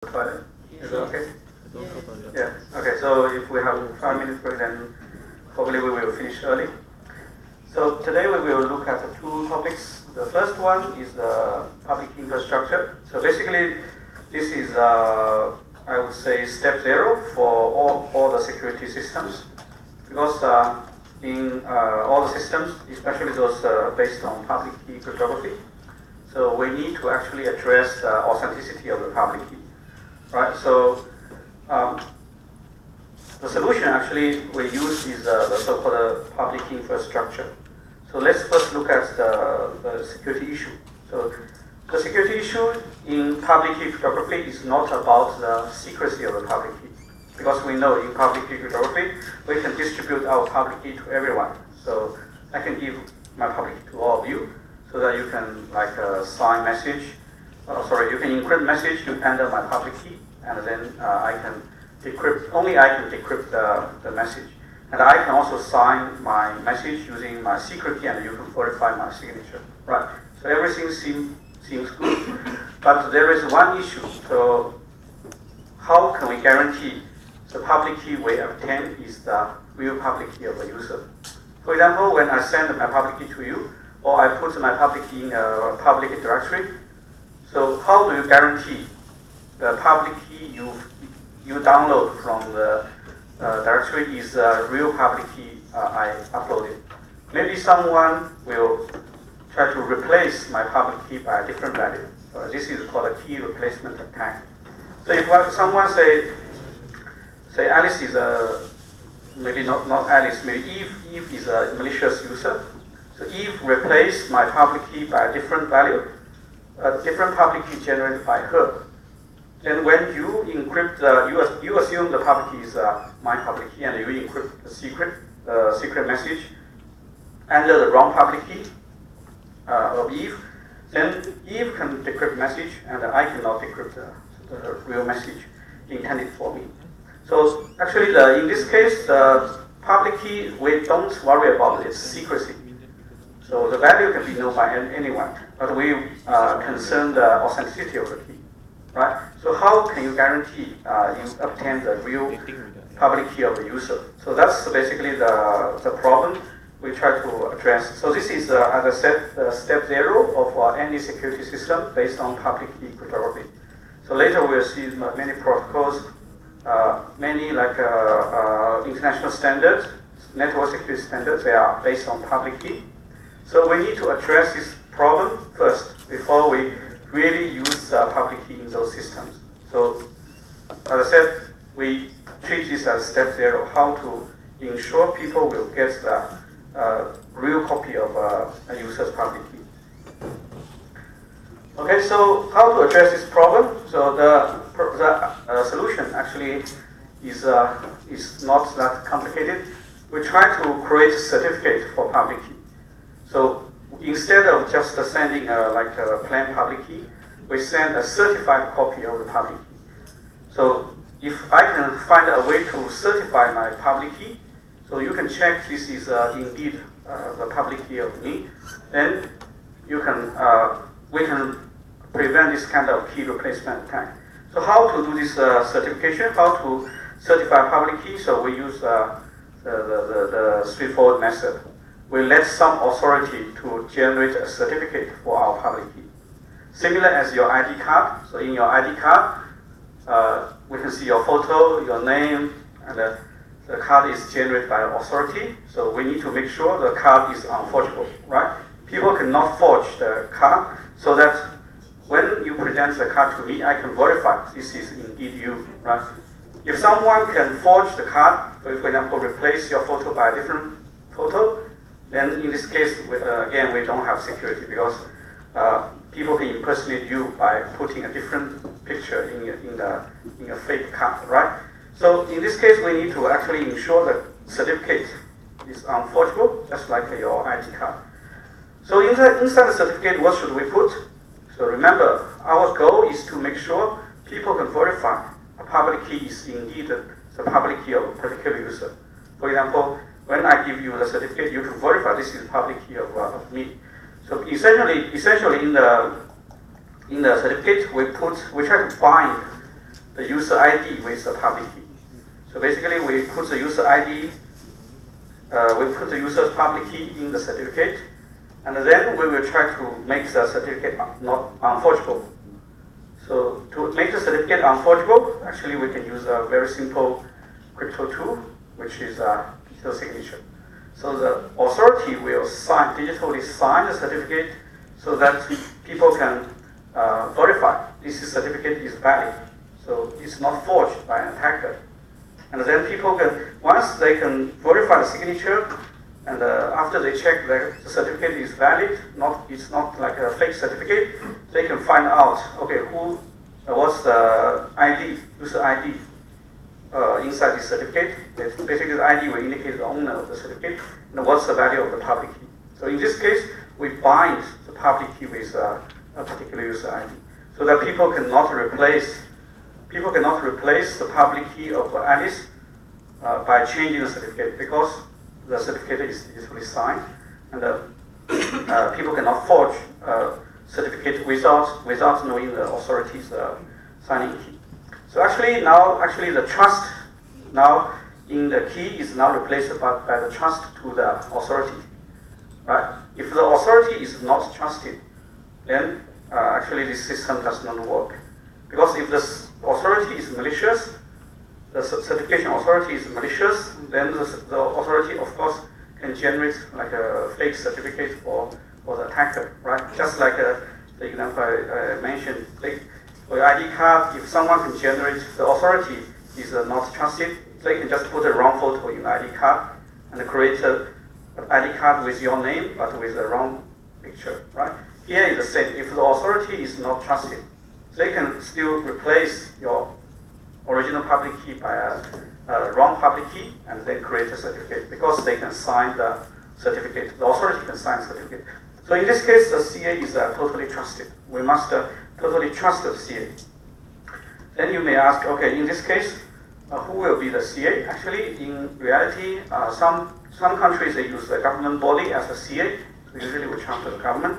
But is it okay? Yeah. Okay. So if we have 5 minutes break, then hopefully we will finish early. So today we will look at the two topics. The first one is the public infrastructure. So basically, this is I would say step 0 for all the security systems, because in all the systems, especially those based on public key cryptography, so we need to actually address the authenticity of the public key. Right, so the solution actually we use is the so-called public infrastructure. So let's first look at the security issue. So the security issue in public key cryptography is not about the secrecy of the public key, because we know in public key cryptography we can distribute our public key to everyone. So I can give my public key to all of you, so that you can sign message. You can encrypt message to enter my public key, and then I can decrypt. Only I can decrypt the message, and I can also sign my message using my secret key, and you can verify my signature. Right. So everything seems good, but there is one issue. So how can we guarantee the public key we obtain is the real public key of the user? For example, when I send my public key to you, or I put my public key in a public directory. So how do you guarantee the public key you download from the directory is the real public key I uploaded? Maybe someone will try to replace my public key by a different value. This is called a key replacement attack. So if someone say Alice is maybe not Alice, maybe Eve is a malicious user. So Eve replaced my public key by a different value, a different public key generated by her. Then when you encrypt, you assume the public key is my public key, and you encrypt the secret message under the wrong public key of Eve. Then Eve can decrypt message, and I cannot decrypt the real message intended for me. So actually, in this case, the public key we don't worry about its secrecy. So the value can be known by anyone, but we concern the authenticity of the key, right? So how can you guarantee you obtain the real public key of the user? So that's basically the problem we try to address. So this is, as I said, step 0 of any security system based on public key cryptography. So later we'll see many protocols, many international standards, network security standards, they are based on public key. So we need to address this problem first before we really use public key in those systems. So as I said, we treat this as step 0, how to ensure people will get the real copy of a user's public key. Okay, so how to address this problem? So the solution actually is not that complicated. We try to create a certificate for public key. So instead of just sending a plain public key, we send a certified copy of the public key. So if I can find a way to certify my public key, so you can check this is indeed the public key of me, then you can we can prevent this kind of key replacement attack. So how to do this certification? How to certify public key? So we use the straightforward method. We let some authority to generate a certificate for our public key. Similar as your ID card. So in your ID card, we can see your photo, your name, and the card is generated by authority. So we need to make sure the card is unforgeable, right? People cannot forge the card, so that when you present the card to me, I can verify this is indeed you, right? If someone can forge the card, for example, replace your photo by a different photo, then in this case, again, we don't have security, because people can impersonate you by putting a different picture in a fake card, right? So in this case, we need to actually ensure that certificate is unforgeable, just like your ID card. So inside the certificate, what should we put? So remember, our goal is to make sure people can verify a public key is indeed the public key of a particular user. For example, when I give you the certificate, you can verify this is the public key of me. So essentially in the certificate we try to bind user ID with the public key. So basically, we put the user ID, we put the user's public key in the certificate, and then we will try to make the certificate not unforgeable. So to make the certificate unforgeable, actually we can use a very simple crypto tool, which is a digital signature. So the authority will digitally sign the certificate so that people can verify this certificate is valid. So it's not forged by an attacker. And then people can, once they can verify the signature, and after they check that the certificate is valid, it's not like a fake certificate, they can find out, okay, what's the ID, user ID inside the certificate. Basically, the ID will indicate the owner of the certificate, and what's the value of the public key. So in this case, we bind the public key with a particular user ID, so that people cannot replace the public key of Alice by changing the certificate, because the certificate is digitally signed, and people cannot forge certificate without knowing the authority's signing key. So actually the trust now in the key is now replaced by the trust to the authority, right? If the authority is not trusted, then actually this system does not work. Because if the authority is malicious, the certification authority is malicious, then the authority, of course, can generate like a fake certificate for the attacker, right? Just like the example I mentioned, like for your ID card, if someone can generate, the authority is not trusted, they can just put a wrong photo in the ID card and create an ID card with your name, but with the wrong picture, right? Here is the same. If the authority is not trusted, they can still replace your original public key by a wrong public key and then create a certificate, because they can sign the certificate. The authority can sign the certificate. So in this case, the CA is totally trusted. We must totally trust the CA. Then you may ask, okay, in this case, who will be the CA? Actually, in reality, some countries, they use the government body as a CA. So usually we trust the government.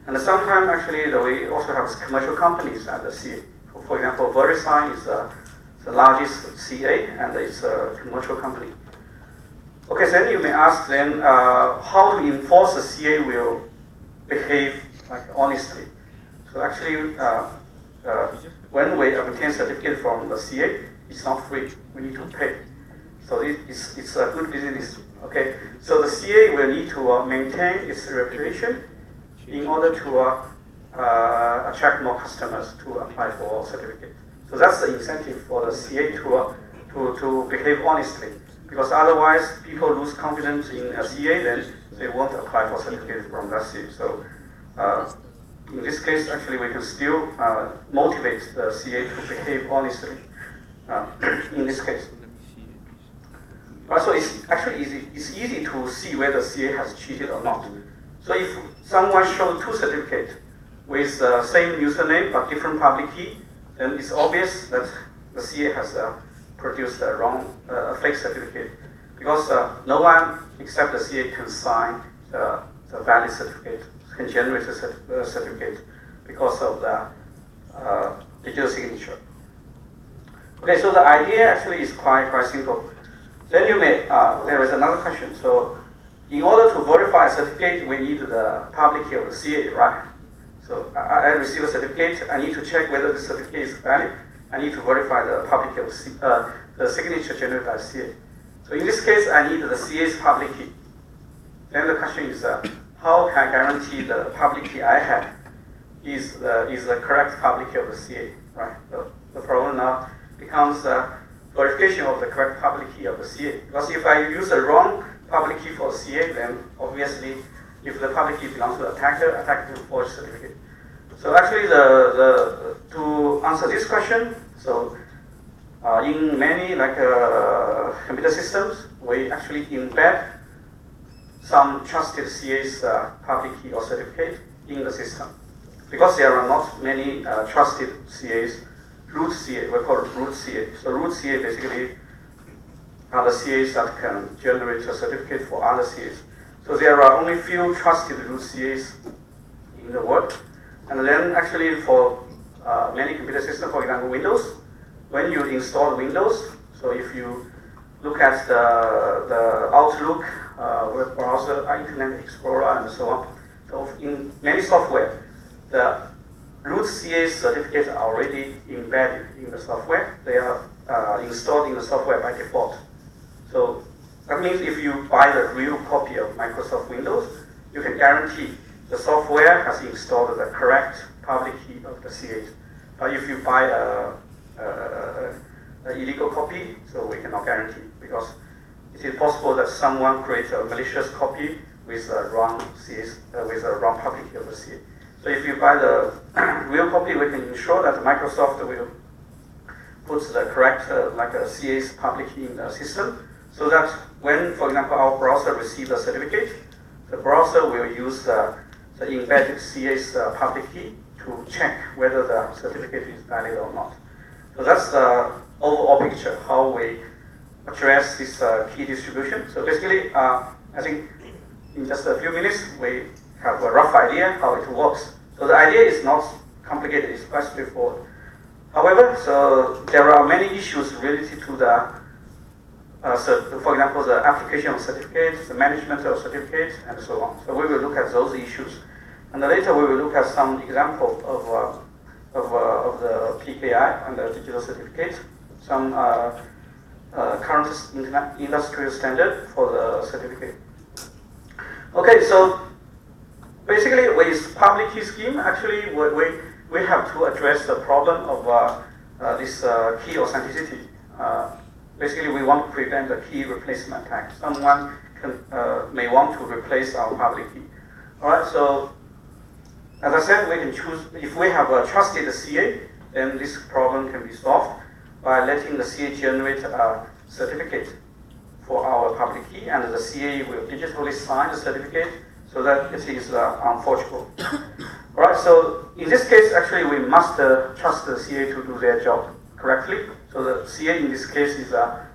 And sometimes, actually, we also have commercial companies as the CA. For example, VeriSign is the largest CA, and it's a commercial company. Okay, so then you may ask then, how to enforce the CA will behave like honestly. So actually, when we obtain certificate from the CA, it's not free. We need to pay. So it's a good business. Okay. So the CA will need to maintain its reputation in order to attract more customers to apply for certificate. So that's the incentive for the CA to behave honestly. Because otherwise, people lose confidence in a CA, then they won't apply for certificate from that CA. So in this case, actually, we can still motivate the CA to behave honestly in this case. So it's actually easy. It's easy to see whether CA has cheated or not. So if someone shows two certificates with the same username but different public key, then it's obvious that the CA has produced a wrong, fake certificate, because no one except the CA can sign the valid certificate, can generate a certificate because of the digital signature. Okay, so the idea actually is quite simple. Then you may, there is another question. So in order to verify a certificate, we need the public key of the CA, right? So I receive a certificate, I need to check whether the certificate is valid. I need to verify the public key of the signature generated by CA. So in this case, I need the CA's public key. Then the question is, how can I guarantee the public key I have is the correct public key of the CA, right? The problem now becomes verification of the correct public key of the CA. Because if I use the wrong public key for CA, then obviously, if the public key belongs to the attacker will forge certificate. So actually, to answer this question, so in many computer systems, we actually embed some trusted CA's public key or certificate in the system. Because there are not many trusted CAs, root CA, we call it root CA. So root CA basically are the CAs that can generate a certificate for other CAs. So there are only few trusted root CAs in the world. And then actually for many computer systems, for example Windows, when you install Windows, so if you look at the Outlook, web browser, Internet Explorer, and so on, so in many software, the root CA certificates are already embedded in the software. They are installed in the software by default. So that means if you buy the real copy of Microsoft Windows, you can guarantee the software has installed the correct public key of the CA. But if you buy an illegal copy, so we cannot guarantee, because it is possible that someone creates a malicious copy with a wrong CS, with a wrong public key of the CA. So if you buy the real copy, we can ensure that Microsoft will put the correct like a CA's public key in the system, so that when, for example, our browser receives a certificate, the browser will use the embedded CA's public key to check whether the certificate is valid or not. So that's the overall picture, how we address this key distribution. So basically, I think in just a few minutes, we have a rough idea how it works. So the idea is not complicated, it's quite straightforward. However, so there are many issues related to the, for example, the application of certificates, the management of certificates, and so on. So we will look at those issues. And later we will look at some examples of the PKI and the digital certificate, some current industrial standard for the certificate. Okay, so basically with public key scheme, actually we have to address the problem of this key authenticity. Basically we want to prevent the key replacement attack. Someone may want to replace our public key. Alright, so as I said, we can choose, if we have a trusted CA, then this problem can be solved by letting the CA generate a certificate for our public key, and the CA will digitally sign the certificate so that it is unforgeable. Alright, so in this case, actually, we must trust the CA to do their job correctly. So the CA in this case is a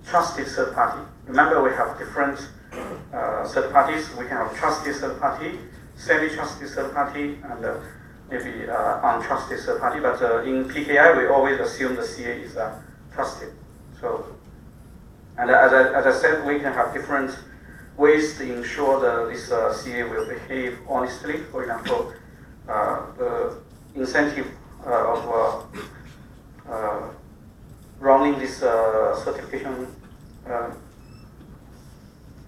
trusted third party. Remember, we have different third parties. We can have trusted third party, semi-trusted third party, and maybe untrusted third party. But in PKI, we always assume the CA is trusted. So, and as I said, we can have different ways to ensure that this CA will behave honestly. For example, the incentive of running this certification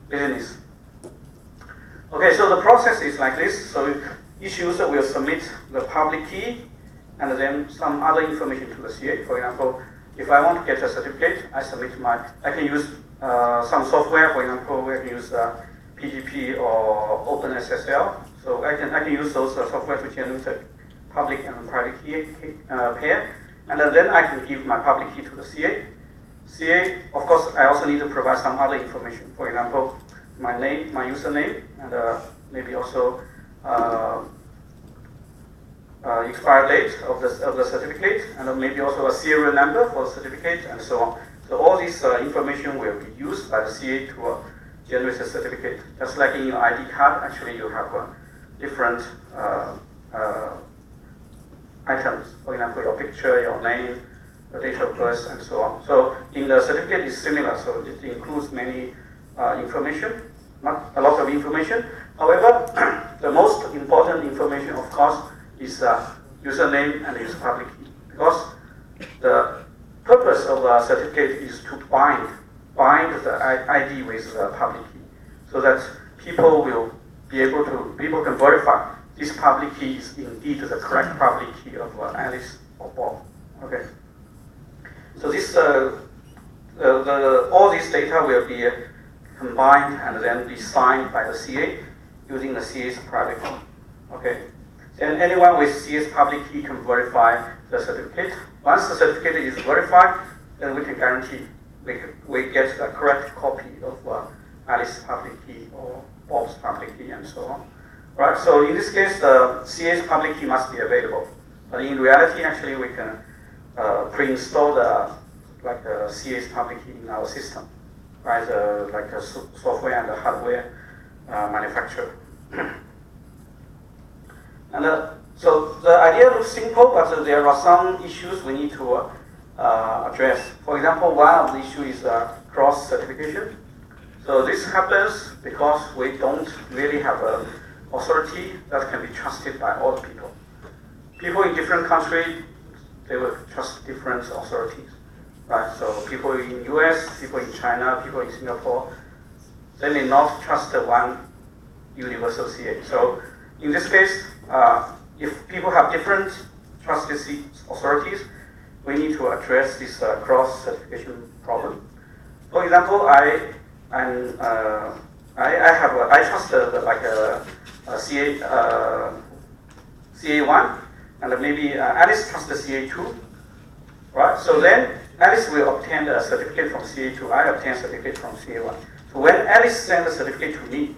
business. Okay, so the process is like this. So each user will submit the public key and then some other information to the CA. For example, if I want to get a certificate, I can use some software. For example, we can use PGP or OpenSSL. So I can use those software to generate a public and private key pair. And then I can give my public key to the CA. CA, of course, I also need to provide some other information. For example, my name, my username, and maybe also expired date of the certificate, and maybe also a serial number for the certificate, and so on. So all this information will be used by the CA to generate a certificate. Just like in your ID card, actually you have different items. For example, your picture, your name, the date of birth, and so on. So in the certificate is similar. So it includes many information, not a lot of information. However, the most important information, of course, is username and its public key. Because the purpose of a certificate is to bind the ID with the public key, so that people can verify this public key is indeed the correct public key of Alice or Bob. Okay. So this all this data will be combined and then be signed by the CA using the CA's private key. Okay. Then anyone with CA's public key can verify the certificate. Once the certificate is verified, then we can guarantee we get the correct copy of Alice's public key or Bob's public key and so on. Right, so in this case, the CA's public key must be available. But in reality, actually, we can pre-install the CA's public key in our system, right? Like a software and a hardware manufacturer. And so the idea looks simple, but there are some issues we need to address. For example, one of the issues is cross certification. So this happens because we don't really have an authority that can be trusted by all the people. People in different countries, they will trust different authorities, right? So people in US, people in China, people in Singapore, they may not trust the one universal CA. So in this case, if people have different trusted authorities, we need to address this cross certification problem. For example, I trust like a CA1, and maybe Alice trusts the CA2, right? So then Alice will obtain a certificate from CA2. I obtain a certificate from CA1. So when Alice sends a certificate to me,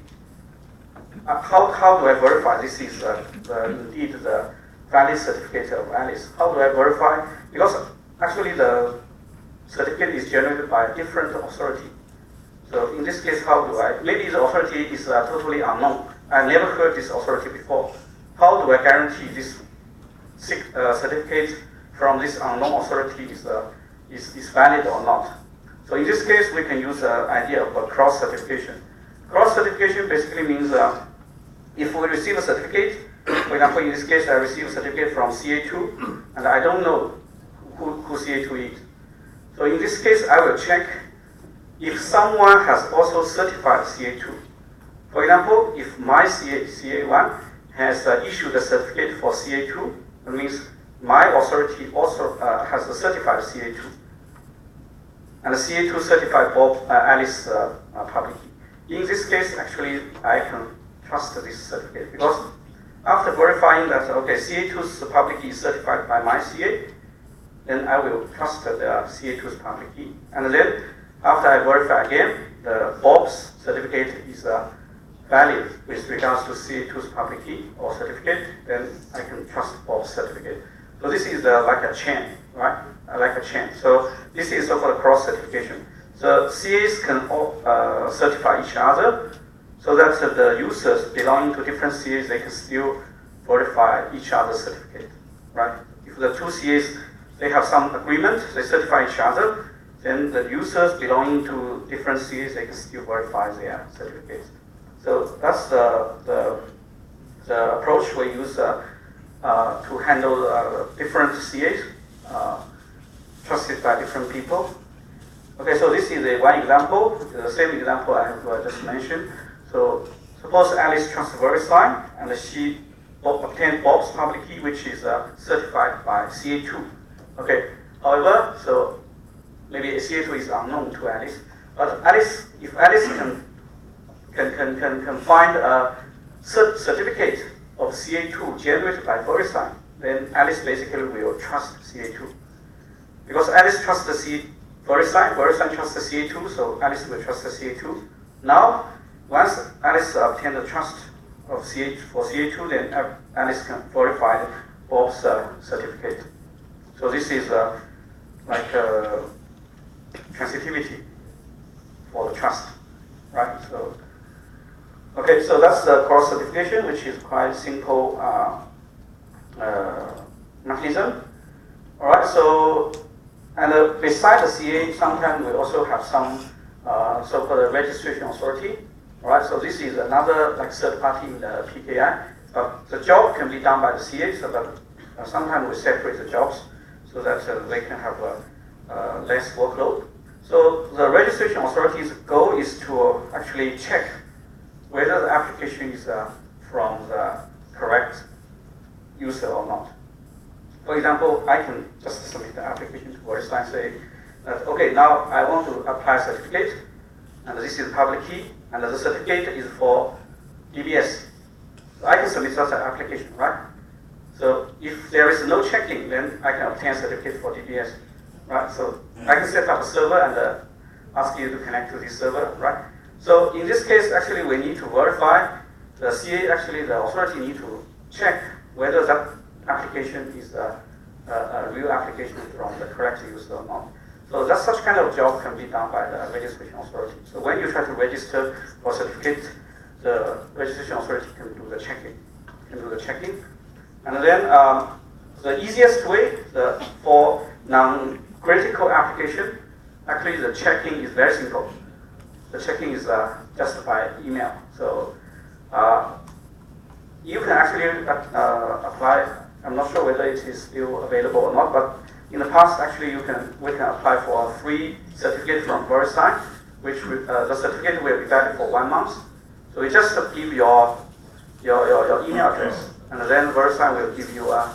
how do I verify this is indeed the valid certificate of Alice? How do I verify? Because actually the certificate is generated by a different authority. So in this case, how do I? Maybe the authority is totally unknown. I never heard this authority before. How do I guarantee this certificate from this unknown authority is valid or not? So in this case, we can use the idea of a cross certification. Cross certification basically means if we receive a certificate, for example, in this case, I receive a certificate from CA2, and I don't know who CA2 is. So in this case, I will check if someone has also certified CA2. For example, if my CA1 has issued a certificate for CA2, that means my authority also has a certified CA2. And the CA2 certified Bob Alice public key. In this case, actually, I can trust this certificate because after verifying that, okay, CA2's public key is certified by my CA, then I will trust the CA2's public key. And then after I verify again, the Bob's certificate is valid with regards to CA2's public key or certificate, then I can trust Bob's certificate. So this is like a chain, right? Like a chain. So this is so-called cross certification. So CAs can all certify each other so that the users belonging to different CAs, they can still verify each other's certificate, right? If the two CAs, they have some agreement, they certify each other, then the users belonging to different CAs, they can still verify their certificates. So that's the approach we use to handle different CAs trusted by different people. Okay, so this is one example, the same example I have just mentioned. So suppose Alice trusts VeriSign and she obtained Bob's public key, which is certified by CA2. Okay. However, so maybe CA2 is unknown to Alice, but Alice, if Alice can find a certificate of CA2 generated by VeriSign, then Alice basically will trust CA2. Because Alice trusts the VeriSign trusts the CA2, so Alice will trust the CA2. Now, once Alice obtained the trust of CA2, then Alice can verify Bob's certificate. So this is like transitivity for the trust, right? So, okay, so that's the cross certification, which is quite simple mechanism. All right, so and beside the CA, sometimes we also have some so-called registration authority. All right, so this is another like third party in the PKI. But the job can be done by the CA, so that sometimes we separate the jobs so that they can have less workload. So the registration authority's goal is to actually check whether the application is from the correct user or not. For example, I can just submit the application to VeriSign and say that, okay, now I want to apply a certificate, and this is the public key, and the certificate is for DBS. So I can submit such an application, right? So if there is no checking, then I can obtain a certificate for DBS, right? So I can set up a server and ask you to connect to this server, right? So in this case, actually, we need to verify the CA, actually, the authority need to check whether that application is a real application from the correct user or not. So that such kind of job can be done by the registration authority. So when you try to register for certificate, the registration authority can do the checking. And then the easiest way for critical application, actually the checking is very simple. The checking is just by email. So you can actually apply. I'm not sure whether it is still available or not, but in the past, actually, we can apply for a free certificate from VeriSign, which the certificate will be valid for 1 month. So you just give your email address, and then VeriSign will give you a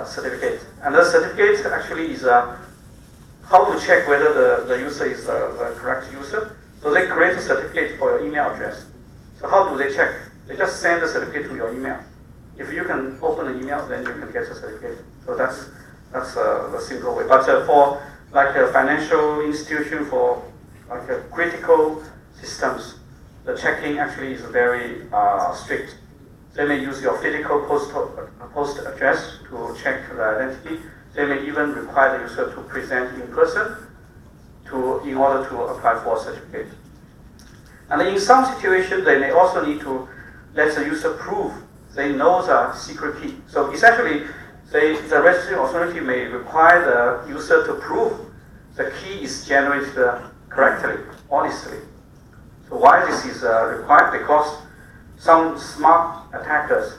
certificate. And the certificate actually is how to check whether the user is the correct user. So they create a certificate for your email address. So how do they check? They just send the certificate to your email. If you can open the email, then you can get a certificate. So that's the simple way. But for like a financial institution, for like a critical systems, the checking actually is very strict. They may use your physical post address to check the identity. They may even require the user to present in person in order to apply for a certificate. And in some situations, they may also need to let the user prove they know the secret key. So essentially, the registration authority may require the user to prove the key is generated correctly, honestly. So why this is required? Because some smart attackers,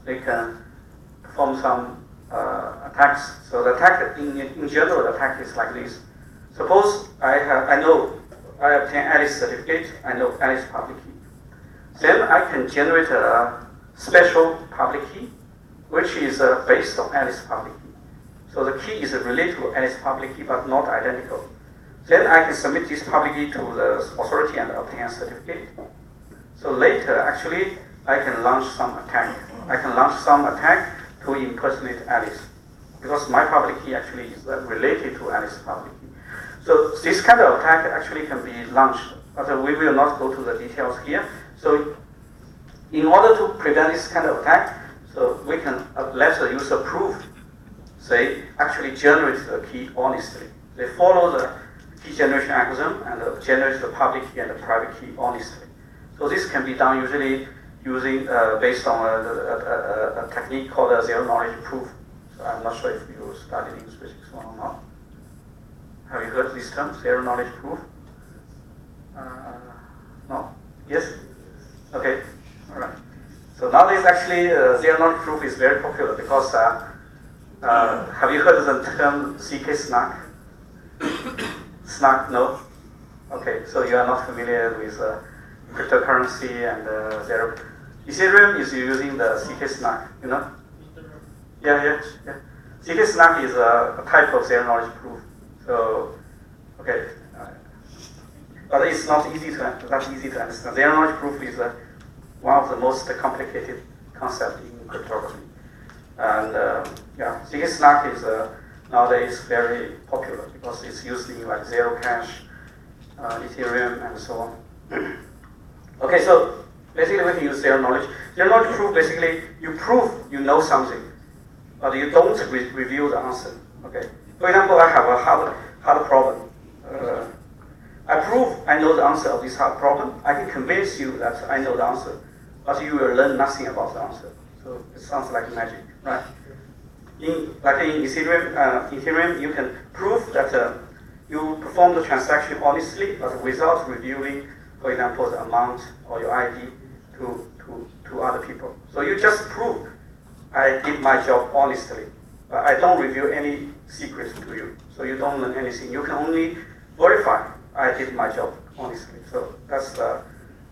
they can perform some attacks. So the attack, in general, the attack is like this. Suppose I obtain Alice certificate, I know Alice public key. Then I can generate a special public key, which is based on Alice public key. So the key is related to Alice public key, but not identical. Then I can submit this public key to the authority and obtain a certificate. So later, actually, I can launch some attack. I can launch some attack to impersonate Alice, because my public key actually is related to Alice's public key. So this kind of attack actually can be launched, but we will not go to the details here. So in order to prevent this kind of attack, so we can let the user prove they actually generate the key honestly. They follow the key generation algorithm and generate the public key and the private key honestly. So this can be done usually using based on a technique called a zero knowledge proof. So I'm not sure if you studied in physics or not. Have you heard this term, zero knowledge proof? No? Yes? Okay. All right. So nowadays, actually, zero knowledge proof is very popular because have you heard of the term CSCI368? SNAC? No? Okay, so you are not familiar with cryptocurrency and zero. Ethereum is using the CSCI368, you know? Yeah. CSCI368 is a type of zero knowledge proof. So, okay. But it's not easy to understand. Zero knowledge proof is one of the most complicated concepts in cryptography. And CSCI368 is nowadays very popular because it's used in like zero cash, Ethereum, and so on. Okay, so basically we can use zero knowledge. Zero knowledge proof, basically you prove you know something, but you don't reveal the answer. Okay. For example, I have a hard problem. I prove I know the answer of this hard problem. I can convince you that I know the answer, but you will learn nothing about the answer. So it sounds like magic, right? In Ethereum, you can prove that you perform the transaction honestly, but without revealing, for example, the amount or your ID to other people. So you just prove I did my job honestly, but I don't reveal any secrets to you. So you don't learn anything. You can only verify I did my job honestly. So that's the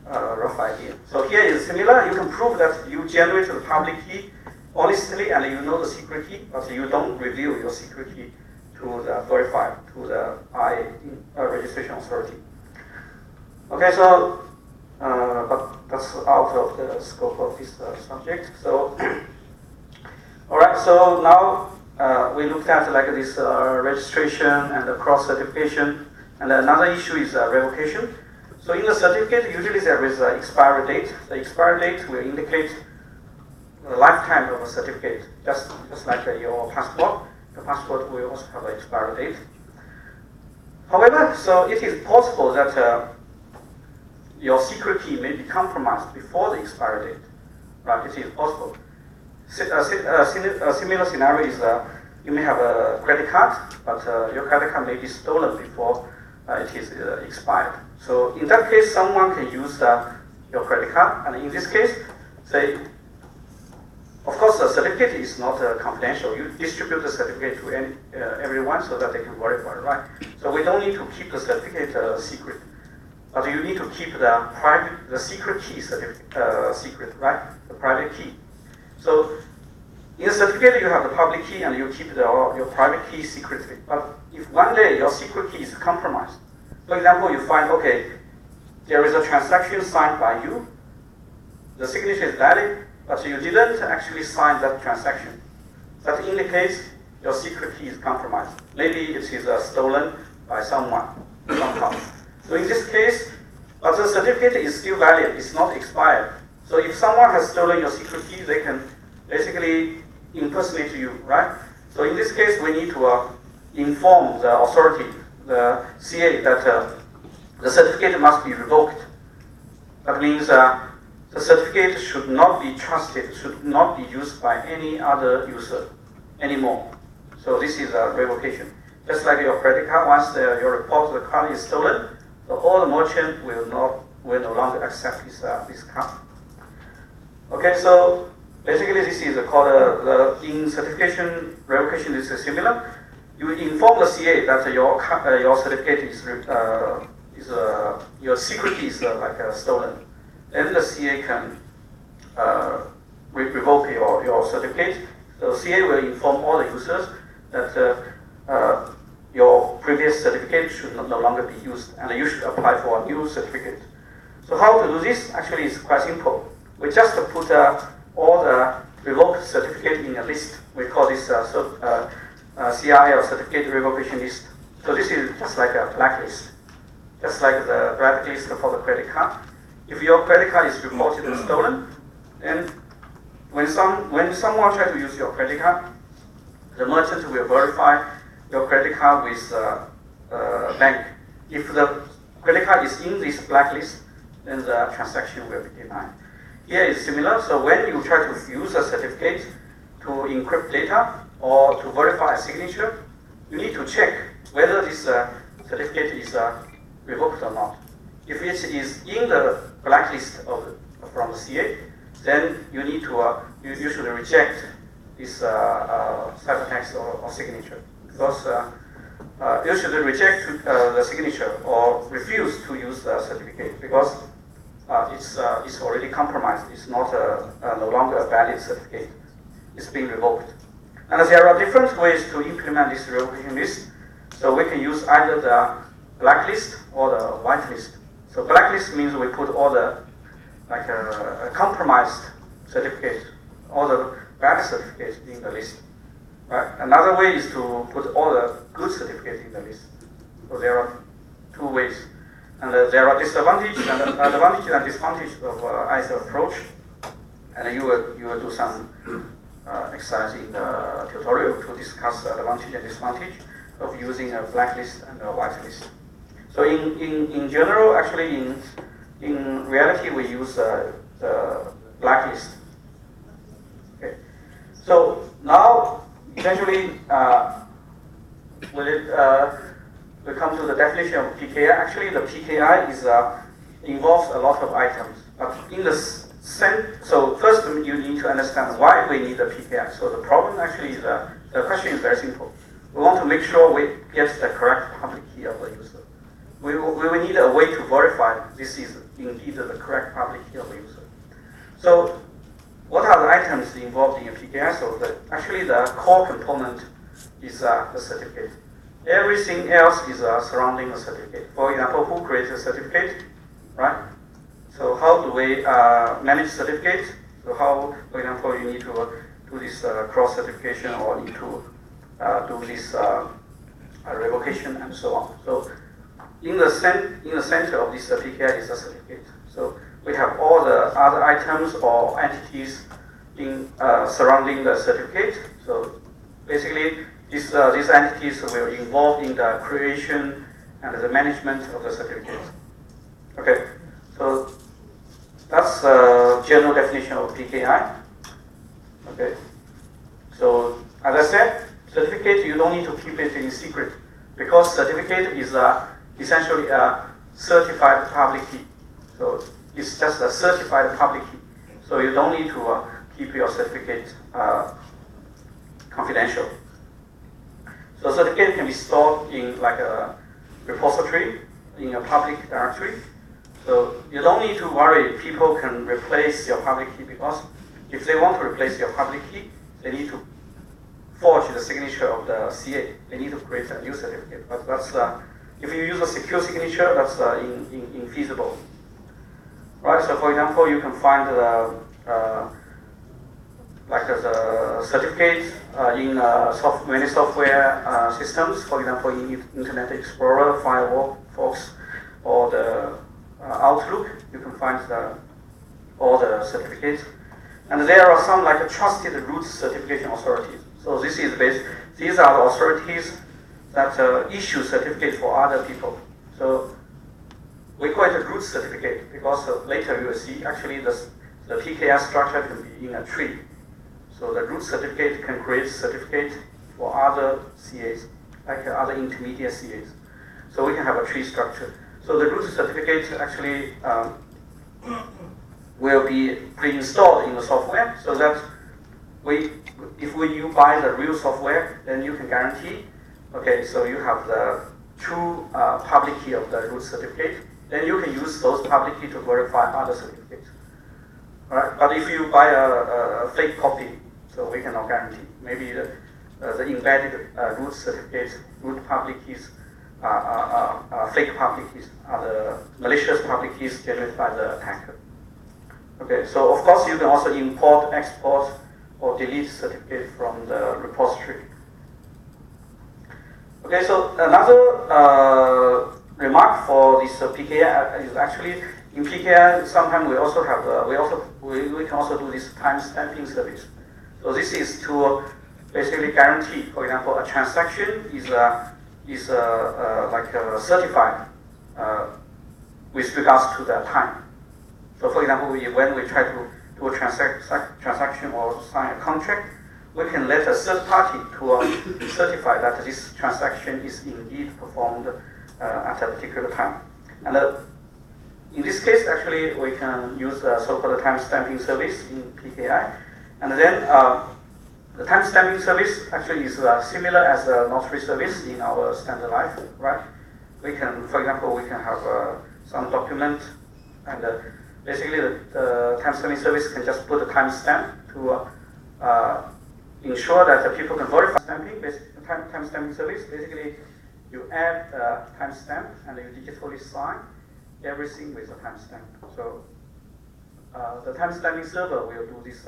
rough idea. So here is similar. You can prove that you generate the public key honestly and you know the secret key, but you don't reveal your secret key to the verify, to the registration authority. Okay, so but that's out of the scope of this subject. So, all right. So now we looked at like this registration and the cross certification, and another issue is revocation. So in the certificate, usually there is an expiry date. The expiry date will indicate the lifetime of a certificate, just like your passport. The passport will also have an expiry date. However, so it is possible that your secret key may be compromised before the expiry date. Right? It is possible. A similar scenario is you may have a credit card, but your credit card may be stolen before it is expired. So in that case, someone can use your credit card, and in this case, say, of course, the certificate is not confidential. You distribute the certificate to everyone so that they can verify, right? So we don't need to keep the certificate secret, but you need to keep the secret key secret, right? The private key. So in the certificate, you have the public key and you keep your private key secretly. But if one day your secret key is compromised, for example, you find, okay, there is a transaction signed by you, the signature is valid, but you didn't actually sign that transaction. That indicates your secret key is compromised. Maybe it is stolen by someone, somehow. So in this case, but the certificate is still valid, it's not expired. So if someone has stolen your secret key, they can basically impersonate you, right? So in this case, we need to inform the authority, the CA, that the certificate must be revoked. That means the certificate should not be trusted, should not be used by any other user anymore. So this is a revocation. Just like your credit card, once your report the card is stolen, so all the merchant will no longer accept this card. Okay, so basically this is called in certification revocation. This is similar. You inform the CA that your certificate is your secret key is stolen. Then the CA can revoke your certificate. So CA will inform all the users that your previous certificate should no longer be used, and you should apply for a new certificate. So how to do this? Actually, is quite simple. We just put all the revoked certificate in a list. We call this CI, or certificate revocation list. So this is just like a blacklist, just like the blacklist for the credit card. If your credit card is reported as stolen, then when someone tries to use your credit card, the merchant will verify your credit card with bank. If the credit card is in this blacklist, then the transaction will be denied. Here is similar. So when you try to use a certificate to encrypt data or to verify a signature, you need to check whether this certificate is revoked or not. If it is in the blacklist from the CA, then you need to you should reject this ciphertext or signature, because you should reject the signature or refuse to use the certificate, because it's already compromised. It's not no longer a valid certificate. It's being revoked. And there are different ways to implement this revocation list. So we can use either the blacklist or the whitelist. So blacklist means we put all the compromised certificates, all the bad certificates in the list. Right? Another way is to put all the good certificates in the list. So there are two ways. And there are disadvantages and advantages and disadvantages of either approach. And you will do some exercise in the tutorial to discuss the advantage and disadvantage of using a blacklist and a whitelist. So in general, actually in reality, we use the blacklist. Okay. So now, eventually, we come to the definition of PKI. Actually, the PKI involves a lot of items. But in the so first you need to understand why we need the PKI. So the problem actually is the question is very simple. We want to make sure we get the correct public key of the user. We will need a way to verify this is indeed the correct public key of the user. So what are the items involved in a PKI? So actually the core component is the certificate. Everything else is surrounding the certificate. For example, who creates a certificate, right? So how do we manage certificates? So how, for example, you need to do this cross certification, or need to do this revocation and so on. So in the center of this PKI is the certificate. So we have all the other items or entities surrounding the certificate. So basically, these entities will involve in the creation and the management of the certificate. Okay, so that's the general definition of PKI. Okay, so as I said, certificate, you don't need to keep it in secret, because certificate is essentially a certified public key. So it's just a certified public key. So you don't need to keep your certificate confidential. So certificate can be stored in like a repository, in a public directory. So you don't need to worry people can replace your public key, because if they want to replace your public key, they need to forge the signature of the CA. They need to create a new certificate. But that's if you use a secure signature, that's infeasible. Right. So for example, you can find like the certificate in many software systems. For example, in Internet Explorer, Firefox, or the Outlook, you can find all the certificates. And there are some like trusted root certification authorities. So these are the authorities that issue certificates for other people. So we call it a root certificate because later you will see actually the PKI structure can be in a tree. So the root certificate can create certificate for other CAs, like other intermediate CAs. So we can have a tree structure. So the root certificate actually will be pre-installed in the software, so that if you buy the real software, then you can guarantee, okay, so you have the true public key of the root certificate, then you can use those public key to verify other certificates. All right? But if you buy a fake copy, so we cannot guarantee. Maybe the embedded root certificates, root public keys, fake public keys, are the malicious public keys generated by the attacker. Okay, so of course you can also import, export, or delete certificate from the repository. Okay, so another remark for this PKI is actually in PKI sometimes we also have we can also do this timestamping service. So this is to basically guarantee, for example, a transaction is certified with regards to the time. So for example, when we try to do a transaction or sign a contract, we can let a third party to certify that this transaction is indeed performed at a particular time. And in this case, actually, we can use the so-called timestamping service in PKI. And then the timestamping service actually is similar as the notary service in our standard life, right? We can, for example, we can have some document, and basically the timestamping service can just put a timestamp to ensure that the people can verify stamping. Timestamping service, basically you add a timestamp and you digitally sign everything with a timestamp. So the timestamping server will do this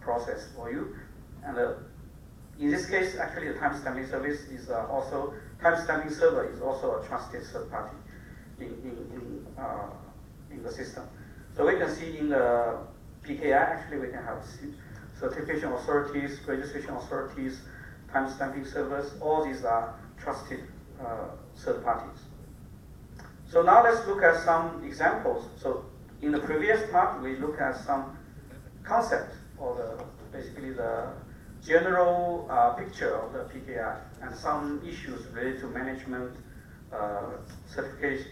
process for you. And in this case, actually, the timestamping service is timestamping server is also a trusted third party in the system. So we can see in the PKI, actually, we can have certification authorities, registration authorities, timestamping servers. All these are trusted third parties. So now let's look at some examples. So in the previous part, we looked at some concepts, or basically the general picture of the PKI and some issues related to management, certificate,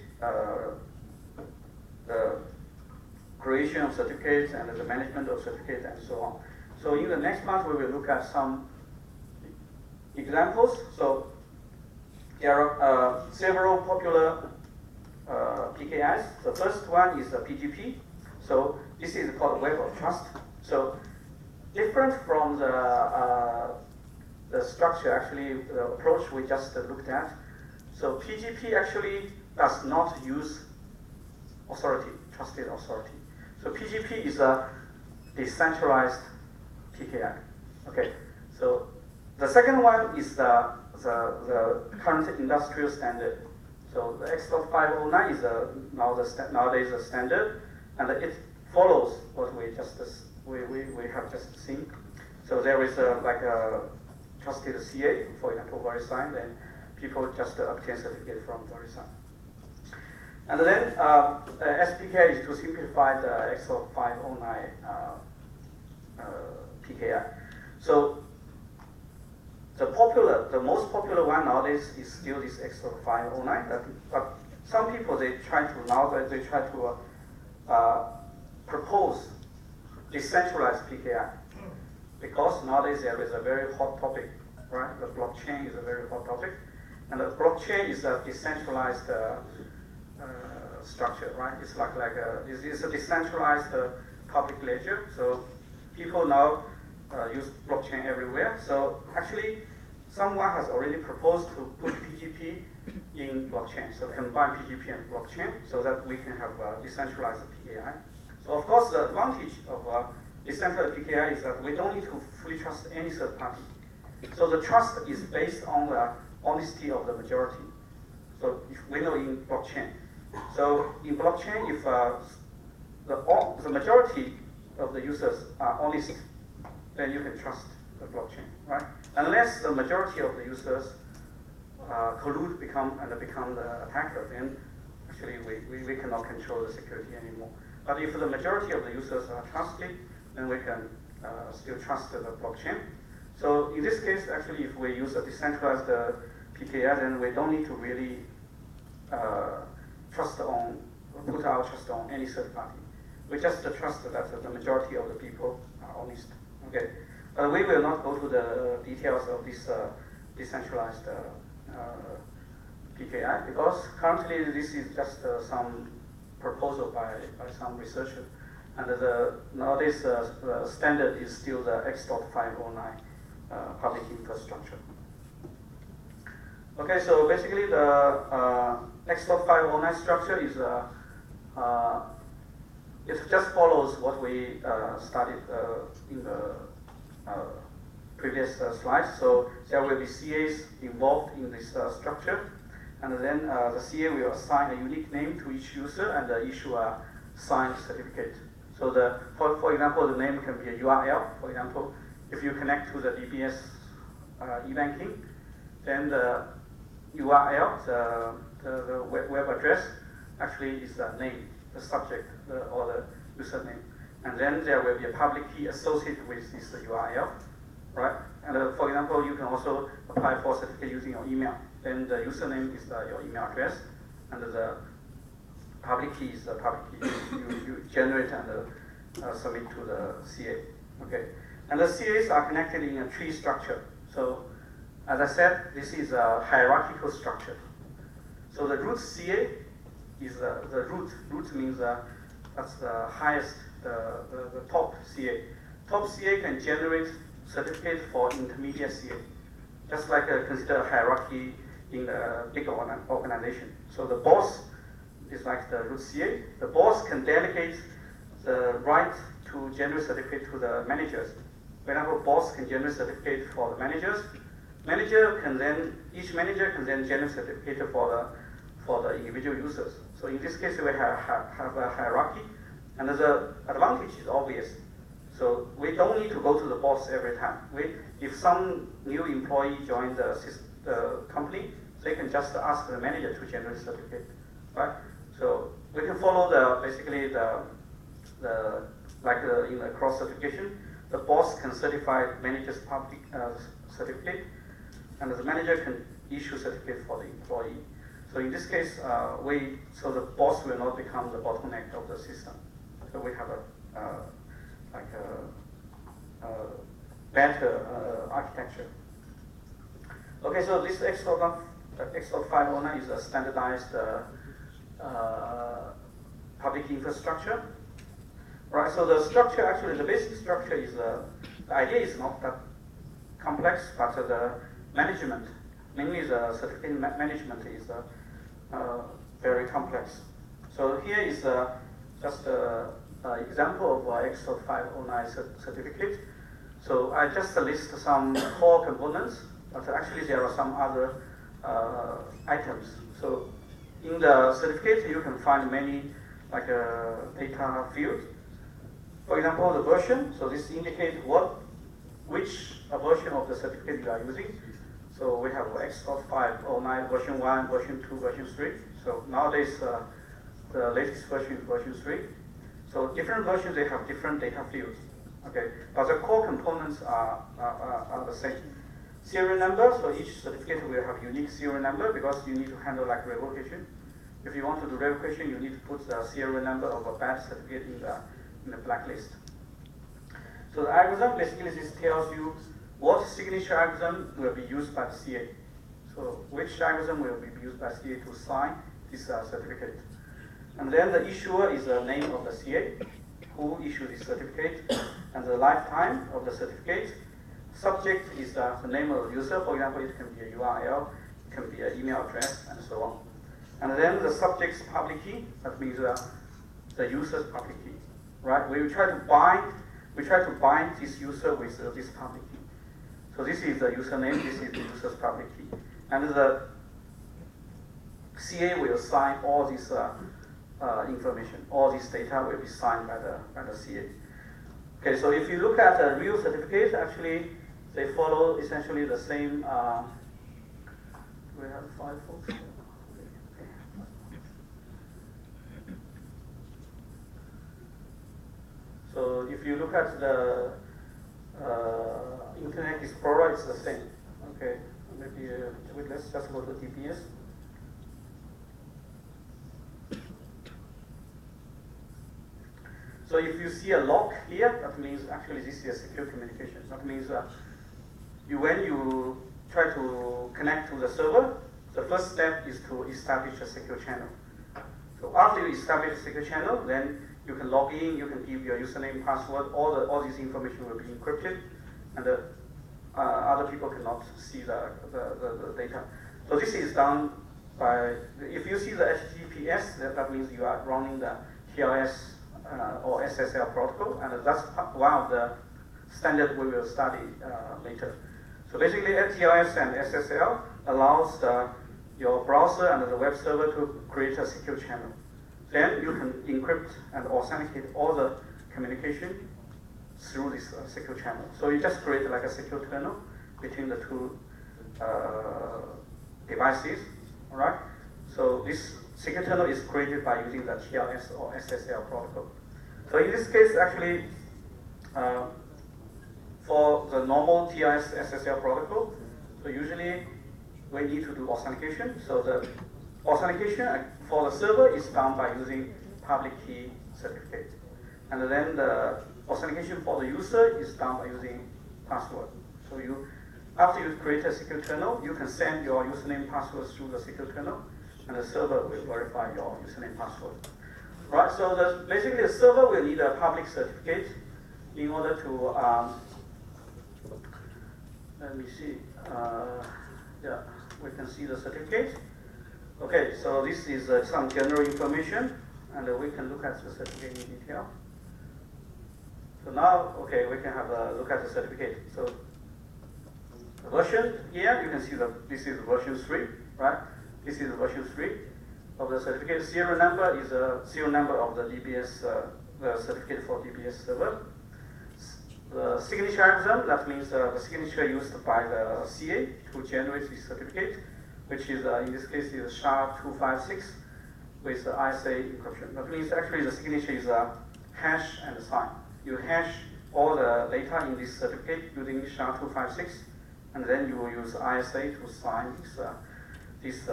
the creation of certificates and the management of certificates and so on. So in the next part, we will look at some examples. So there are several popular PKIs. The first one is the PGP. So this is called Web of Trust. So different from the structure, actually, the approach we just looked at. So PGP actually does not use authority, trusted authority. So PGP is a decentralized PKI. Okay. So the second one is the current industrial standard. So the X.509 is nowadays a standard, and it follows what we have just seen. So there is like a trusted CA, for example, VeriSign, and people just obtain certificate from VeriSign. And then SPK is to simplify the X.509 PKI. So the most popular one nowadays is still this X.509. But some people they try to propose decentralized PKI because nowadays there is a very hot topic, right? The blockchain is a very hot topic, and the blockchain is a decentralized structure, right? It's it's a decentralized public ledger. So people now use blockchain everywhere. So actually, someone has already proposed to put PGP in blockchain. So combine PGP and blockchain so that we can have a decentralized PKI. So of course, the advantage of decentralized PKI is that we don't need to fully trust any third party. So the trust is based on the honesty of the majority. So if we know in blockchain. So in blockchain, if the majority of the users are honest, then you can trust the blockchain, right? Unless the majority of the users collude become the attacker, then actually we cannot control the security anymore. But if the majority of the users are trusted, then we can still trust the blockchain. So in this case, actually, if we use a decentralized PKI, then we don't need to really put our trust on any third party. We just trust that the majority of the people are honest. Okay, but we will not go to the details of this decentralized PKI because currently this is just some proposal by some researcher, and nowadays the standard is still the X.509 public infrastructure. Okay, so basically the X.509 structure is it just follows what we studied in the previous slides. So there will be CAs involved in this structure, and then the CA will assign a unique name to each user and issue a signed certificate. So for example, the name can be a URL. For example, if you connect to the DBS e-banking, then the URL, the web address, actually is the name, the subject, or the username. And then there will be a public key associated with this URL, right? And for example, you can also apply for a certificate using your email. Then the username is your email address, and the public key is the public key you generate and submit to the CA. Okay, and the CAs are connected in a tree structure. So, as I said, this is a hierarchical structure. So the root CA is the root. Root means that's the highest, the top CA. Top CA can generate certificate for intermediate CA, just like consider a hierarchy in a big organization. So the boss is like the root CA. The boss can delegate the right to generate certificate to the managers. Whenever boss can generate certificate for the managers, each manager can then generate certificate for the individual users. So in this case, we have a hierarchy, and the advantage is obvious. So we don't need to go to the boss every time. If some new employee joins the company, they can just ask the manager to generate certificate, right? So we can follow basically in the cross certification, the boss can certify manager's public certificate, and the manager can issue certificate for the employee. So in this case, so the boss will not become the bottleneck of the system. So we have a better architecture. Okay, so this X.509 is a standardized public infrastructure. Right, so the structure, actually the basic structure is, the idea is not that complex, but the management, mainly the certificate management is very complex. So here is just an example of X.509 certificate. So I just list some core components, but actually there are some other items. So in the certificate, you can find many data fields. For example, the version. So this indicates which version of the certificate you are using. So we have X.509 version 1, version 2, version 3. So nowadays the latest version is version 3. So different versions, they have different data fields. Okay, but the core components are the same. Serial number, so each certificate will have unique serial number because you need to handle like revocation. If you want to do revocation, you need to put the serial number of a bad certificate in the blacklist. So the algorithm basically this tells you what signature algorithm will be used by the CA. So which algorithm will be used by CA to sign this certificate. And then the issuer is the name of the CA, who issued this certificate, and the lifetime of the certificate. Subject is the name of the user. For example, it can be a URL, it can be an email address, and so on. And then the subject's public key, that means the user's public key, right? We try to bind this user with this public key. So this is the username, this is the user's public key. And the CA will sign all this information. All this data will be signed by the CA. Okay, so if you look at the real certificates, actually they follow essentially the same. We have 5 folks. Okay. So if you look at the Internet Explorer, it's the same. Okay, maybe let's just go to DBS. So if you see a lock here, that means actually this is a secure communication. That means when you try to connect to the server, the first step is to establish a secure channel. So after you establish a secure channel, then you can log in, you can give your username, password, all this information will be encrypted, and other people cannot see the data. So this is done by, if you see the HTTPS, that means you are running the TLS or SSL protocol, and that's one of the standards we will study later. So basically, TLS and SSL allows your browser and the web server to create a secure channel. Then you can encrypt and authenticate all the communication through this secure channel. So you just create like a secure tunnel between the two devices, all right? So this secure tunnel is created by using the TLS or SSL protocol. So in this case, actually, for the normal TLS SSL protocol, so usually we need to do authentication. So the authentication for the server is done by using public key certificate. And then the authentication for the user is done by using password. So after you create a secure tunnel, you can send your username password through the secure tunnel, and the server will verify your username password. Right, so basically the server will need a public certificate in order to, let me see, yeah, we can see the certificate. Okay, so this is some general information, and we can look at the certificate in detail. So now, okay, we can have a look at the certificate. So the version here, you can see that this is version 3, right? This is version 3 of the certificate. Serial number is a serial number of the DBS, the certificate for DBS server. The signature algorithm, that means the signature used by the CA to generate this certificate, which is in this case is SHA-256 with ISA encryption. That means actually the signature is a hash and a sign. You hash all the data in this certificate using SHA-256, and then you will use ISA to sign this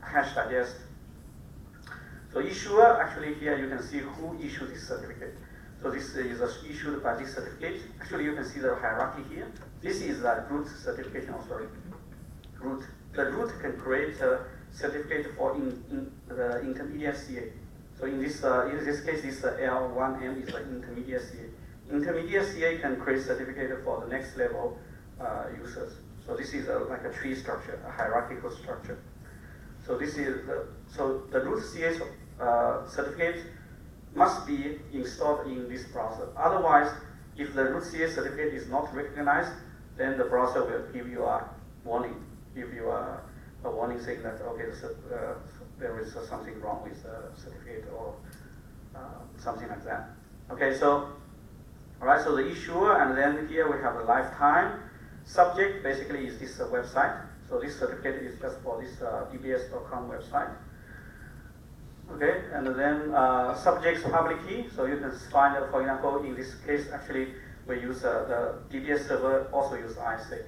hash digest. So issuer, actually here you can see who issued this certificate. So this is issued by this certificate. Actually you can see the hierarchy here. This is the root certification authority. Root. The root can create a certificate for the intermediate CA. So in this case, this L1M is the intermediate CA. Intermediate CA can create certificate for the next level users. So this is like a tree structure, a hierarchical structure. So this is the root CA certificate must be installed in this browser. Otherwise, if the root CA certificate is not recognized, then the browser will give you a warning, a warning saying that okay, there is something wrong with the certificate or something like that. Okay, so all right, so the issuer, and then here we have the lifetime. Subject basically is this website. So this certificate is just for this dbs.com website. Okay, and then subject's public key. So you can find, for example, in this case, actually, we use the DBS server also use ISA.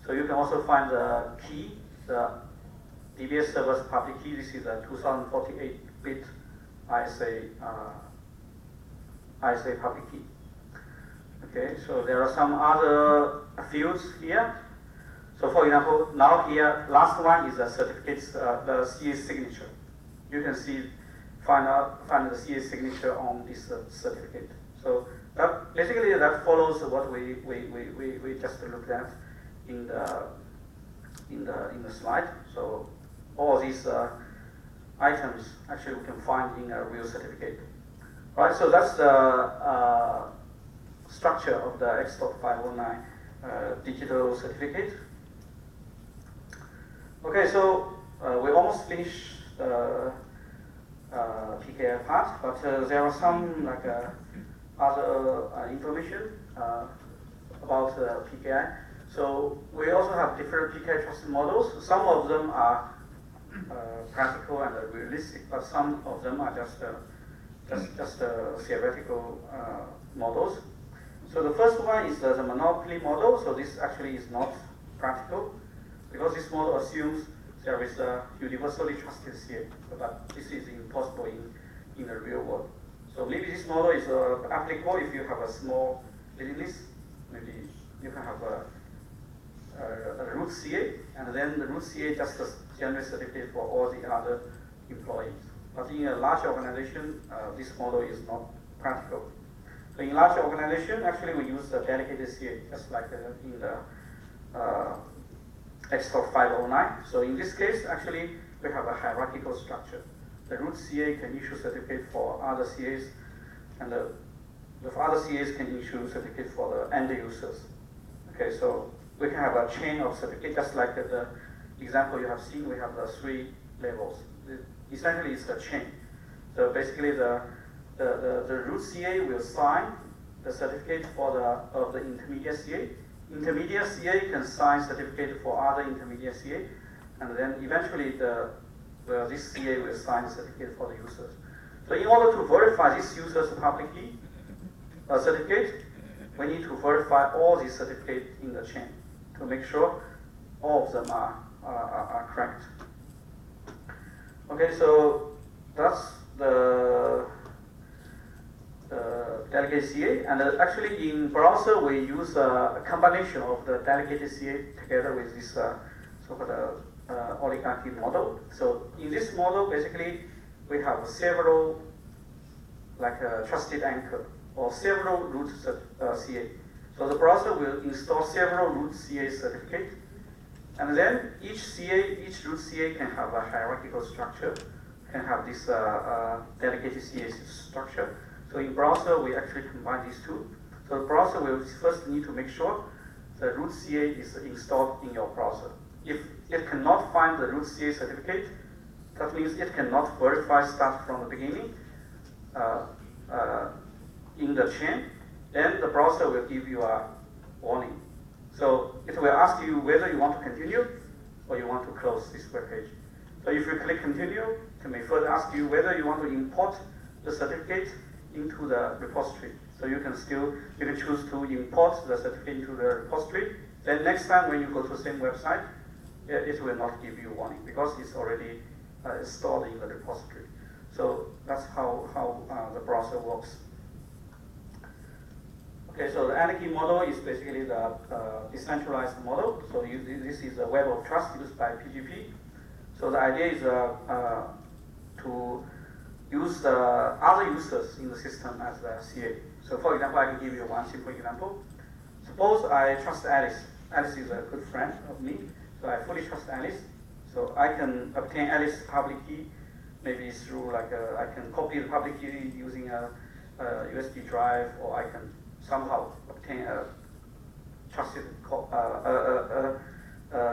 So you can also find the key, the DBS server's public key. This is a 2048-bit ISA public key. Okay, so there are some other fields here. So for example, now here, last one is the certificates, the CA signature. You can find the CA signature on this certificate. So basically that follows what we just looked at in the slide. So all these items actually we can find in a real certificate. Right, so that's the structure of the X.509 digital certificate. Okay, so we almost finished the PKI part, but there are some other information about PKI. So we also have different PKI trusted models. Some of them are practical and realistic, but some of them are just theoretical models. So the first one is the monopoly model. So this actually is not practical because this model assumes there is a universally trusted CA, but this is impossible in the real world. So maybe this model is applicable if you have a small business. Maybe you can have a root CA, and then the root CA just generates certificate for all the other employees. But in a large organization, this model is not practical. So in large organization, actually we use the dedicated CA, just like in the X.509. So in this case, actually we have a hierarchical structure. The root CA can issue certificate for other CAs, and the other CAs can issue certificate for the end users. Okay, so we can have a chain of certificate, just like the example you have seen. We have the 3 levels. Essentially, it's the chain. So basically, the root CA will sign the certificate of the intermediate CA. Intermediate CA can sign certificate for other intermediate CA, and then eventually this CA will sign certificate for the users. So in order to verify this user's public key certificate, we need to verify all these certificates in the chain to make sure all of them are correct. Okay, so that's the delegated CA, and actually in browser we use a combination of the delegated CA together with this so-called oligarchy model. So in this model, basically we have several trusted anchor or several root CA. So the browser will install several root CA certificate, and then each root CA can have a hierarchical structure, can have this dedicated CA structure. So in browser, we actually combine these two. So the browser will first need to make sure the root CA is installed in your browser. If it cannot find the root CA certificate, that means it cannot verify start from the beginning in the chain, then the browser will give you a warning. So it will ask you whether you want to continue or you want to close this web page. So if you click continue, it may further ask you whether you want to import the certificate into the repository. So you can choose to import the certificate into the repository. Then next time when you go to the same website, it will not give you a warning because it's already stored in the repository. So that's how the browser works. Okay, so the anarchy model is basically the decentralized model. So this is a web of trust used by PGP. So the idea is to use the other users in the system as the CA. So for example, I can give you one simple example. Suppose I trust Alice. Alice is a good friend of me, so I fully trust Alice. So I can obtain Alice's public key, maybe through I can copy the public key using a USB drive, or I can somehow obtain a trusted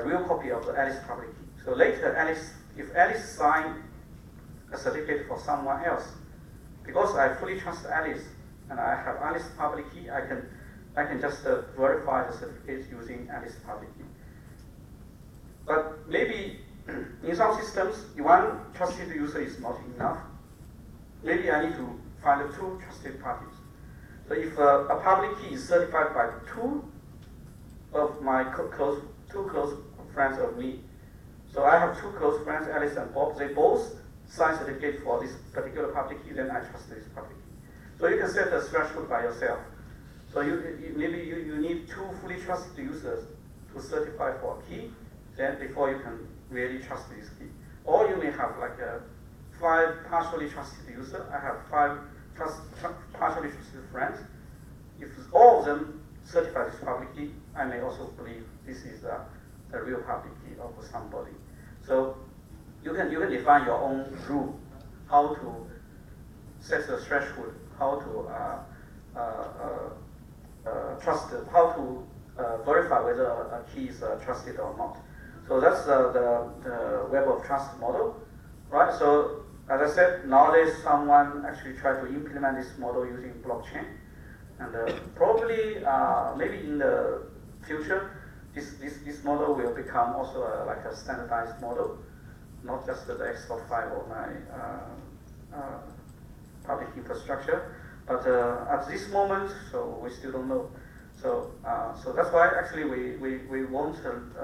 real copy of the Alice public key. So later, if Alice signs a certificate for someone else, because I fully trust Alice and I have Alice's public key, I can just verify the certificate using Alice's public key. But maybe in some systems, one trusted user is not enough. Maybe I need to find 2 trusted parties. So So if a public key is certified by two of my two close friends of me, so I have two close friends, Alice and Bob, they both sign certificate for this particular public key, then I trust this public key. So you can set the threshold by yourself. So maybe you need two fully trusted users to certify for a key, then before you can really trust this key. Or you may have like 5 partially trusted users. I have 5 partially trusted friends. If all of them certify this public key, I may also believe this is the real public key of somebody. So you can define your own rule, how to set the threshold, how to how to verify whether a key is trusted or not. So that's the Web of Trust model, right? So as I said, nowadays someone actually tried to implement this model using blockchain, and probably maybe in the future, this model will become also like a standardized model, not just the X.5 or my public infrastructure. But at this moment, so we still don't know. So that's why actually we won't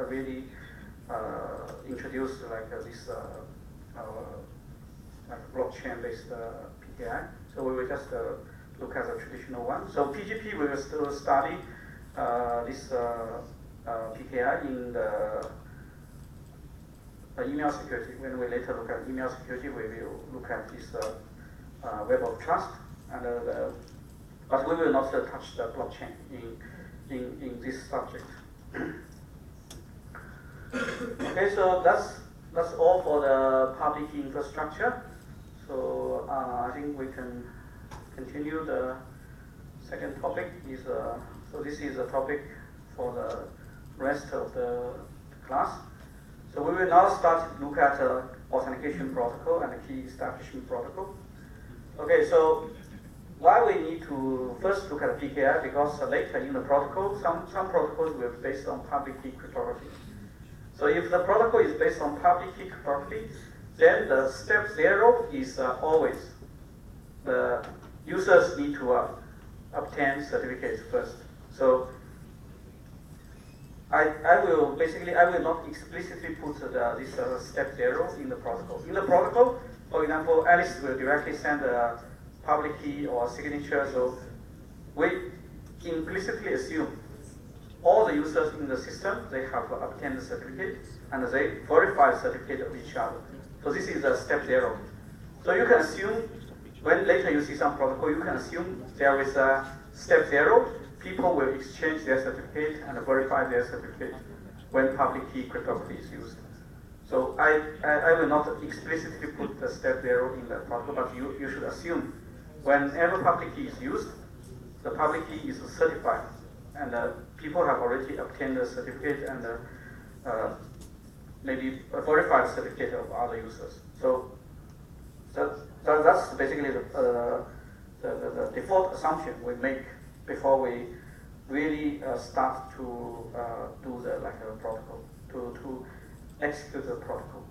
really introduce like this like blockchain-based PKI. So we will just look at the traditional one. So PGP, we will still study this PKI in the email security. When we later look at email security, we will look at this Web of Trust. And, but we will not touch the blockchain in this subject. Okay, so that's all for the public key infrastructure. So I think we can continue. The second topic is so this is a topic for the rest of the class. So we will now start to look at authentication protocol and the key establishment protocol. Okay, so why we need to first look at PKI, because later in the protocol, some protocols will be based on public key cryptography. So if the protocol is based on public key cryptography, then the step 0 is always the users need to obtain certificates first. So I will not explicitly put this step 0 in the protocol. In the protocol, for example, Alice will directly send a public key or signature, so we implicitly assume all the users in the system, they have obtained the certificate and they verify the certificate of each other. So this is step 0. So you can assume, when later you see some protocol, you can assume there is a step 0, people will exchange their certificate and verify their certificate when public key cryptography is used. So I will not explicitly put the step 0 in the protocol, but you should assume whenever public key is used, the public key is certified, and people have already obtained the certificate and maybe verified the certificate of other users. So that's basically the default assumption we make before we really start to do the protocol, to execute the protocol.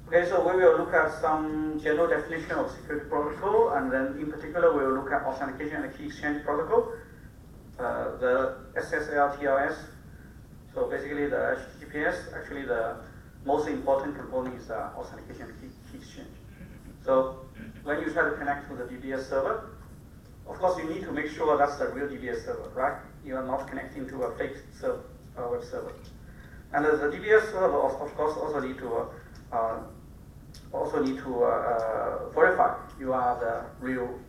Okay, so we will look at some general definition of security protocol, and then in particular we will look at authentication and key exchange protocol, the SSL TLS. So basically the HTTPS, actually the most important component is authentication and key exchange. So when you try to connect to the DBS server, of course you need to make sure that's the real DBS server, right? You are not connecting to a fake web server. And the DBS server, of course, also need to verify you are the real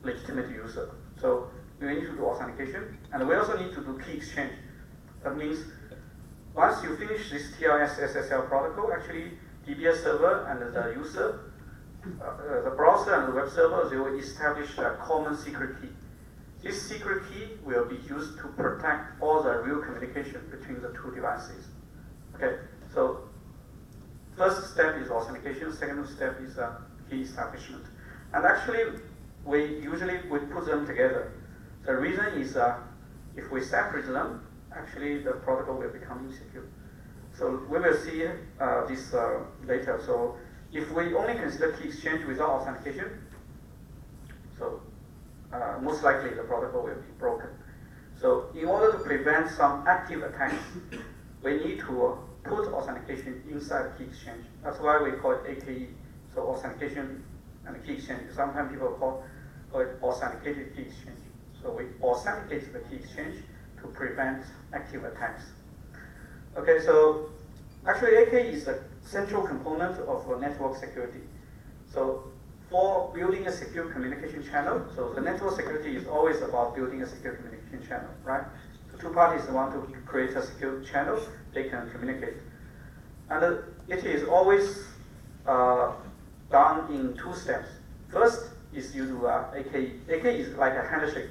legitimate user. So you need to do authentication, and we also need to do key exchange. That means once you finish this TLS SSL protocol, actually DBS server and the user, the browser and the web server, they will establish a common secret key. This secret key will be used to protect all the real communication between the two devices. Okay, so first step is authentication, second step is key establishment. And actually, we put them together. The reason is if we separate them, actually the protocol will become insecure. So we will see this later. So if we only consider key exchange without authentication, so most likely the protocol will be broken. So in order to prevent some active attacks, we need to put authentication inside the key exchange. That's why we call it AKE. So authentication and key exchange. Sometimes people call it authenticated key exchange. So we authenticate the key exchange to prevent active attacks. Okay, so actually AKE is the central component of network security. So for building a secure communication channel, so the network security is always about building a secure communication channel, right? The two parties want to create a secure channel, they can communicate. And it is always done in two steps. First is you do AKE. AKE is like a handshake.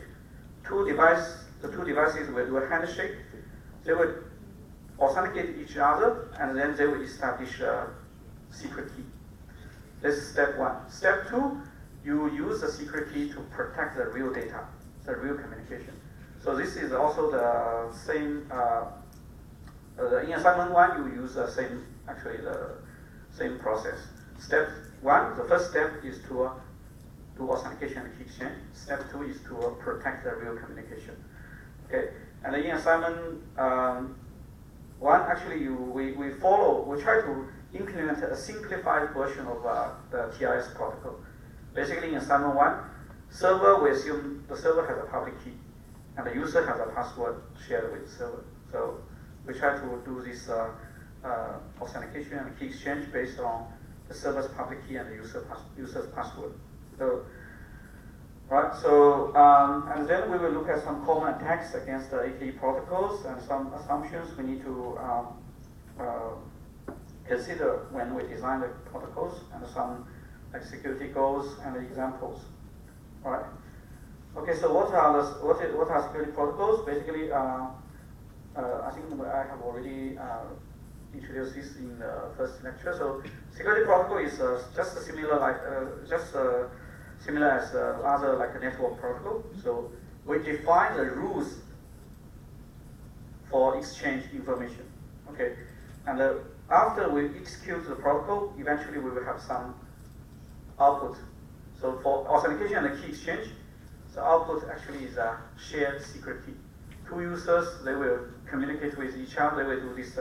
The two devices will do a handshake. They will authenticate each other, and then they will establish a secret key. This is step one. Step two, you use the secret key to protect the real data, the real communication. So this is also the same, in assignment one, you use the same process. Step one, the first step is to do authentication and key exchange. Step two is to protect the real communication. Okay, and in assignment one, actually, we try to implement a simplified version of the TLS protocol. Basically, in assignment one, server, we assume the server has a public key, and the user has a password shared with the server. So we try to do this authentication and key exchange based on the server's public key and the user's password. So, right. So, and then we will look at some common attacks against the AKE protocols and some assumptions we need to consider when we design the protocols, and some like security goals and examples. All right. Okay. So what are security protocols? Basically, I think I have already introduced this in the first lecture. So security protocol is just similar as other like a network protocol. So we define the rules for exchange information. Okay, and after we execute the protocol, eventually we will have some output. So for authentication and key exchange, the output actually is a shared secret key. Two users, they will communicate with each other. They will do this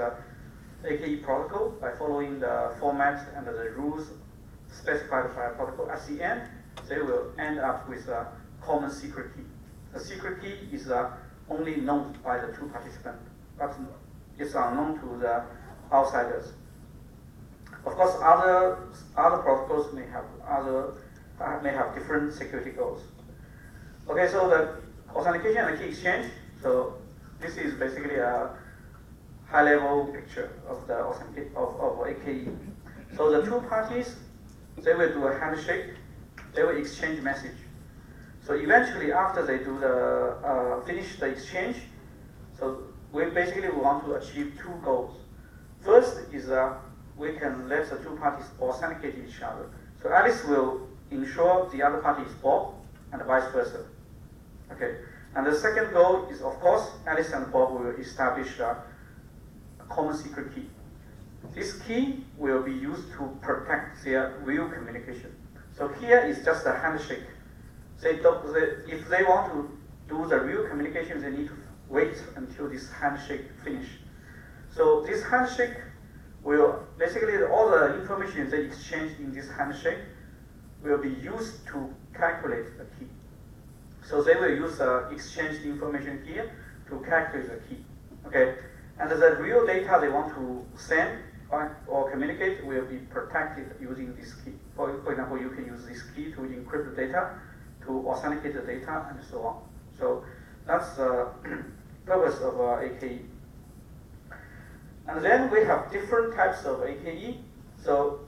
AKE protocol by following the format and the rules specified by a protocol. At the end, they will end up with a common secret key. The secret key is only known by the two participants, but it's unknown to the outsiders. Of course, other protocols may have different security goals. Okay, so the authentication and key exchange. So this is basically a high-level picture of the of AKE. So the two parties, they will do a handshake. They will exchange message. So eventually, after they do the finish the exchange, so we basically want to achieve two goals. First is we can let the two parties authenticate each other. So Alice will ensure the other party is Bob, and vice versa. Okay. And the second goal is, of course, Alice and Bob will establish a common secret key. This key will be used to protect their real communication. So here is just a handshake. If they want to do the real communication, they need to wait until this handshake finish. So this handshake will basically all the information they exchange in this handshake will be used to calculate the key. So they will use exchange information here to calculate the key. Okay, and the real data they want to send or communicate will be protected using this key. For example, you can use this key to encrypt the data, to authenticate the data, and so on. So that's the purpose of AKE. And then we have different types of AKE. So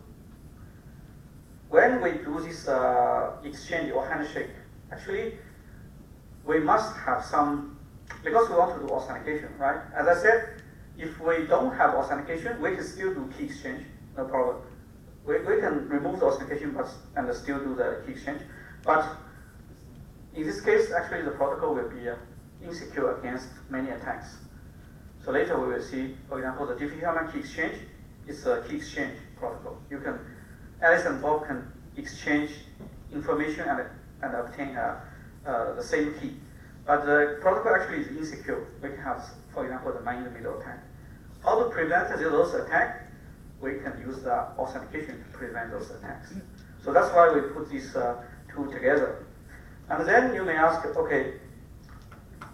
when we do this exchange or handshake, actually we must have some, because we want to do authentication, right? As I said, if we don't have authentication, we can still do key exchange, no problem. We can remove the authentication and still do the key exchange. But in this case, actually the protocol will be insecure against many attacks. So later we will see, for example, the Diffie-Hellman key exchange is a key exchange protocol. Alice and Bob can exchange information and obtain the same key. But the protocol actually is insecure. We can have, for example, the man-in-the-middle attack. How to prevent those attacks? We can use the authentication to prevent those attacks. So that's why we put these two together. And then you may ask, okay,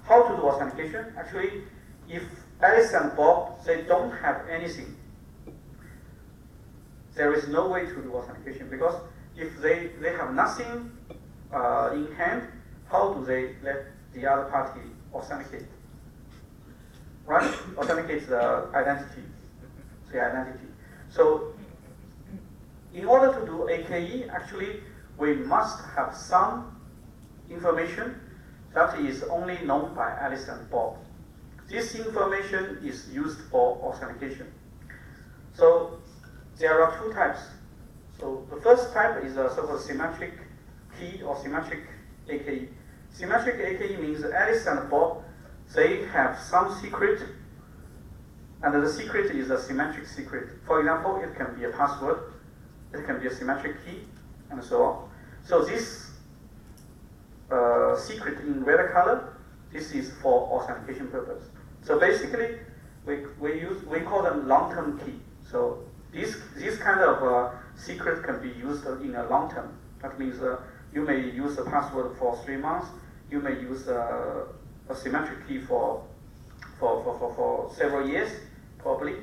how to do authentication? Actually, if Alice and Bob, they don't have anything, there is no way to do authentication, because if they have nothing in hand, how do they let the other party authenticate? Right? Authenticate the identity. So in order to do AKE, actually, we must have some information that is only known by Alice and Bob. This information is used for authentication. So there are two types. So the first type is a sort of symmetric key or symmetric AKE. Symmetric AKE means Alice and Bob, they have some secret, and the secret is a symmetric secret. For example, it can be a password, it can be a symmetric key, and so on. So this secret in red color, this is for authentication purpose. So basically, we call them long-term key. So this kind of secret can be used in a long term. That means you may use a password for 3 months. You may use a symmetric key for several years, probably.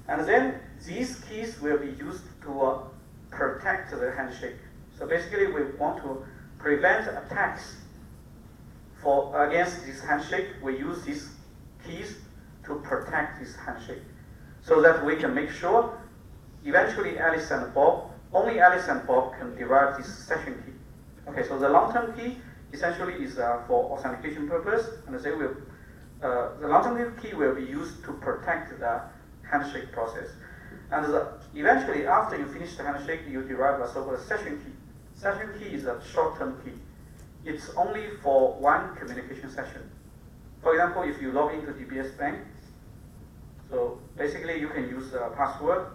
And then these keys will be used to protect the handshake. So basically, we want to prevent attacks against this handshake. We use these keys to protect this handshake, so that we can make sure eventually only Alice and Bob can derive this session key. Okay, so the long-term key essentially is for authentication purpose, and they will, the long-term key will be used to protect the handshake process. And eventually, after you finish the handshake, you derive a so-called session key. Session key is a short-term key. It's only for one communication session. For example, if you log into DBS Bank, so basically you can use a password,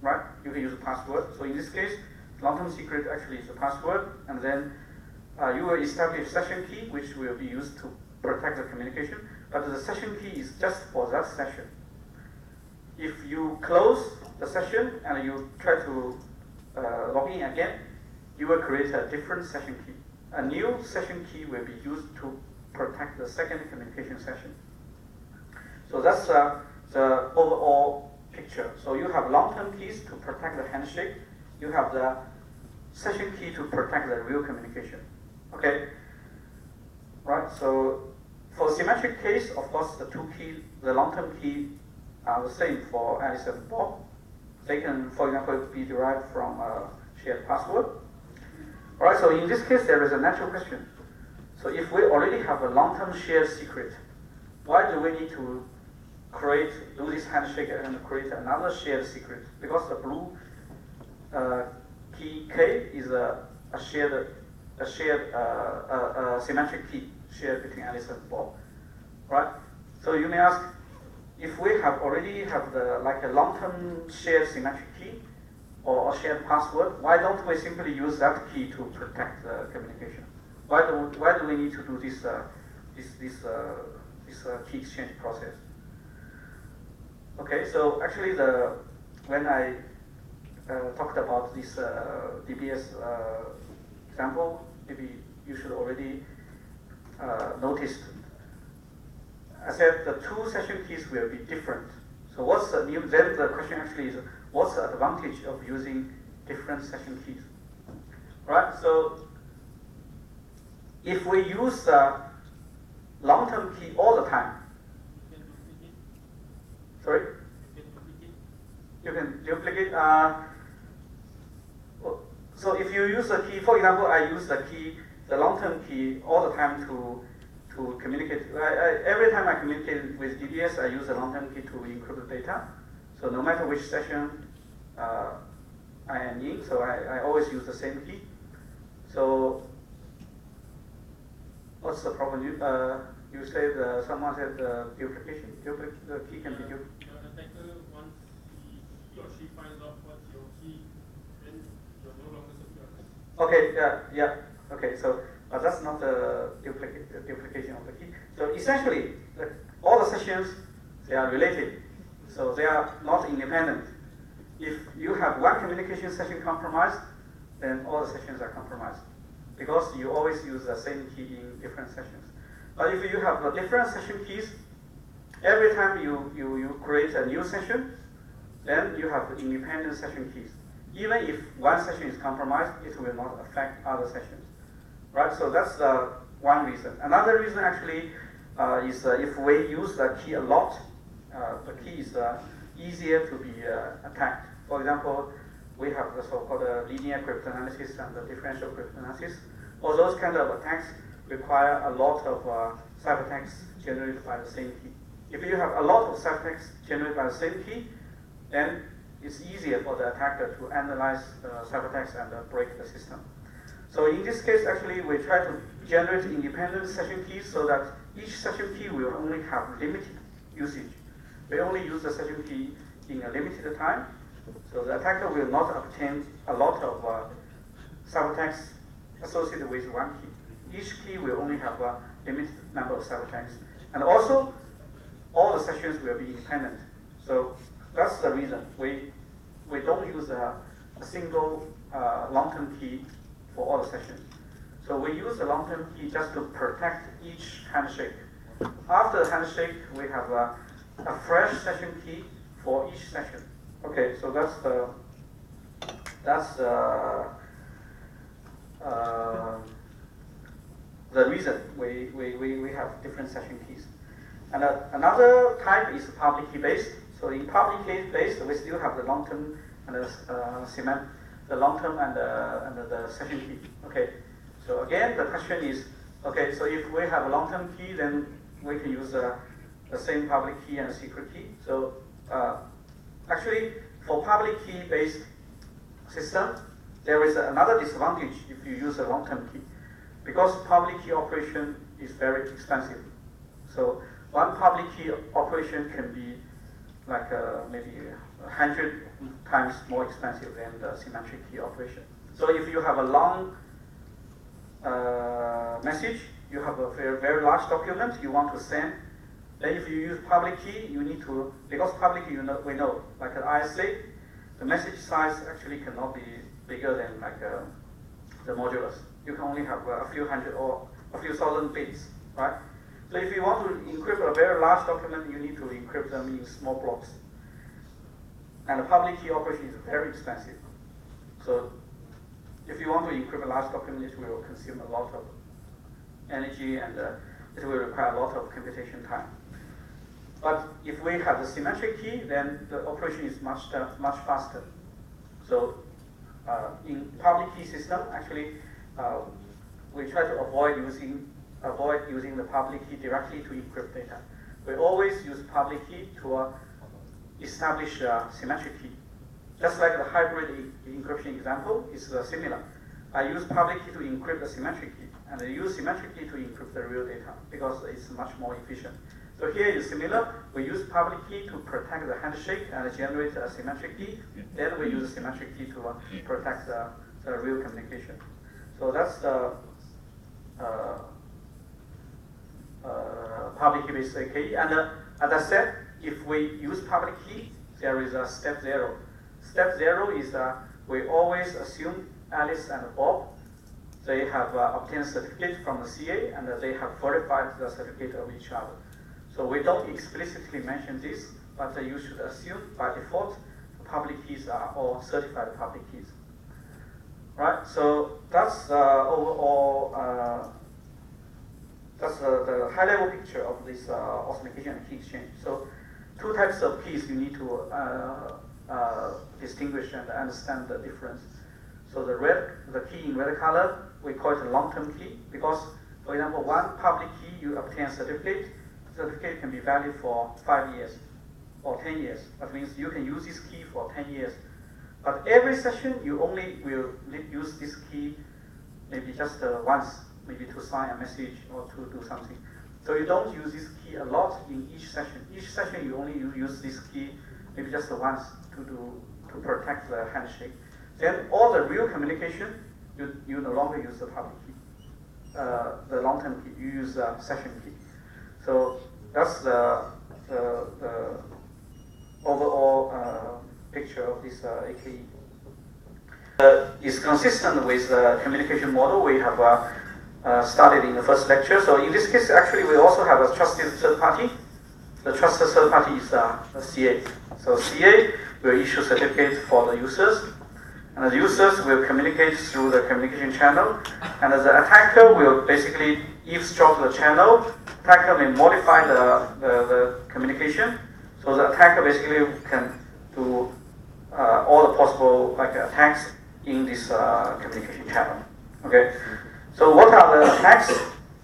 right? You can use a password. So in this case, long-term secret actually is a password, and then you will establish session key, which will be used to protect the communication. But the session key is just for that session. If you close the session and you try to log in again, you will create a different session key. A new session key will be used to protect the second communication session. So that's the overall picture. So you have long-term keys to protect the handshake. You have the session key to protect the real communication. Okay? Right, so for symmetric case, of course, the long-term key are the same for Alice and Bob. They can, for example, be derived from a shared password. All right, so in this case, there is a natural question. So if we already have a long-term shared secret, why do we need to do this handshake and create another shared secret? Because the blue key K is a shared symmetric key shared between Alice and Bob, right? So you may ask, if we already have a long-term shared symmetric key or a shared password, why don't we simply use that key to protect the communication? Why do we need to do this key exchange process? Okay, so actually when I talked about this DBS example, maybe you should already noticed. I said the two session keys will be different. So what's the new? Then the question actually is, what's the advantage of using different session keys? Right. So if we use the long-term key all the time, sorry, you can duplicate. So if you use the key, for example, I use the long-term key all the time to communicate. Every time I communicate with DBS, I use the long-term key to encrypt the data. So no matter which session I am in, so I always use the same key. So what's the problem? You said someone said duplication. The key can be duplicated. The attacker, once he or she finds out what's your key, then you're no longer secure. Okay. Yeah. Okay. So but that's not the duplication of the key. So essentially, all the sessions, they are related. So they are not independent. If you have one communication session compromised, then all the sessions are compromised, because you always use the same key in different sessions. But if you have different session keys, every time you create a new session, then you have independent session keys. Even if one session is compromised, it will not affect other sessions. Right? So that's one reason. Another reason actually is if we use the key a lot, the key is easier to be attacked. For example, we have the so-called linear cryptanalysis and the differential cryptanalysis. All those kind of attacks require a lot of ciphertext generated by the same key. If you have a lot of ciphertext generated by the same key, then it's easier for the attacker to analyze the ciphertext and break the system. So in this case, actually, we try to generate independent session keys so that each session key will only have limited usage. We only use the session key in a limited time, so the attacker will not obtain a lot of ciphertext associated with one key. Each key will only have a limited number of ciphertext. And also, all the sessions will be independent. So that's the reason we don't use a single long-term key for all the sessions. So we use the long-term key just to protect each handshake. After the handshake, we have a fresh session key for each session. Okay, so that's the reason we have different session keys. And another type is public key based. So in public key based, we still have the long-term and the long-term and the session key. Okay. So again, the question is, okay, so if we have a long-term key, then we can use the same public key and secret key. So actually, for public key based system, there is another disadvantage if you use a long-term key, because public key operation is very expensive. So one public key operation can be like maybe 100 times more expensive than the symmetric key operation. So if you have a long message, you have a very large document you want to send, then if you use public key, you need to, because public key, we know, like an ISA, the message size actually cannot be bigger than like the modulus. You can only have a few hundred or a few thousand bits, right? So if you want to encrypt a very large document, you need to encrypt them in small blocks. And the public key operation is very expensive. So if you want to encrypt a large document, it will consume a lot of energy and it will require a lot of computation time. But if we have the symmetric key, then the operation is much faster. So in public key system, actually, we try to avoid using the public key directly to encrypt data. We always use public key to establish a symmetric key. Just like the hybrid encryption example is similar. I use public key to encrypt the symmetric key, and I use symmetric key to encrypt the real data because it's much more efficient. So here is similar. We use public key to protect the handshake and generate a symmetric key. Then we use a symmetric key to protect the real communication. So that's the public key based key. And as I said, if we use public key, there is a step 0. Step 0 is we always assume Alice and Bob, they have obtained certificate from the CA and they have verified the certificate of each other. So we don't explicitly mention this, but you should assume by default the public keys are all certified public keys. Right? So that's overall, that's the high-level picture of this authentication and key exchange. So 2 types of keys you need to distinguish and understand the difference. So the key in red color, we call it a long-term key because, for example, one public key you obtain certificate can be valid for 5 years or 10 years. That means you can use this key for 10 years. But every session you only will use this key maybe just once, maybe to sign a message or to do something. So you don't use this key a lot in each session. Each session you only use this key maybe just once to protect the handshake. Then all the real communication, you no longer use the public key. the long-term key. You use the session key. So that's the overall picture of this AKE. Is consistent with the communication model we have started in the first lecture. So in this case, actually, we also have a trusted third party. The trusted third party is the CA. So CA will issue certificates for the users, and the users will communicate through the communication channel, and the attacker will basically eavesdrop the channel. Attacker may modify the communication, so the attacker basically can do all the possible attacks in this communication channel. Okay, so what are the attacks?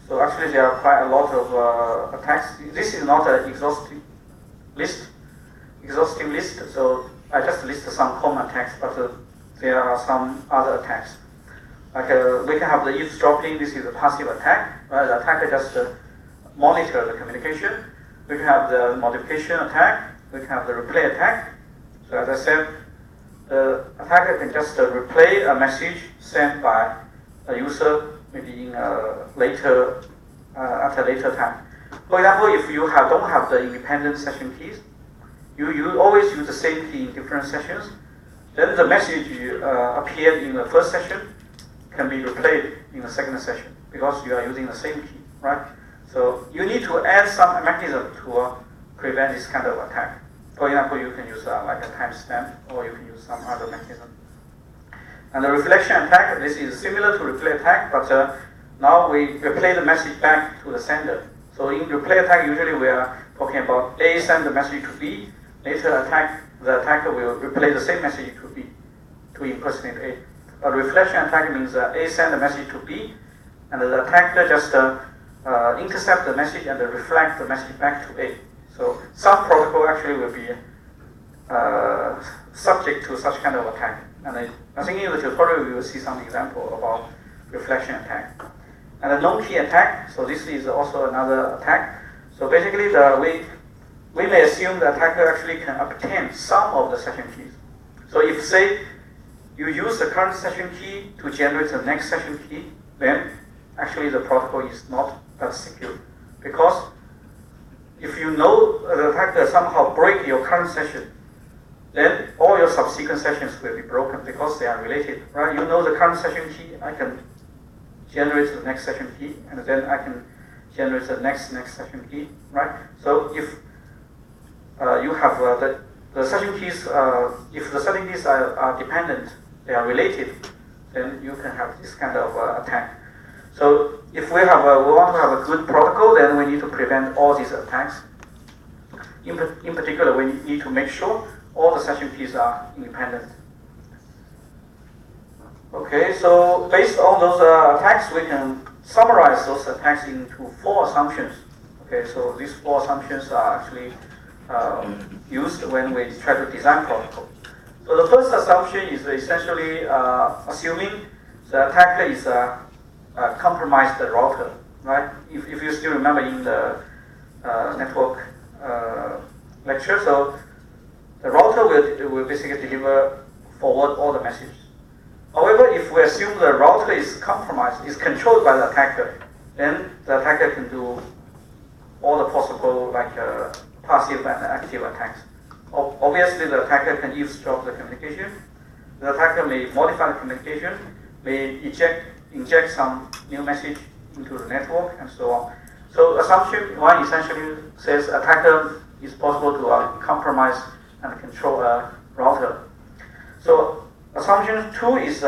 So actually there are quite a lot of attacks. This is not an exhaustive list. So I just listed some common attacks, but there are some other attacks. We can have the eavesdropping. This is a passive attack, right? The attacker just monitor the communication. We can have the modification attack. We can have the replay attack. So as I said, the attacker can just replay a message sent by a user maybe in a later at a later time. For example, if you don't have the independent session keys, you always use the same key in different sessions. Then the message appeared in the first session can be replayed in the second session because you are using the same key, right? So you need to add some mechanism to prevent this kind of attack. For example, you can use like a timestamp, or you can use some other mechanism. And the reflection attack, this is similar to replay attack, but now we replay the message back to the sender. So in replay attack, usually we are talking about A send the message to B. Later the attacker will replay the same message to B to impersonate A. A reflection attack means A send the message to B, and the attacker just intercept the message and reflect the message back to A. So some protocol actually will be subject to such kind of attack. And I think in the tutorial we will see some example about reflection attack. And the non-key attack, so this is also another attack. So basically we may assume the attacker actually can obtain some of the session keys. So if say you use the current session key to generate the next session key, then actually the protocol is not that secure. Because if you know the attacker somehow break your current session, then all your subsequent sessions will be broken because they are related, right? You know the current session key, I can generate the next session key, and then I can generate the next session key, right? So if you have the session keys, if the session keys are dependent, they are related, then you can have this kind of attack. So if we want to have a good protocol, then we need to prevent all these attacks. In particular, we need to make sure all the session keys are independent. Okay, so based on those attacks, we can summarize those attacks into 4 assumptions. Okay, so these 4 assumptions are actually used when we try to design protocol. So the first assumption is essentially assuming the attacker is compromised the router, right? If you still remember in the network lecture, so the router will basically forward all the messages. However, if we assume the router is compromised, is controlled by the attacker, then the attacker can do all the possible passive and active attacks. Obviously, the attacker can eavesdrop the communication. The attacker may modify the communication, may inject some new message into the network, and so on. So assumption 1 essentially says attacker is possible to compromise and control a router. So assumption 2 is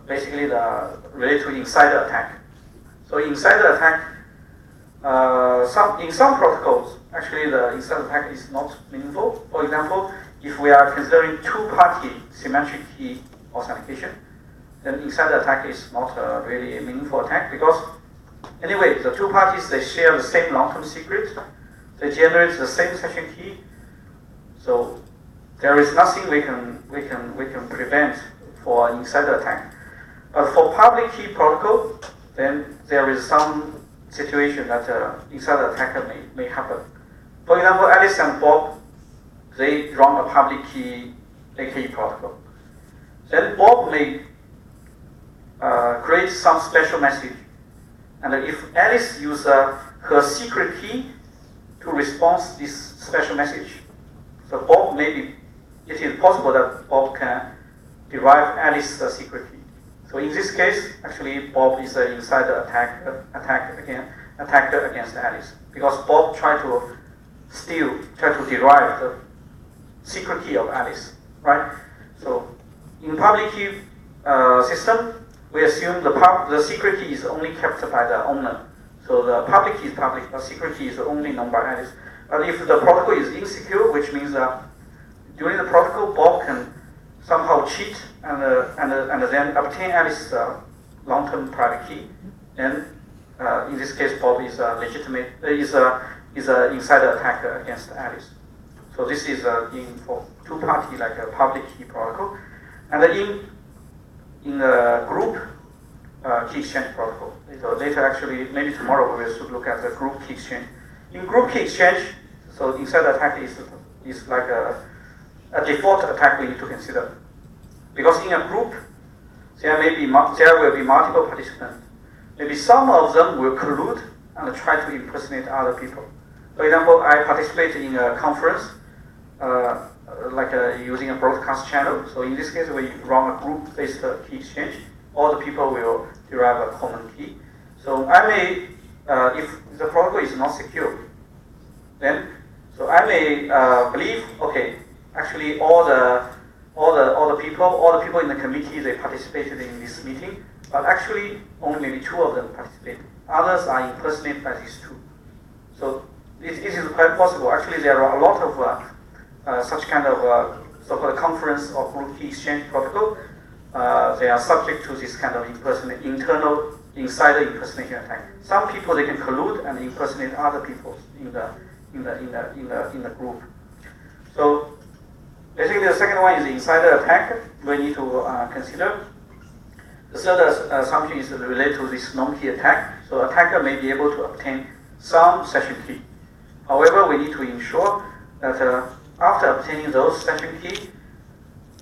basically related to insider attack. So insider attack, in some protocols, actually the insider attack is not meaningful. For example, if we are considering 2-party symmetric key authentication, then insider attack is not really a meaningful attack because anyway, the 2 parties, they share the same long-term secret, they generate the same session key, so there is nothing we can prevent for insider attack. But for public key protocol, then there is some situation that insider attacker may happen. For example, Alice and Bob, they run a public key AKE protocol. Then Bob may create some special message And if Alice uses her secret key to respond to this special message, so Bob it is possible that Bob can derive Alice's secret key. So in this case, actually Bob is an insider attacker against Alice, because Bob tried to derive the secret key of Alice, right? So in public key system, we assume the secret key is only kept by the owner. So the public key is public, but secret key is only known by Alice. But if the protocol is insecure, which means during the protocol, Bob can somehow cheat and then obtain Alice's long-term private key, then in this case, Bob is a legitimate is an insider attacker against Alice. So this is for two-party like a public key protocol, and in a group key exchange protocol. Later, actually, maybe tomorrow we will look at the group key exchange. In group key exchange, so insider attack is like a default attack we need to consider, because in a group there will be multiple participants. Maybe some of them will collude and try to impersonate other people. For example, I participated in a conference, using a broadcast channel. So in this case, we run a group-based key exchange. All the people will derive a common key. So I may, if the protocol is not secure, then so I may believe, okay, actually all the people in the committee, they participated in this meeting, but actually only maybe 2 of them participated. Others are impersonated by these 2. So it is quite possible. Actually, there are a lot of such kind of so-called conference or group key exchange protocol. They are subject to this kind of internal insider impersonation attack. Some people, they can collude and impersonate other people in the group. So basically, the second one is the insider attack. We need to consider. The third assumption is related to this non-key attack. So attacker may be able to obtain some session key. However, we need to ensure that after obtaining those session key,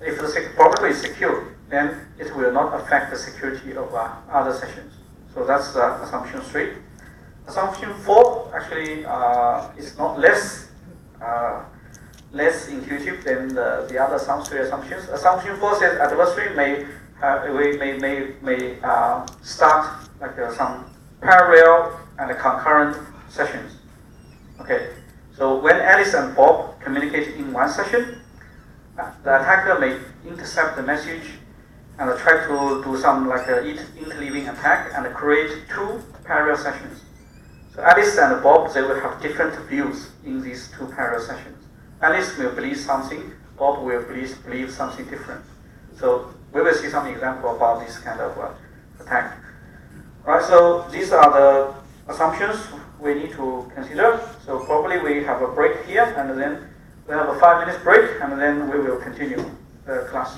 if the protocol is secure, then it will not affect the security of other sessions. So that's assumption 3. Assumption 4 actually is not less intuitive than the other 3 assumptions. Assumption 4 says adversary may start like some parallel and concurrent sessions. Okay, so when Alice and Bob communicate in one session, the attacker may intercept the message and try to do some like interleaving attack and create 2 parallel sessions. So Alice and Bob, they will have different views in these 2 parallel sessions. Alice will believe something, Bob will believe something different. So we will see some example about this kind of attack. Right, so these are the assumptions we need to consider. So probably we have a break here, and then we have a 5-minute break, and then we will continue the class.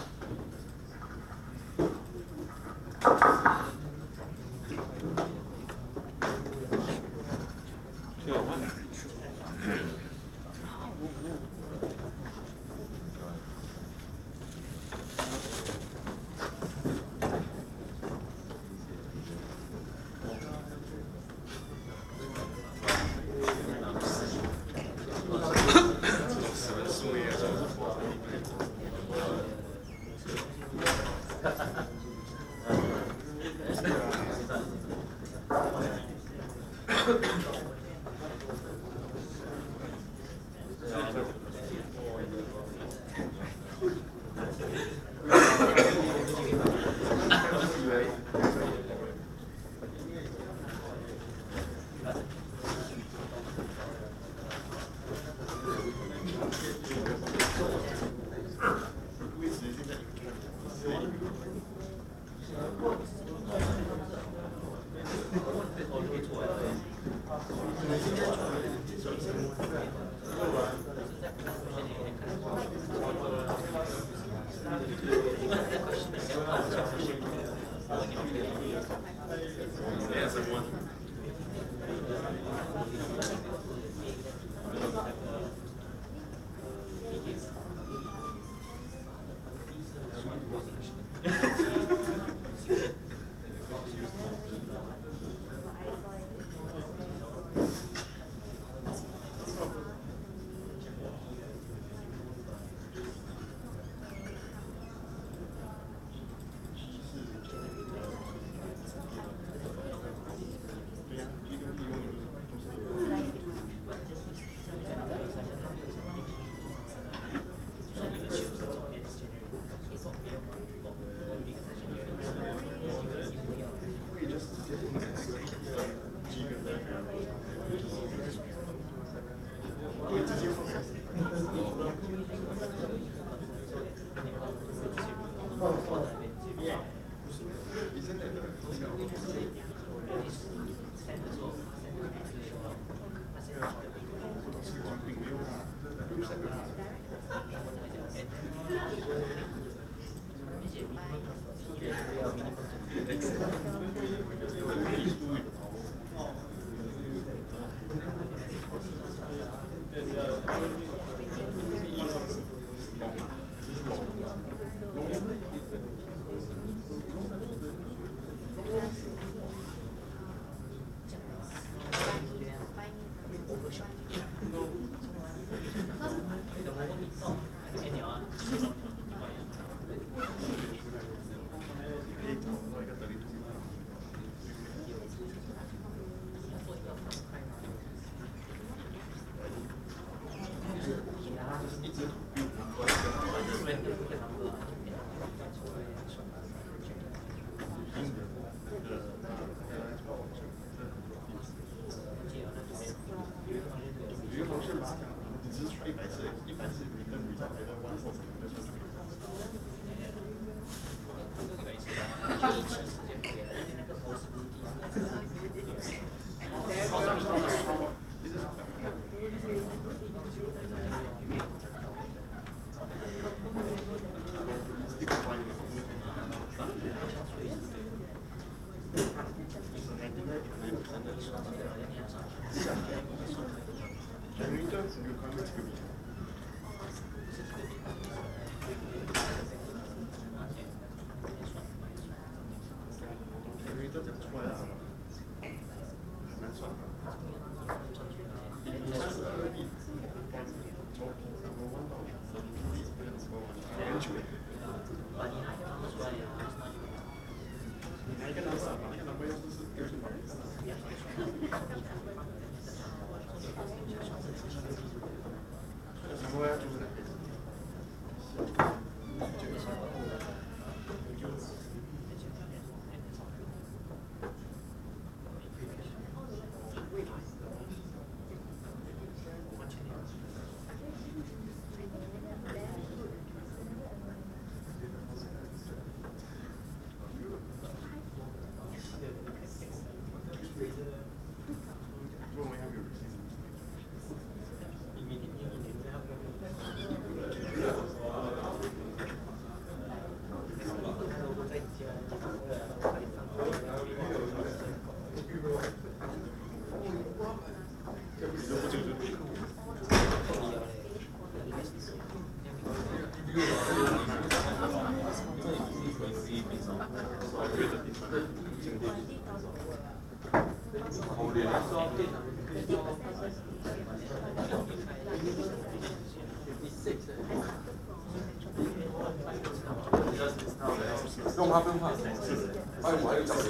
不用怕，不用怕。哎，我还有奖励，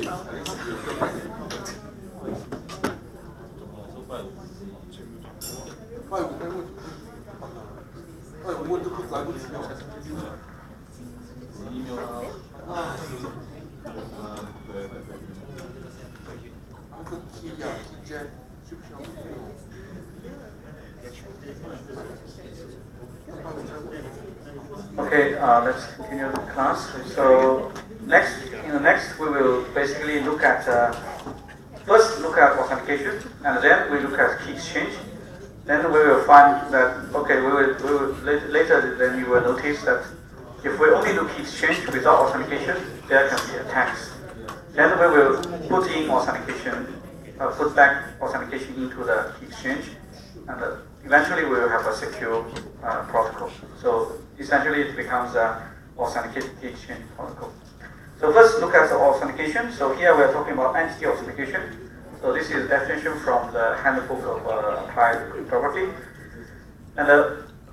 拜五该问，拜五问都不来不及了。啊，对。那个 T 呀 ，T J 需不需要？ Okay, let's continue the class. So in the next we will basically look at first look at authentication, and then we look at key exchange. Then we will find that okay, we will later then you will notice that if we only do key exchange without authentication, there can be attacks. Then we will put in authentication, put back authentication into the key exchange, and eventually we will have a secure protocol. So essentially it becomes an authenticated key exchange protocol. So first look at the authentication. So here we are talking about entity authentication. So this is definition from the handbook of applied cryptography. And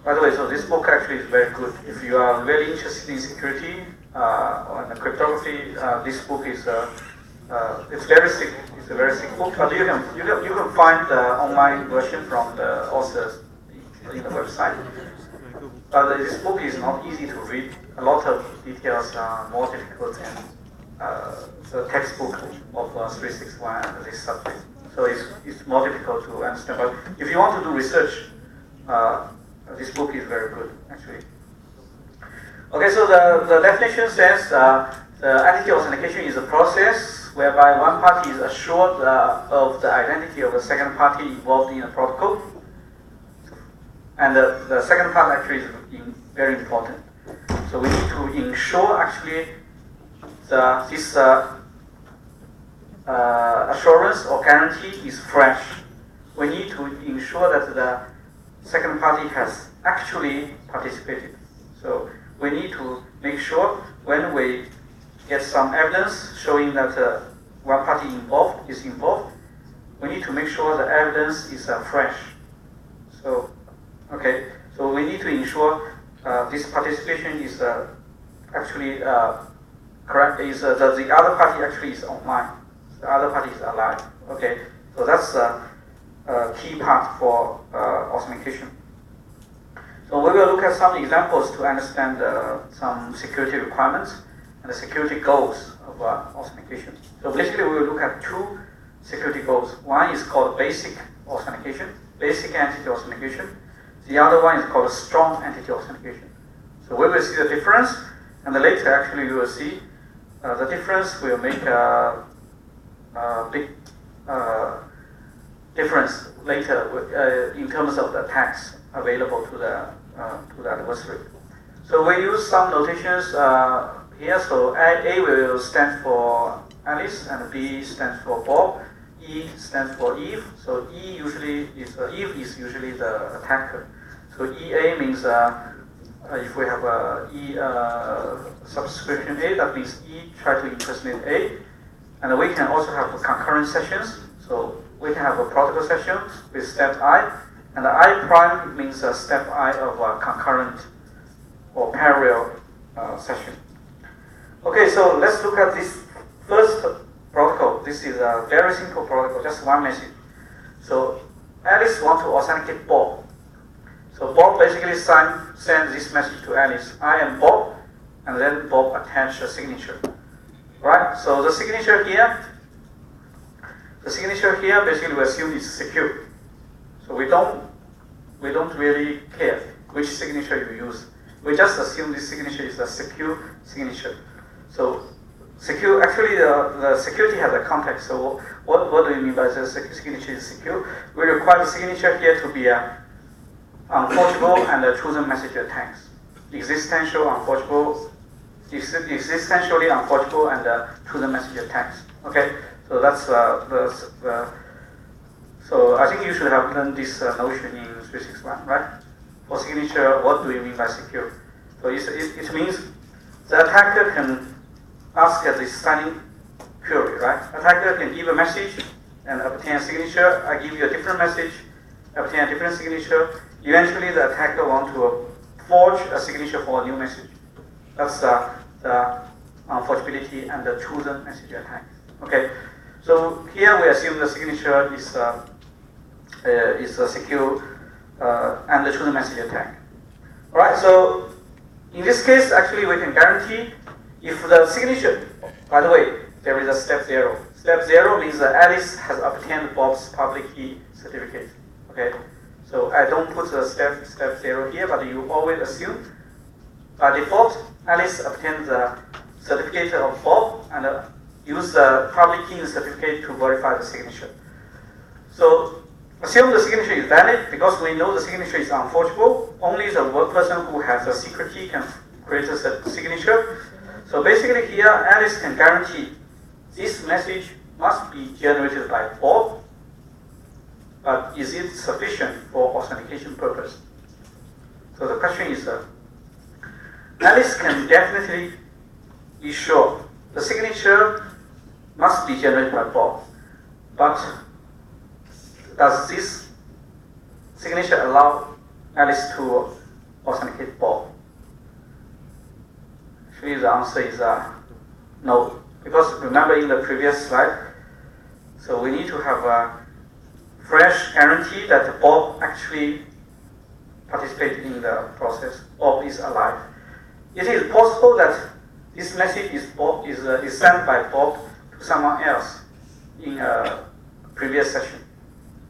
by the way, so this book actually is very good. If you are really interested in security and cryptography, this book is it's very thick. It's a very thick book, but you can find the online version from the authors in the website. But this book is not easy to read. A lot of details are more difficult than the textbook of 361 and this subject. So it's more difficult to understand. But if you want to do research, this book is very good, actually. Okay, so the definition says the entity authentication is a process whereby one party is assured of the identity of the second party involved in a protocol. And the second part actually is very important. So we need to ensure actually this assurance or guarantee is fresh. We need to ensure that the second party has actually participated. So we need to make sure when we get some evidence showing that one party is involved, we need to make sure the evidence is fresh. So, okay, so we need to ensure this participation is actually correct. Is that the other party actually is online, the other party is alive. Okay, so that's a key part for authentication. So we will look at some examples to understand some security requirements and the security goals of authentication. So basically, we will look at two security goals. One is called basic authentication, basic entity authentication. The other one is called strong entity authentication. So we will see the difference, and later actually you will see the difference will make a big difference later in terms of the attacks available to the adversary. So we use some notations here. So A will stand for Alice, and B stands for Bob. E stands for Eve. So E usually is Eve is usually the attacker. So EA means if we have a E subscription A, that means E try to impersonate A. And we can also have concurrent sessions. So we can have a protocol session with step I, and the I prime means step I of a concurrent or parallel session. Okay, so let's look at this first protocol. This is a very simple protocol, just one message. So Alice wants to authenticate Bob. So Bob basically sends this message to Alice. I am Bob, and then Bob attach a signature. Right? So the signature here basically we assume is secure. So we don't really care which signature you use. We just assume this signature is a secure signature. So secure, actually the security has a context. So what do you mean by the signature is secure? We require the signature here to be unforgeable and a chosen message attacks. Existentially unforgeable and chosen message attacks. Okay, so that's so I think you should have learned this notion in 361, right? For signature, what do you mean by secure? So it means the attacker can ask the signing query, right? Attacker can give a message and obtain a signature. I give you a different message, obtain a different signature. Eventually, the attacker wants to forge a signature for a new message. That's the unforgeability and the chosen message attack. Okay, so here we assume the signature is a secure and the chosen message attack. All right, so in this case, actually, we can guarantee if the signature. By the way, there is a step 0. Step 0 means that Alice has obtained Bob's public key certificate. Okay. So I don't put the step 0 here, but you always assume by default Alice obtains the certificate of Bob and use the public key certificate to verify the signature. So assume the signature is valid because we know the signature is unforgeable. Only the person who has a secret key can create a signature. So basically here Alice can guarantee this message must be generated by Bob. But is it sufficient for authentication purpose? So the question is, Alice can definitely be sure the signature must be generated by Bob. But does this signature allow Alice to authenticate Bob? Actually, the answer is no. Because remember in the previous slide, so we need to have a fresh guarantee that Bob actually participated in the process. Bob is alive. It is possible that this message is sent by Bob to someone else in a previous session.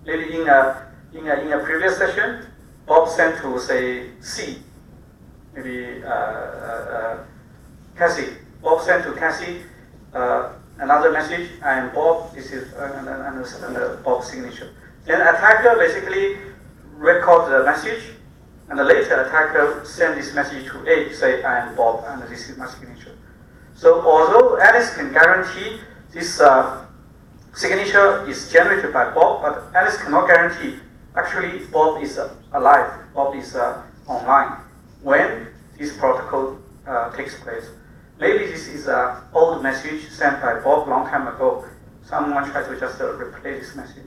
Maybe in a previous session, Bob sent to say C. Maybe Cassie. Bob sent to Cassie another message. I am Bob. This is and Bob's signature. Then attacker basically record the message, and the later attacker send this message to A, say I am Bob, and this is my signature. So although Alice can guarantee this signature is generated by Bob, but Alice cannot guarantee actually Bob is alive, Bob is online when this protocol takes place. Maybe this is an old message sent by Bob long time ago. Someone tried to just replay this message.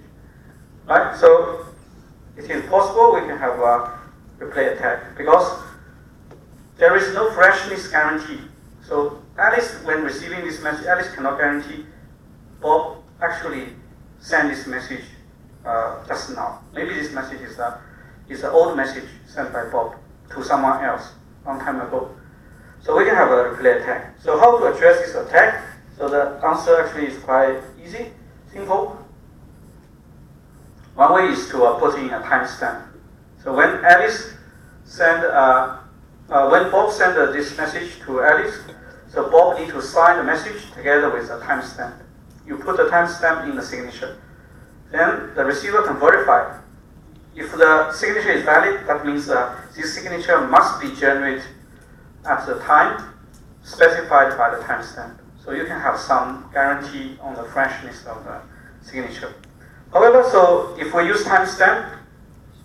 Right? So it is possible we can have a replay attack because there is no freshness guarantee. So Alice, when receiving this message, Alice cannot guarantee Bob actually sent this message just now. Maybe this message is an old message sent by Bob to someone else long time ago. So we can have a replay attack. So how to address this attack? So the answer actually is quite easy, simple. One way is to put in a timestamp. So when when Bob sent this message to Alice, so Bob needs to sign the message together with a timestamp. You put the timestamp in the signature. Then the receiver can verify. If the signature is valid, that means this signature must be generated at the time specified by the timestamp. So you can have some guarantee on the freshness of the signature. However, so if we use timestamp,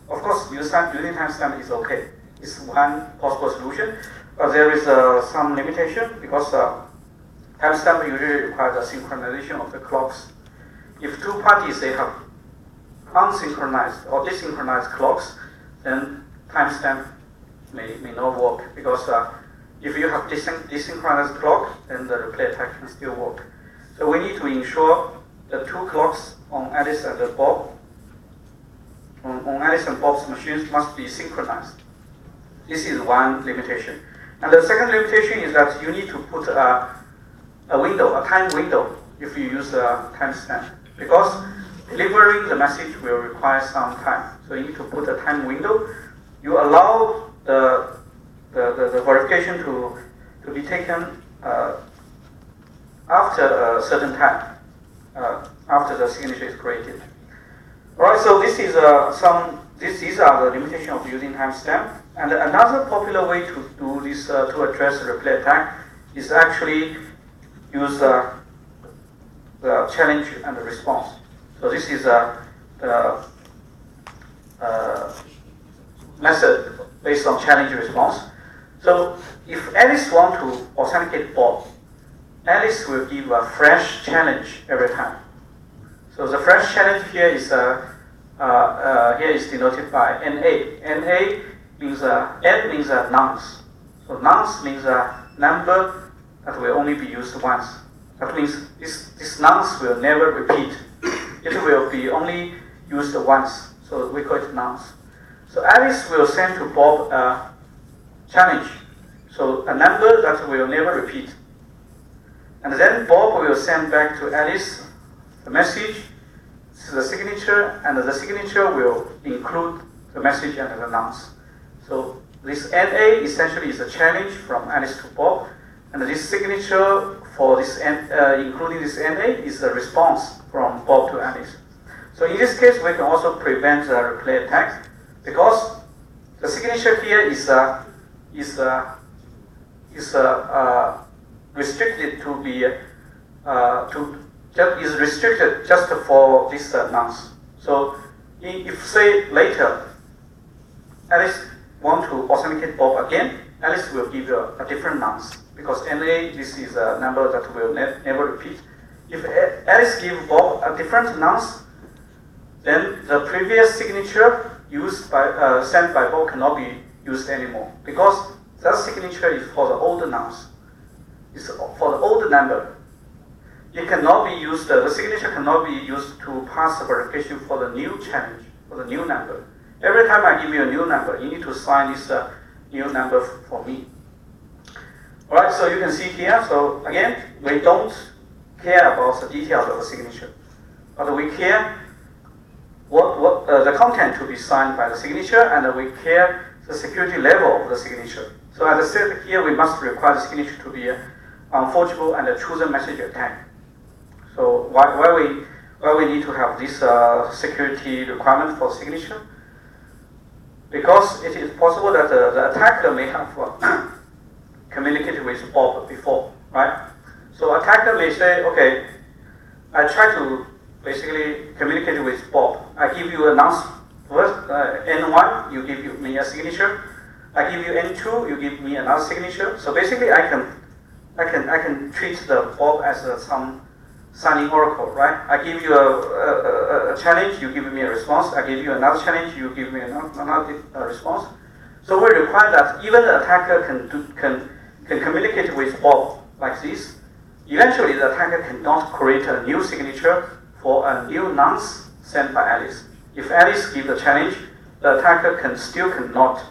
of course, using timestamp is okay. It's one possible solution, but there is some limitation because timestamp usually requires a synchronization of the clocks. If two parties they have unsynchronized or desynchronized clocks, then timestamp may not work because if you have desynchronized clock, then the replay attack can still work. So we need to ensure the two clocks on Alice and Bob, on Alice and Bob's machines must be synchronized. This is one limitation. And the second limitation is that you need to put a time window if you use a timestamp, because delivering the message will require some time. So you need to put a time window. You allow the verification to be taken after a certain time, after the signature is created. All right, so this is these are the limitations of using timestamp. And another popular way to do this to address the replay attack is actually use the challenge and the response. So this is the method based on challenge response. So if Alice wants to authenticate Bob, Alice will give a fresh challenge every time. So the fresh challenge here is denoted by NA. NA means N means nonce. So nonce means a number that will only be used once. That means this nonce will never repeat. It will be only used once. So we call it nonce. So Alice will send to Bob a challenge. So a number that will never repeat. And then Bob will send back to Alice the message, the signature, and the signature will include the message and the nonce. So this NA essentially is a challenge from Alice to Bob, and this signature for this including this NA is the response from Bob to Alice. So in this case, we can also prevent the replay attack because the signature here is restricted to be is restricted just for this nonce. So if say later Alice want to authenticate Bob again, Alice will give you a different nonce because NA this is a number that will never repeat. If Alice give Bob a different nonce, then the previous signature used by sent by Bob cannot be used anymore because that signature is for the old nonce. It's for the old number. It cannot be used. The signature cannot be used to pass the verification for the new challenge, for the new number. Every time I give you a new number, you need to sign this new number for me. All right, so you can see here. So again, we don't care about the details of the signature, but we care what the content to be signed by the signature, and we care the security level of the signature. So as I said here, we must require the signature to be unforgeable and a chosen message attack. So why we need to have this security requirement for signature? Because it is possible that the attacker may have communicated with Bob before, right? So attacker may say, okay, I try to basically communicate with Bob. I give you a nonce first, N1, you give me a signature. I give you N2, you give me another signature. So basically, I can treat the Bob as some signing oracle, right? I give you a challenge, you give me a response. I give you another challenge, you give me another response. So we require that even the attacker can communicate with Bob like this. Eventually, the attacker cannot create a new signature for a new nonce sent by Alice. If Alice gives the challenge, the attacker still cannot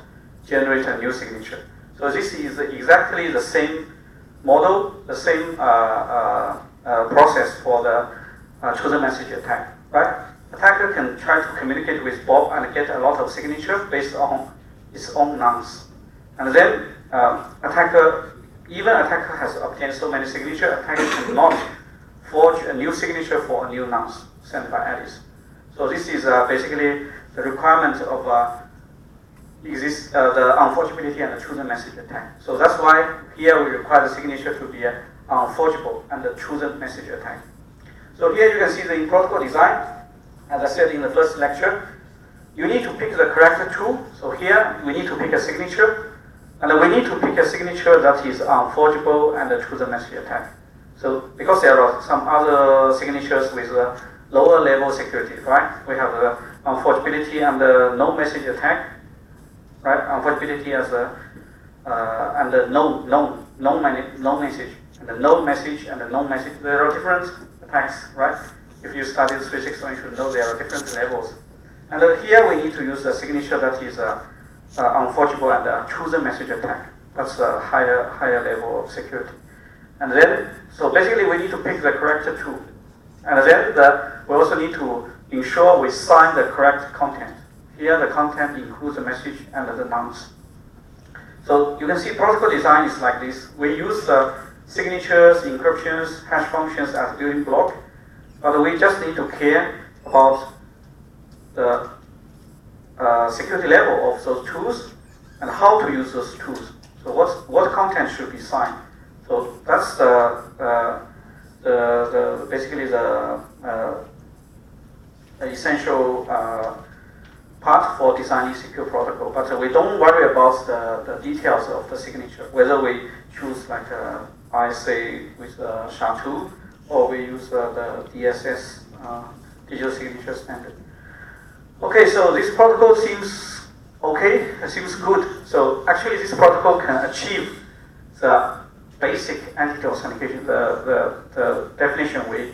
generate a new signature. So this is exactly the same model, the same process for the chosen message attack, right? Attacker can try to communicate with Bob and get a lot of signature based on its own nonce. And then even attacker has obtained so many signatures, attacker cannot forge a new signature for a new nonce sent by Alice. So this is basically the requirement of the unforgeability and the chosen message attack. So that's why here we require the signature to be unforgeable and the chosen message attack. So here you can see the protocol design. As I said in the first lecture, you need to pick the correct tool. So here we need to pick a signature, and we need to pick a signature that is unforgeable and a chosen message attack. So because there are some other signatures with lower level security, right? We have the unforgeability and the no message attack, right? Unforgeability as and the no message, and the no message and the no message. There are different attacks, right? If you studied 368, you should know there are different levels. And here we need to use a signature that is unforgeable and a chosen message attack. That's a higher level of security. And then, so basically we need to pick the correct tool. And then we also need to ensure we sign the correct content. Here the content includes the message and the nonce. So you can see protocol design is like this. We use the signatures, encryptions, hash functions as building block, but we just need to care about the security level of those tools and how to use those tools. So what content should be signed. So that's basically the essential part for designing secure protocol. But we don't worry about the details of the signature, whether we choose like ISA with SHA-2 or we use the DSS digital signature standard. Okay, so this protocol seems okay, it seems good. So actually this protocol can achieve the basic entity authentication, the definition we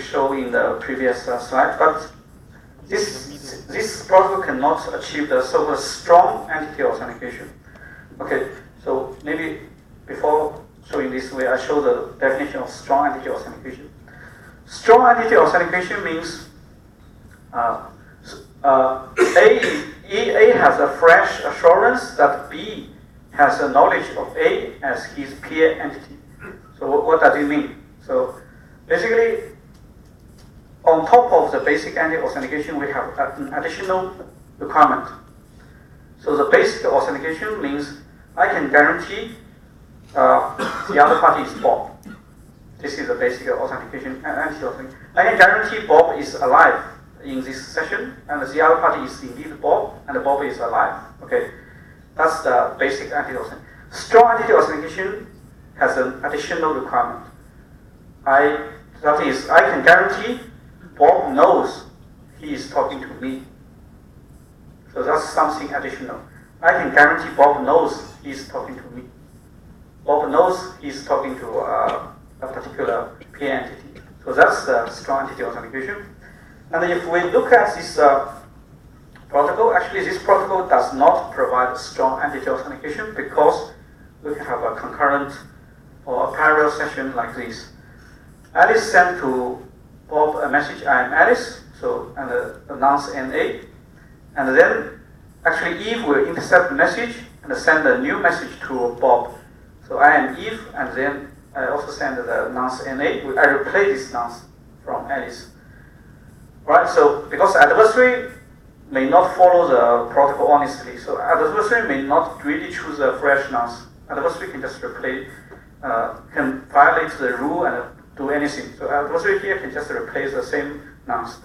show in the previous slide, but this protocol cannot achieve the so-called strong entity authentication. Okay, so maybe before showing this way, I show the definition of strong entity authentication. Strong entity authentication means A has a fresh assurance that B has a knowledge of A as his peer entity. So what does it mean? So basically, on top of the basic entity authentication, we have an additional requirement. So the basic authentication means I can guarantee the other party is Bob. This is the basic authentication, entity authentication. I can guarantee Bob is alive in this session, and the other party is indeed Bob, and Bob is alive. Okay, that's the basic entity authentication. Strong entity authentication has an additional requirement. That is, I can guarantee Bob knows he is talking to me. So that's something additional. I can guarantee Bob knows he is talking to me. Bob knows he is talking to a particular peer entity. So that's the strong entity authentication. And if we look at this protocol, actually this protocol does not provide strong entity authentication because we can have a concurrent or a parallel session like this. Alice sent to Bob a message, I am Alice, so, and announce NA. And then actually Eve will intercept the message and send a new message to Bob. So I am Eve, and then I also send the nonce NA. I replace this nonce from Alice. Right, so because adversary may not follow the protocol honestly, so adversary may not really choose a fresh nonce. Adversary can just replace, can violate the rule and do anything. So adversary here can just replace the same nonce.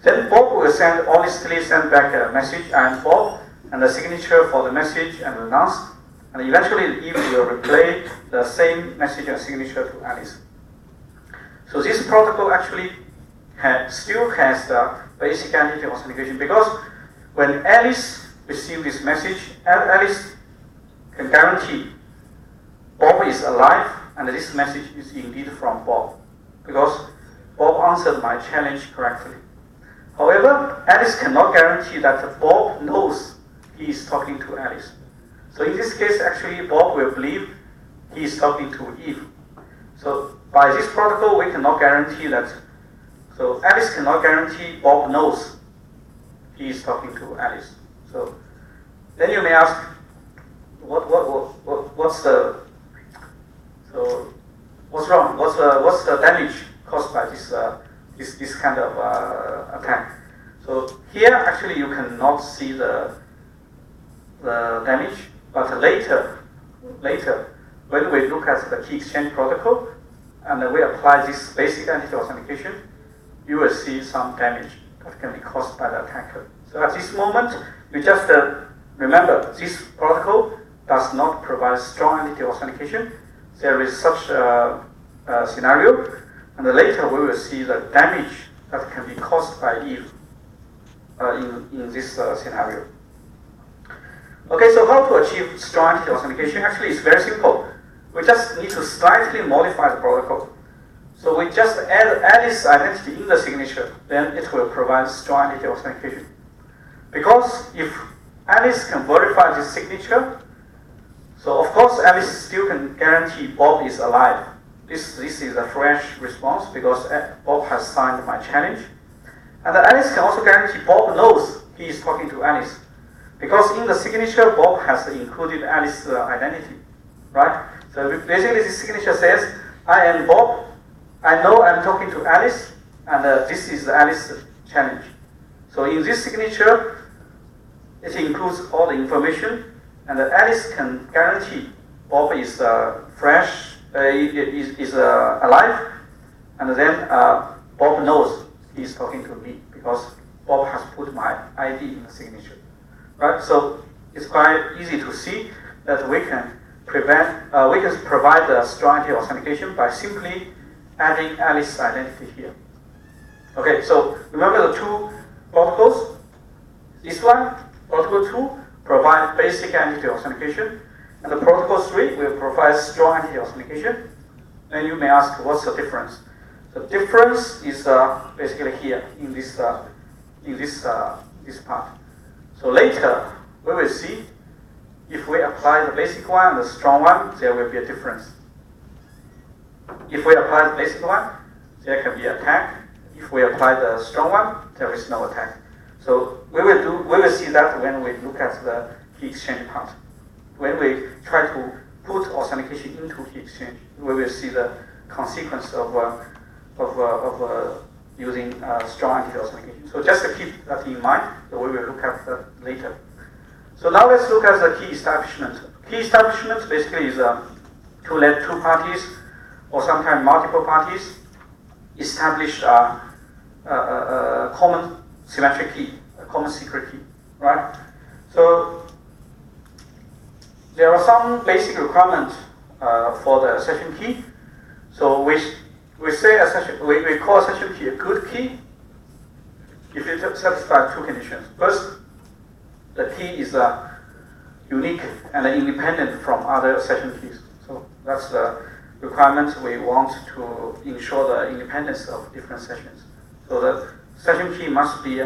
Then Bob will honestly send back a message, I am Bob, and the signature for the message and the nonce. And eventually Eve will replay the same message and signature to Alice. So this protocol actually still has the basic entity authentication, because when Alice receives this message, Alice can guarantee Bob is alive and this message is indeed from Bob, because Bob answered my challenge correctly. However, Alice cannot guarantee that Bob knows he is talking to Alice. So in this case, actually, Bob will believe he is talking to Eve. So by this protocol, we cannot guarantee that. So Alice cannot guarantee Bob knows he is talking to Alice. So then you may ask, what's wrong? What's the damage caused by this kind of attack? So here, actually, you cannot see the damage, but later, when we look at the key exchange protocol and we apply this basic entity authentication, you will see some damage that can be caused by the attacker. So at this moment, you just remember this protocol does not provide strong entity authentication. There is such a scenario, and later we will see the damage that can be caused by Eve in this scenario. Okay, so how to achieve strong entity authentication? Actually, it's very simple. We just need to slightly modify the protocol. So we just add Alice's identity in the signature, then it will provide strong entity authentication. Because if Alice can verify this signature, so of course Alice still can guarantee Bob is alive. This is a fresh response because Bob has signed my challenge. And Alice can also guarantee Bob knows he is talking to Alice. Because in the signature, Bob has included Alice's identity, right? So basically this signature says, I am Bob, I know I'm talking to Alice, and this is Alice's challenge. So in this signature, it includes all the information, and Alice can guarantee Bob is fresh, is alive, and then Bob knows he's talking to me because Bob has put my ID in the signature, right? So it's quite easy to see that we can provide the strong entity authentication by simply adding Alice's identity here. Okay, so remember the two protocols. This one, protocol 2, provide basic entity authentication, and the protocol 3 will provide strong entity authentication. Then you may ask, what's the difference? The difference is basically here in this part. So later we will see if we apply the basic one and the strong one, there will be a difference. If we apply the basic one, there can be attack. If we apply the strong one, there is no attack. So we will see that when we look at the key exchange part. When we try to put authentication into key exchange, we will see the consequence of using strong entity authentication. So just to keep that in mind, so we will look at that later. So now let's look at the key establishment. Key establishment basically is to let two parties or sometimes multiple parties establish a common symmetric key, a common secret key, right? So there are some basic requirements for the session key. So we say a session, we call a session key a good key if it satisfies two conditions. First, the key is unique and independent from other session keys. So that's the requirement we want to ensure the independence of different sessions. So the session key must be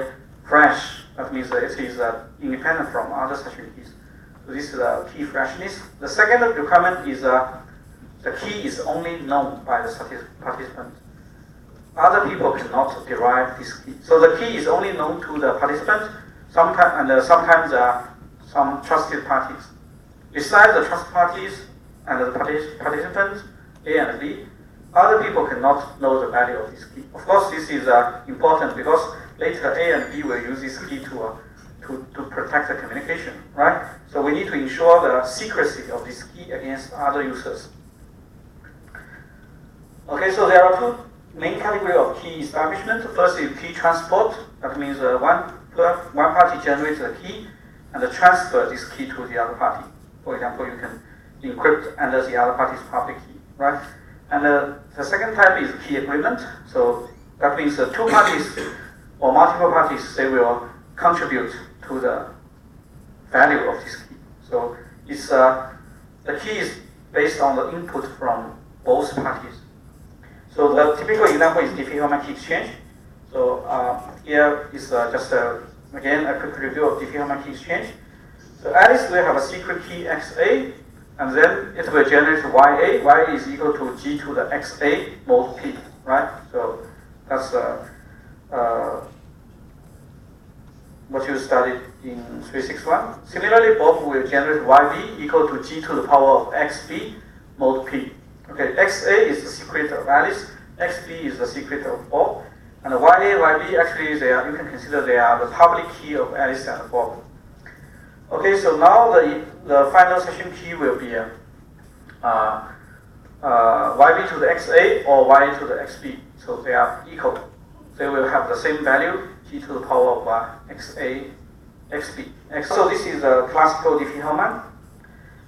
fresh. That means that it is independent from other session keys. So this is the key freshness. The second requirement is the key is only known by the participant. Other people cannot derive this key. So the key is only known to the participant. Sometimes some trusted parties. Besides the trusted parties and the participants, A and B, other people cannot know the value of this key. Of course, this is important because later A and B will use this key to protect the communication, right? So we need to ensure the secrecy of this key against other users. Okay, so there are two main categories of key establishment. First is key transport. That means one party generates a key and transfer this key to the other party. For example, you can encrypt under the other party's public key, right? And the second type is key agreement. So that means two parties or multiple parties, they will contribute to the value of this key. So it's the key is based on the input from both parties. So the typical example is Diffie-Hellman key exchange. So here is just again a quick review of Diffie-Hellman key exchange. So Alice will have a secret key XA, and then it will generate YA. YA is equal to G to the XA mod P, right? So that's what you studied in 361. Similarly, Bob will generate YB equal to G to the power of XB mod P. Okay, XA is the secret of Alice, XB is the secret of Bob, and the YA, YB actually you can consider they are the public key of Alice and Bob. Okay, so now the final session key will be YB to the XA or Y to the XB. So they are equal. They will have the same value, G to the power of XA, XB. So this is a classical Diffie-Hellman.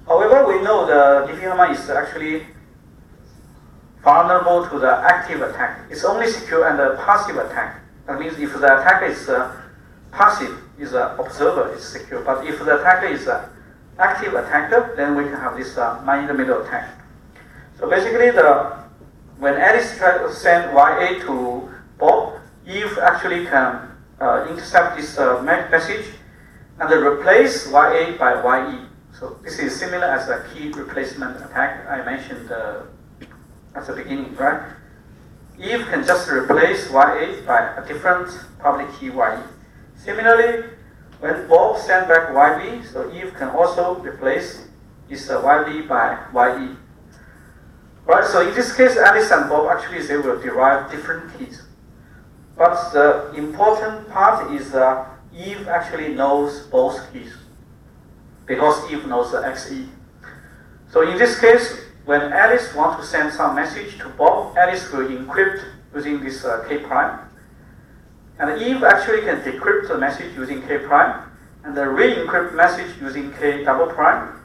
However, we know the Diffie-Hellman is actually vulnerable to the active attack. It's only secure under passive attack. That means if the attacker is passive, is an observer, is secure. But if the attacker is an active attacker, then we can have this man-in-the-middle attack. So basically, when Alice tries to send YA to Bob, Eve actually can intercept this message and then replace YA by YE. So this is similar as the key replacement attack I mentioned at the beginning, right? Eve can just replace YA by a different public key YE. Similarly, when Bob sends back YB, so Eve can also replace this YB by YE. Right, so in this case, Alice and Bob actually they will derive different keys. But the important part is Eve actually knows both keys because Eve knows the XE. So in this case, when Alice wants to send some message to Bob, Alice will encrypt using this K prime. And Eve actually can decrypt the message using K prime and then re-encrypt message using K double prime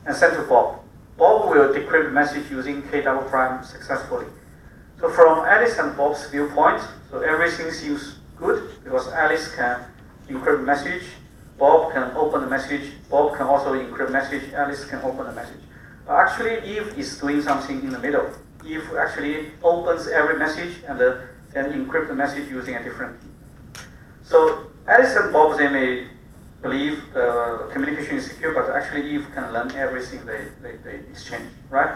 and send to Bob. Bob will decrypt message using K double prime successfully. So from Alice and Bob's viewpoint, so everything seems good because Alice can encrypt message, Bob can open the message, Bob can also encrypt message, Alice can open the message. But actually, Eve is doing something in the middle. Eve actually opens every message and then encrypt the message using a different key. So Alice and Bob, they may believe the communication is secure, but actually Eve can learn everything they exchange, right?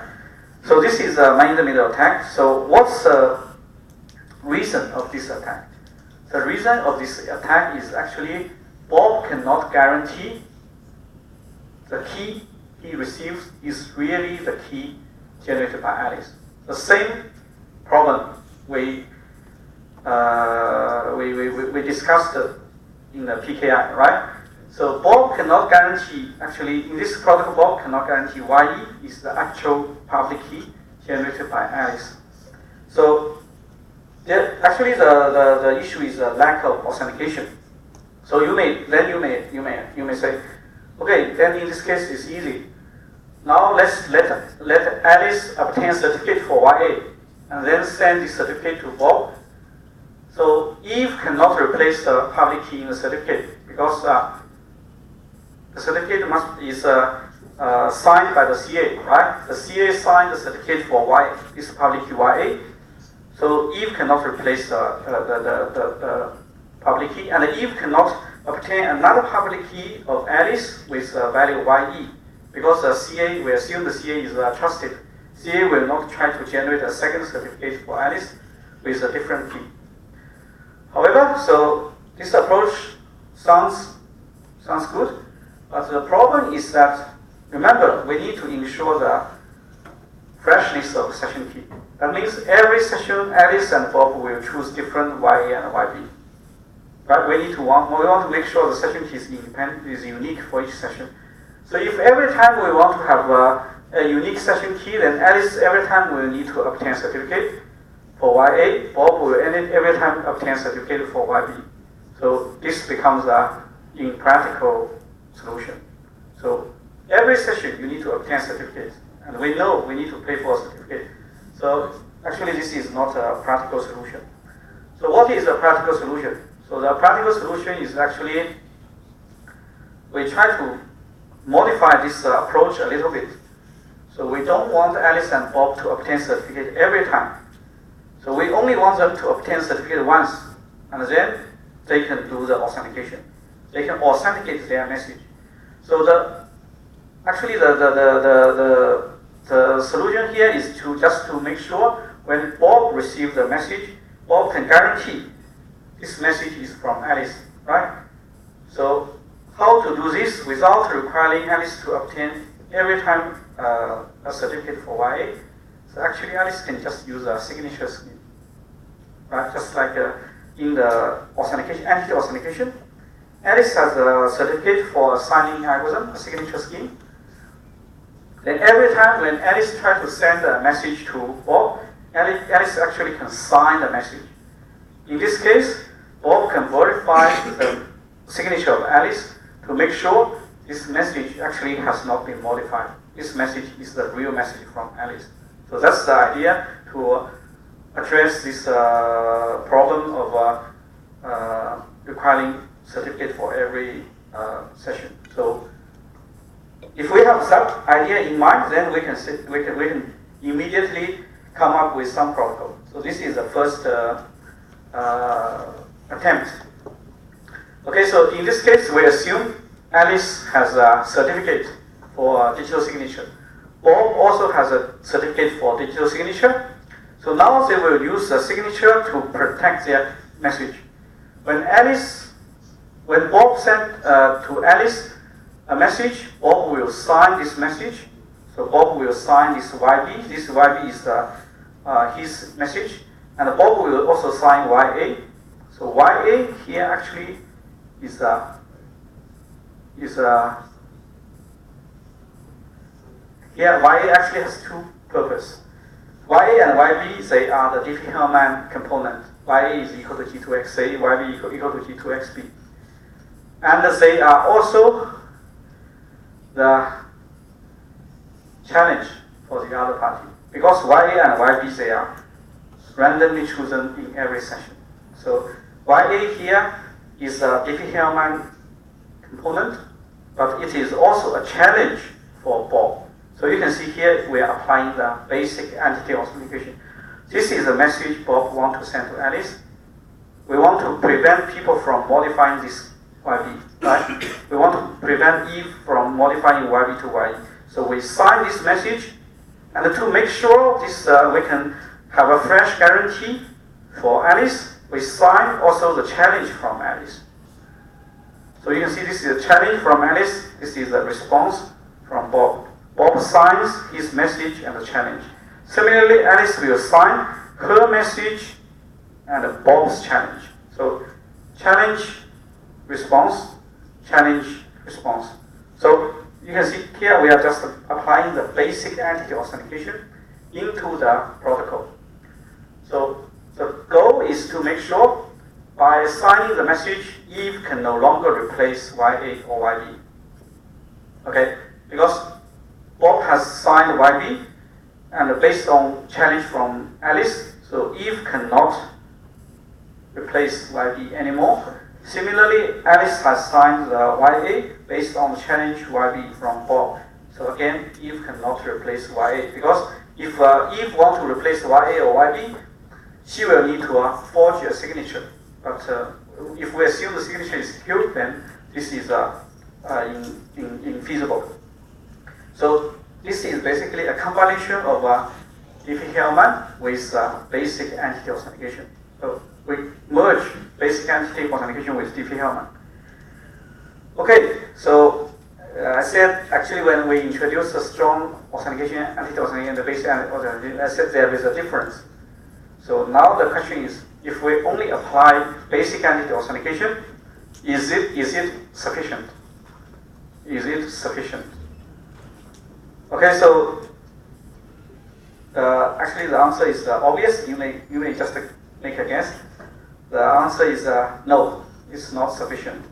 So this is a man-in-the-middle attack. So what's the reason of this attack? The reason of this attack is actually Bob cannot guarantee the key he receives is really the key generated by Alice. The same problem we discussed in the PKI, right? So Bob cannot guarantee, actually in this protocol, Bob cannot guarantee YE is the actual public key generated by Alice. So actually the issue is a lack of authentication. So you may say, okay, then in this case it's easy. Now let's let Alice obtain certificate for YA and then send the certificate to Bob. So Eve cannot replace the public key in the certificate because the certificate is signed by the CA, right? The CA signed the certificate for YA, this public key YA. So Eve cannot replace the public key, and Eve cannot obtain another public key of Alice with value YE because the CA, we assume the CA is trusted. CA will not try to generate a second certificate for Alice with a different key. However, so this approach sounds good, but the problem is that, remember, we need to ensure the freshness of session key. That means every session, Alice and Bob will choose different YA and YB. Right? We want to make sure the session key is independent, is unique for each session. So if every time we want to have a unique session key, then Alice every time will need to obtain certificate for YA. Bob will every time obtain certificate for YB. So this becomes a impractical solution. So every session you need to obtain certificate, and we know we need to pay for a certificate. So actually this is not a practical solution. So what is a practical solution? So the practical solution is actually we try to modify this approach a little bit. So we don't want Alice and Bob to obtain certificate every time. So we only want them to obtain certificate once, and then they can do the authentication. They can authenticate their message. So actually the solution here is just to make sure when Bob receives the message, Bob can guarantee this message is from Alice, right? So how to do this without requiring Alice to obtain every time a certificate for YA? So actually Alice can just use a signature scheme, right? Just like in the authentication, entity authentication, Alice has a certificate for a signing algorithm, a signature scheme. Then every time when Alice tries to send a message to Bob, Alice actually can sign the message. In this case, Bob can verify the signature of Alice to make sure this message actually has not been modified. This message is the real message from Alice. So that's the idea to address this problem of requiring certificate for every session. So if we have that idea in mind, then we can immediately come up with some protocol. So this is the first attempt. Okay, so in this case, we assume Alice has a certificate for digital signature. Bob also has a certificate for digital signature. So now they will use the signature to protect their message. When Bob sent to Alice a message, Bob will sign this message. So Bob will sign this YB. This YB is his message. And Bob will also sign YA. So YA here actually is here YA actually has two purposes. YA and YB, they are the Diffie-Hellman component. YA is equal to G2XA, YB equal to G2XB. And they are also the challenge for the other party. Because YA and YB, they are randomly chosen in every session. So YA here is a Diffie-Hellman component, but it is also a challenge for Bob. So you can see here we are applying the basic entity authentication. This is the message Bob wants to send to Alice. We want to prevent people from modifying this YB, right? We want to prevent Eve from modifying YB to YE. So we sign this message, and to make sure this we can have a fresh guarantee for Alice, we sign also the challenge from Alice. So you can see this is a challenge from Alice. This is the response from Bob. Bob signs his message and the challenge. Similarly, Alice will sign her message and Bob's challenge. So challenge, response, challenge, response. So you can see here we are just applying the basic entity authentication into the protocol. So the goal is to make sure by signing the message, Eve can no longer replace YA or YB. Okay, because Bob has signed YB, and based on challenge from Alice, so Eve cannot replace YB anymore. Similarly, Alice has signed the YA based on challenge YB from Bob. So again, Eve cannot replace YA, because if Eve wants to replace YA or YB, she will need to forge a signature. But if we assume the signature is secure, then this is infeasible. So this is basically a combination of Diffie-Hellman with basic entity authentication. So we merge basic entity authentication with Diffie-Hellman. Okay, so I said actually when we introduce a strong authentication, entity authentication, and the basic entity authentication, I said there is a difference. So now the question is, if we only apply basic entity authentication, is it sufficient? Is it sufficient? Okay, so actually the answer is obvious. You may just make a guess. The answer is no, it's not sufficient.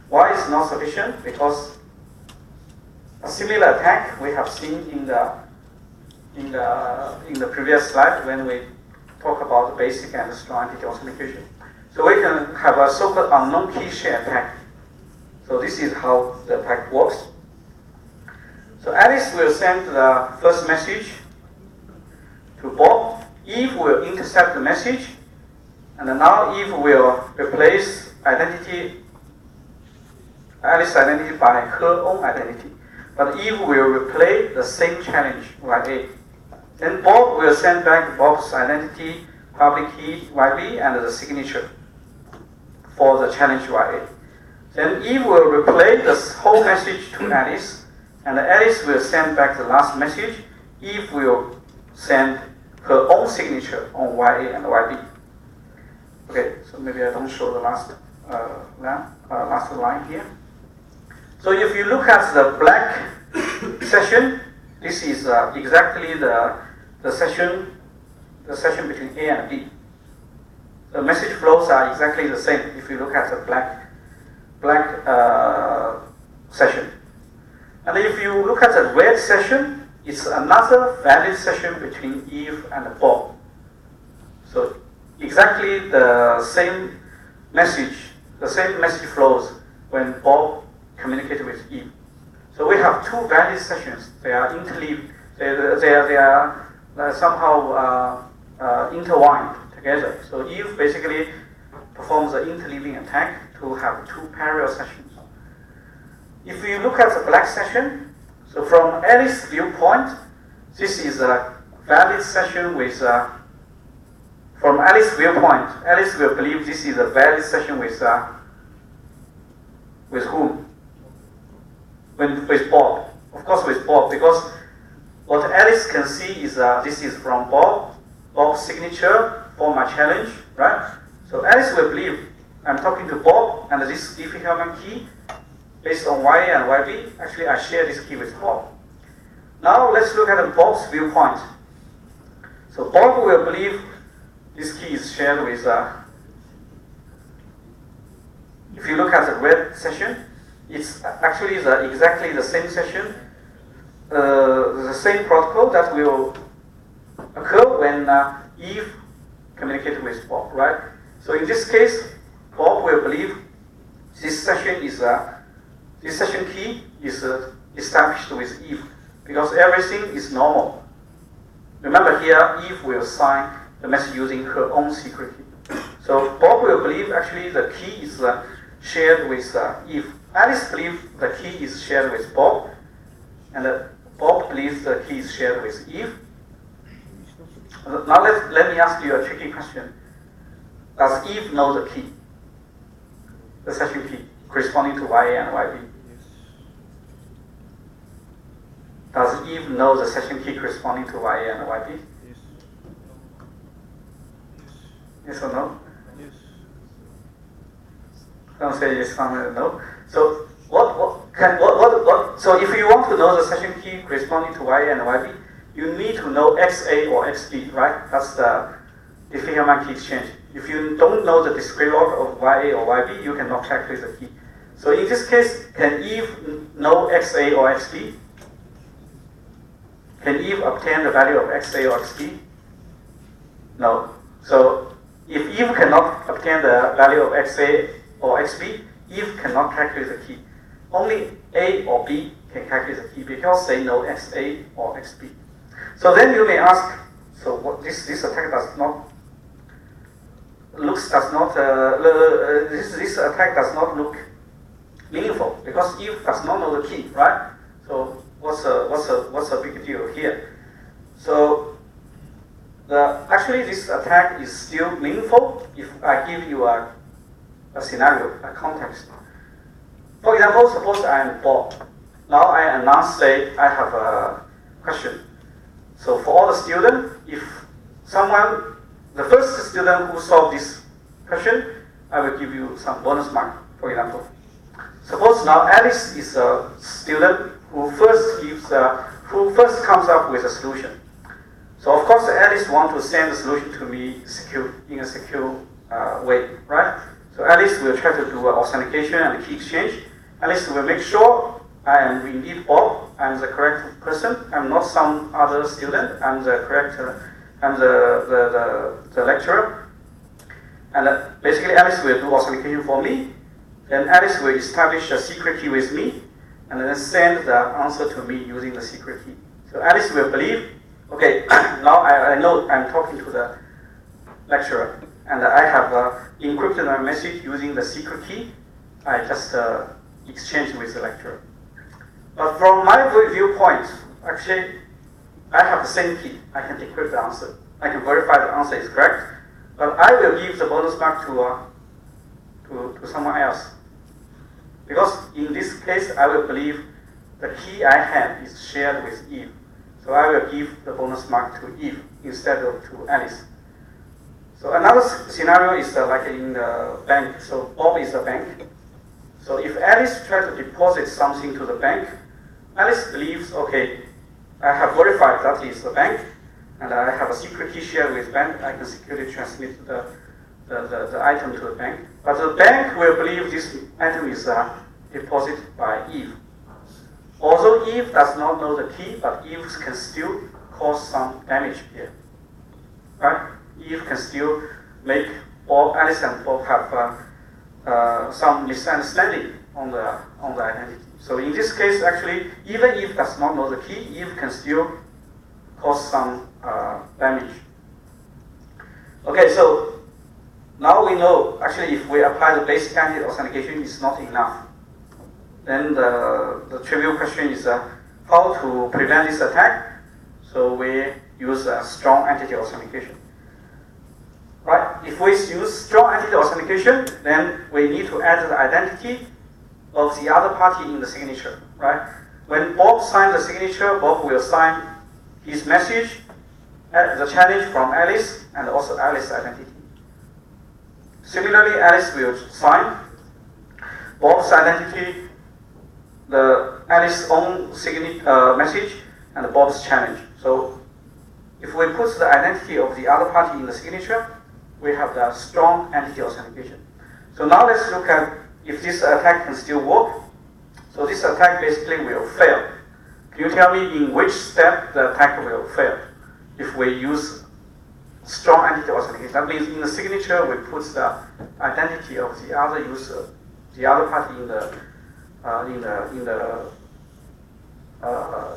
Why is not sufficient? Because a similar attack we have seen in the previous slide when we talk about basic and strong entity authentication. So we can have a so-called unknown key share attack. So this is how the attack works. So Alice will send the first message to Bob. Eve will intercept the message, and now Eve will replace identity Alice's identity by her own identity. But Eve will replay the same challenge, YA. Then Bob will send back Bob's identity, public key, YB, and the signature for the challenge YA. Then Eve will replay the whole message to Alice, and Alice will send back the last message. Eve will send her own signature on YA and YB. Okay, so maybe I don't show the last line here. So if you look at the black session, this is exactly the session between A and B. The message flows are exactly the same if you look at the black session. And if you look at the red session, it's another valid session between Eve and Bob. So exactly the same message flows when Bob communicates with Eve. So we have two valid sessions. They are interleaved. They are somehow intertwined together. So Eve basically performs an interleaving attack to have two parallel sessions. If you look at the black session, so from Alice's viewpoint, this is a valid session with, from Alice's viewpoint, Alice will believe this is a valid session with whom? With Bob. Of course with Bob, because what Alice can see is this is from Bob's signature for my challenge, right? So Alice will believe I'm talking to Bob, and this Diffie-Hellman key, based on YA and YB, actually I share this key with Bob. Now let's look at Bob's viewpoint. So Bob will believe this key is shared with, if you look at the red session, it's actually exactly the same session, the same protocol that will occur when Eve communicates with Bob, right? So in this case, Bob will believe this session is this session key is established with Eve because everything is normal. Remember here, Eve will sign the message using her own secret key. So Bob will believe actually the key is shared with Eve. Alice believes the key is shared with Bob, and Bob believes the key is shared with Eve. Now let me ask you a tricky question. Does Eve know the key? The session key corresponding to YA and YB? Does Eve know the session key corresponding to YA and YB? Yes. Yes or no? Yes. Don't say yes, no. So so if you want to know the session key corresponding to YA and YB, you need to know XA or XB, right? That's the Diffie-Hellman key exchange. If you don't know the discrete log of YA or YB, you cannot calculate the key. So in this case, can Eve know XA or XB? Can Eve obtain the value of XA or XB? No. So if Eve cannot obtain the value of XA or XB, Eve cannot calculate the key. Only A or B can calculate the key because they know XA or XB. So then you may ask, so what this attack does not this attack does not look meaningful because Eve does not know the key, right? So what's a big deal here? So actually this attack is still meaningful if I give you a scenario, a context. For example, suppose I am Bob. Now I announce, say, I have a question. So for all the students, if someone, the first student who solved this question, I will give you some bonus mark, for example. Suppose now Alice is a student who first comes up with a solution. So of course Alice wants to send the solution to me in a secure way, right? So Alice will try to do authentication and key exchange. Alice will make sure I am indeed Bob. I'm the correct person. I'm not some other student. I'm the correct. I'm the lecturer. And basically, Alice will do authentication for me. Then Alice will establish a secret key with me, and then send the answer to me using the secret key. So Alice will believe, okay, now I know I'm talking to the lecturer, and I have encrypted my message using the secret key. I just exchange with the lecturer. But from my viewpoint, actually, I have the same key. I can decrypt the answer. I can verify the answer is correct, but I will give the bonus mark to someone else. Because in this case, I will believe the key I have is shared with Eve. So I will give the bonus mark to Eve instead of to Alice. So another scenario is like in the bank. So Bob is the bank. So if Alice tries to deposit something to the bank, Alice believes, okay, I have verified that is the bank, and I have a secret key shared with bank. I can securely transmit the item to the bank. But the bank will believe this item is deposited by Eve. Although Eve does not know the key, but Eve can still cause some damage here. Right? Eve can still make Alice and Bob have some misunderstanding on the identity. So in this case, actually, even Eve does not know the key, Eve can still cause some damage. Okay, so now we know, actually, if we apply the basic entity authentication, it's not enough. Then the trivial question is how to prevent this attack. So we use a strong entity authentication. Right? If we use strong entity authentication, then we need to add the identity of the other party in the signature. Right? When Bob signs the signature, Bob will sign his message, the challenge from Alice, and also Alice's identity. Similarly, Alice will sign Bob's identity, the Alice's own message, and Bob's challenge. So if we put the identity of the other party in the signature, we have the strong entity authentication. So now let's look at if this attack can still work. So this attack basically will fail. Can you tell me in which step the attack will fail if we use strong entity authentication? That means in the signature we put the identity of the other user, the other party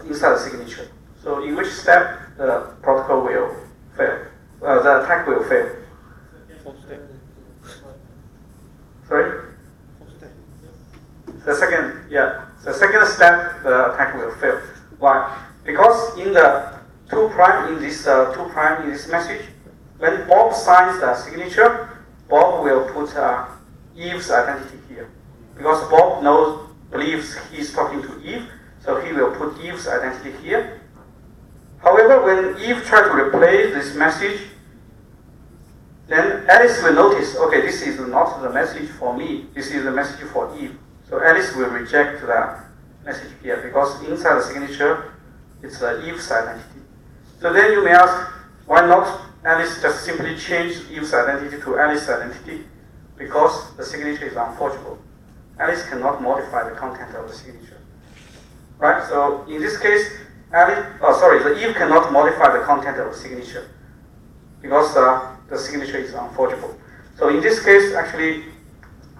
inside the signature. So in which step the protocol will fail? The attack will fail. Sorry? The second step, the attack will fail. Why? Because in the 2' in this message, when Bob signs the signature, Bob will put Eve's identity here. Because Bob believes he's talking to Eve, so he will put Eve's identity here. However, when Eve tries to replace this message, then Alice will notice, okay, this is not the message for me, this is the message for Eve. So Alice will reject the message here because inside the signature, it's Eve's identity. So then you may ask, why not Alice just simply change Eve's identity to Alice's identity? Because the signature is unforgeable. Alice cannot modify the content of the signature. Right? So in this case, the Eve cannot modify the content of the signature because the signature is unforgeable. So in this case, actually,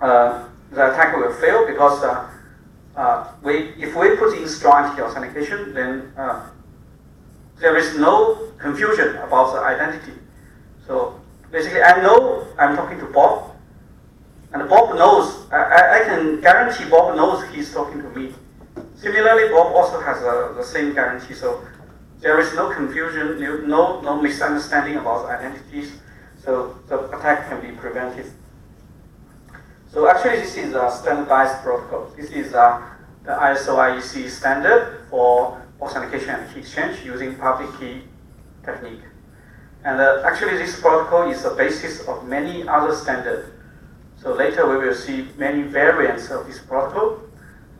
the attack will fail because if we put in strong entity authentication, then there is no confusion about the identity. So basically, I know I'm talking to Bob, and Bob knows, I can guarantee Bob knows he's talking to me. Similarly, Bob also has the same guarantee, so there is no confusion, no misunderstanding about identities, so the attack can be prevented. So actually, this is a standardized protocol. This is the ISO IEC standard for authentication and key exchange using public key technique. And actually, this protocol is the basis of many other standards. So later we will see many variants of this protocol,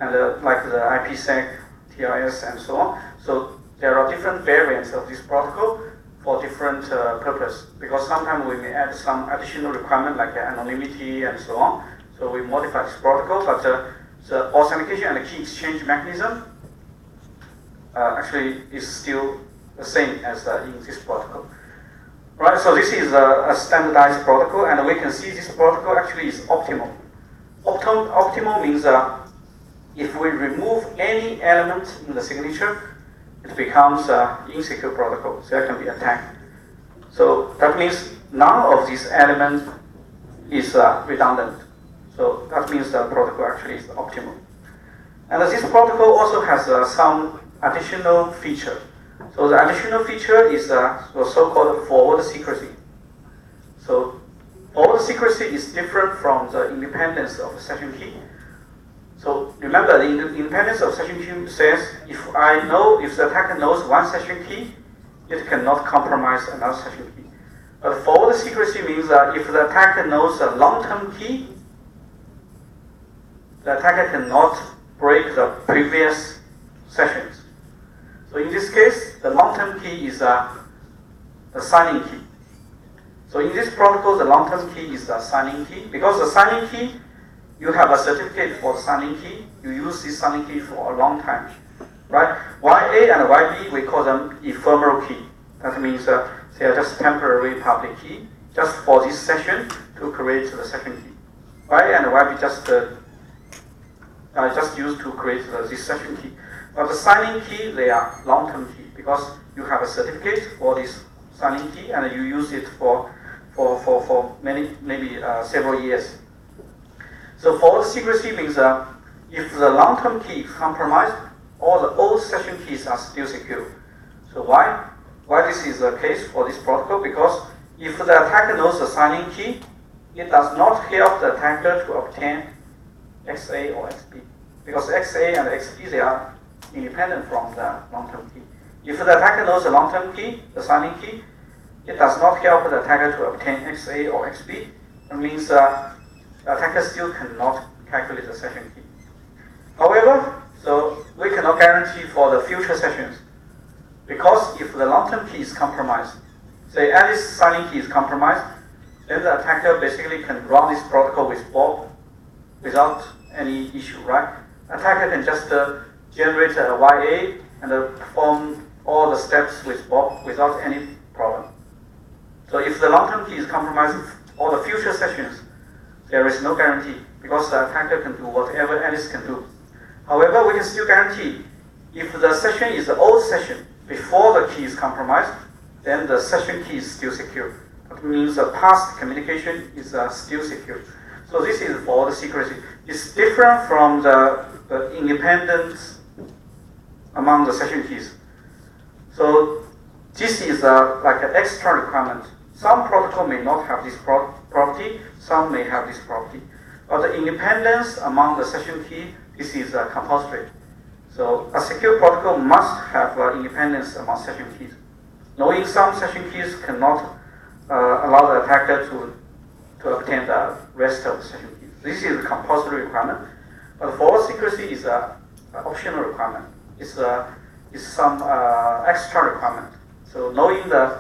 and like the IPsec, TLS, and so on. So there are different variants of this protocol for different purpose. Because sometimes we may add some additional requirement like anonymity and so on. So we modify this protocol, but the authentication and the key exchange mechanism actually is still the same as in this protocol. Right, so this is a standardized protocol, and we can see this protocol actually is optimal. Optimal means if we remove any element in the signature, it becomes an insecure protocol, so it can be attacked. So that means none of these elements is redundant. So that means the protocol actually is optimal. And this protocol also has some additional feature. So the additional feature is the so-called forward secrecy. So forward secrecy is different from the independence of the session key. So remember, the independence of session key says if the attacker knows one session key, it cannot compromise another session key. But forward secrecy means that if the attacker knows a long-term key, the attacker cannot break the previous sessions. So in this case, the long-term key is the signing key. So in this protocol, the long-term key is the signing key. Because the signing key, you have a certificate for the signing key. You use this signing key for a long time, right? YA and YB, we call them ephemeral key. That means they are just temporary public key, just for this session to create the second key. YA and YB just used to create this session key. But the signing key, they are long-term key because you have a certificate for this signing key and you use it for maybe several years. So forward secrecy means if the long-term key is compromised, all the old session keys are still secure. So why this is the case for this protocol? Because if the attacker knows the signing key, it does not help the attacker to obtain XA or XB. Because XA and XB, they are independent from the long-term key. If the attacker knows the long-term key, the signing key, it does not help the attacker to obtain XA or XB. That means the attacker still cannot calculate the session key. However, so we cannot guarantee for the future sessions. Because if the long-term key is compromised, say Alice's signing key is compromised, then the attacker basically can run this protocol with Bob without any issue, right? Attacker can just generate a YA and perform all the steps with Bob without any problem. So if the long-term key is compromised, all the future sessions, there is no guarantee because the attacker can do whatever Alice can do. However, we can still guarantee if the session is the old session before the key is compromised, then the session key is still secure. That means the past communication is still secure. So this is forward secrecy. It's different from the independence among the session keys. So this is like an extra requirement. Some protocol may not have this property, some may have this property. But the independence among the session key, this is compulsory. So a secure protocol must have independence among session keys. Knowing some session keys cannot allow the attacker to obtain the rest of the session keys. This is a compulsory requirement. But forward secrecy is an optional requirement. It's some extra requirement. So knowing the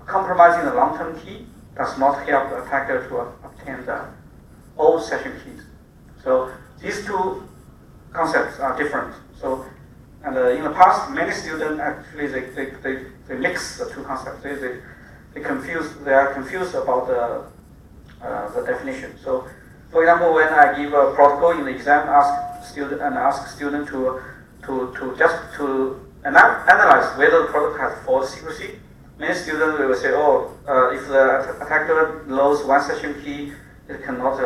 compromising the long-term key does not help the attacker to obtain the old session keys. So these two concepts are different. So, and in the past, many students actually they mix the two concepts. They are confused about the definition. So, for example, when I give a protocol in the exam, ask student to just analyze whether the protocol has forward secrecy. Many students will say, if the attacker knows one session key, it cannot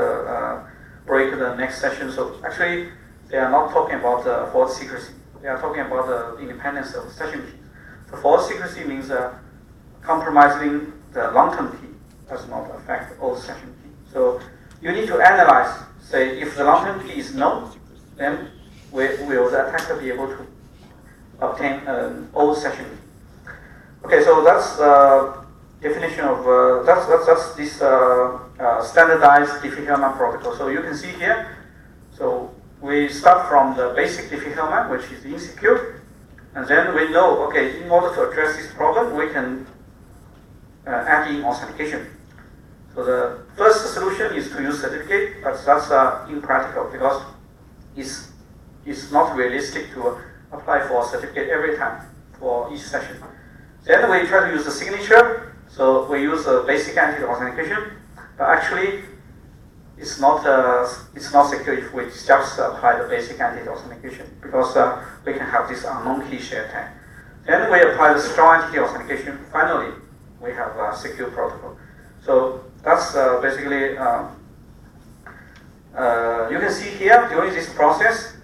break the next session. So actually, they are not talking about forward secrecy. They are talking about the independence of session keys. So forward secrecy means compromising the long-term key does not affect old session key. So you need to analyze, say, if the long-term key is known, then will the attacker be able to obtain an old session key? Okay, so that's definition of that's this standardized Diffie-Hellman protocol. So you can see here. So we start from the basic Diffie-Hellman, which is insecure, and then we know, okay, in order to address this problem, we can add in authentication. So the first solution is to use certificate, but that's impractical because it's not realistic to apply for a certificate every time for each session. Then we try to use the signature. So we use the basic entity authentication, but actually it's not secure if we just apply the basic entity authentication because we can have this unknown key share tag. Then we apply the strong entity authentication. Finally, we have a secure protocol. So that's basically you can see here during this process,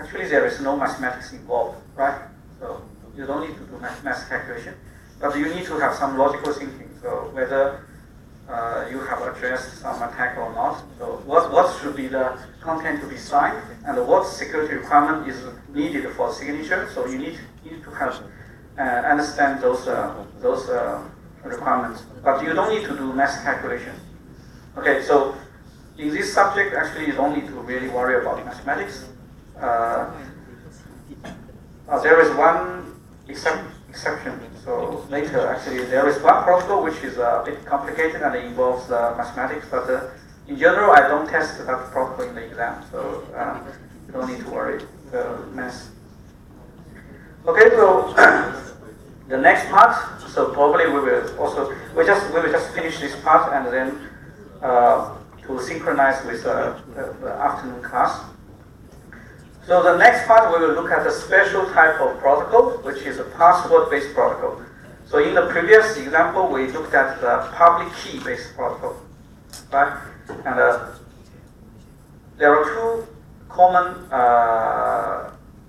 actually there is no mathematics involved, right? So you don't need to do math calculation, but you need to have some logical thinking. So whether you have addressed some attack or not. So what should be the content to be signed, and what security requirement is needed for signature. So you need to have understand those requirements, but you don't need to do math calculation. Okay, so in this subject, actually, you don't need to really worry about mathematics. There is one exception. So later, actually, there is one protocol which is a bit complicated and it involves mathematics, but in general, I don't test that protocol in the exam, so you don't need to worry math. Okay, so the next part. So probably we will just finish this part and then to synchronize with the afternoon class. So the next part, we will look at a special type of protocol, which is a password-based protocol. So in the previous example, we looked at the public key-based protocol, right? And there are two common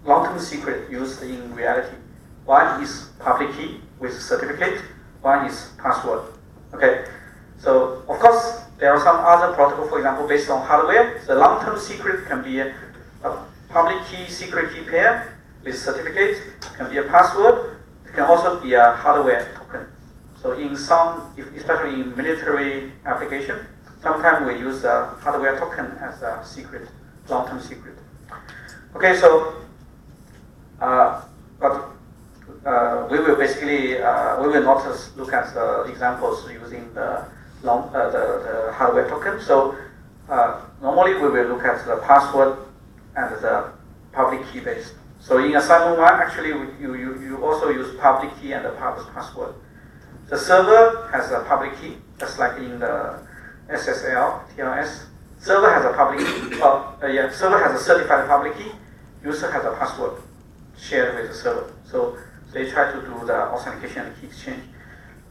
long-term secrets used in reality. One is public key with certificate, one is password. Okay, so of course, there are some other protocols, for example, based on hardware. The long-term secret can be a public key secret key pair with certificate, can be a password, it can also be a hardware token. So in some, especially in military application, sometimes we use the hardware token as a secret, long-term secret. Okay, so, we will basically, we will not just look at the examples using the hardware token. So normally we will look at the password and the public key based. So in assignment 1, actually you also use public key and the password. The server has a public key, just like in the SSL, TLS. Server has a public key. Server has a certified public key. User has a password shared with the server. So they try to do the authentication and key exchange.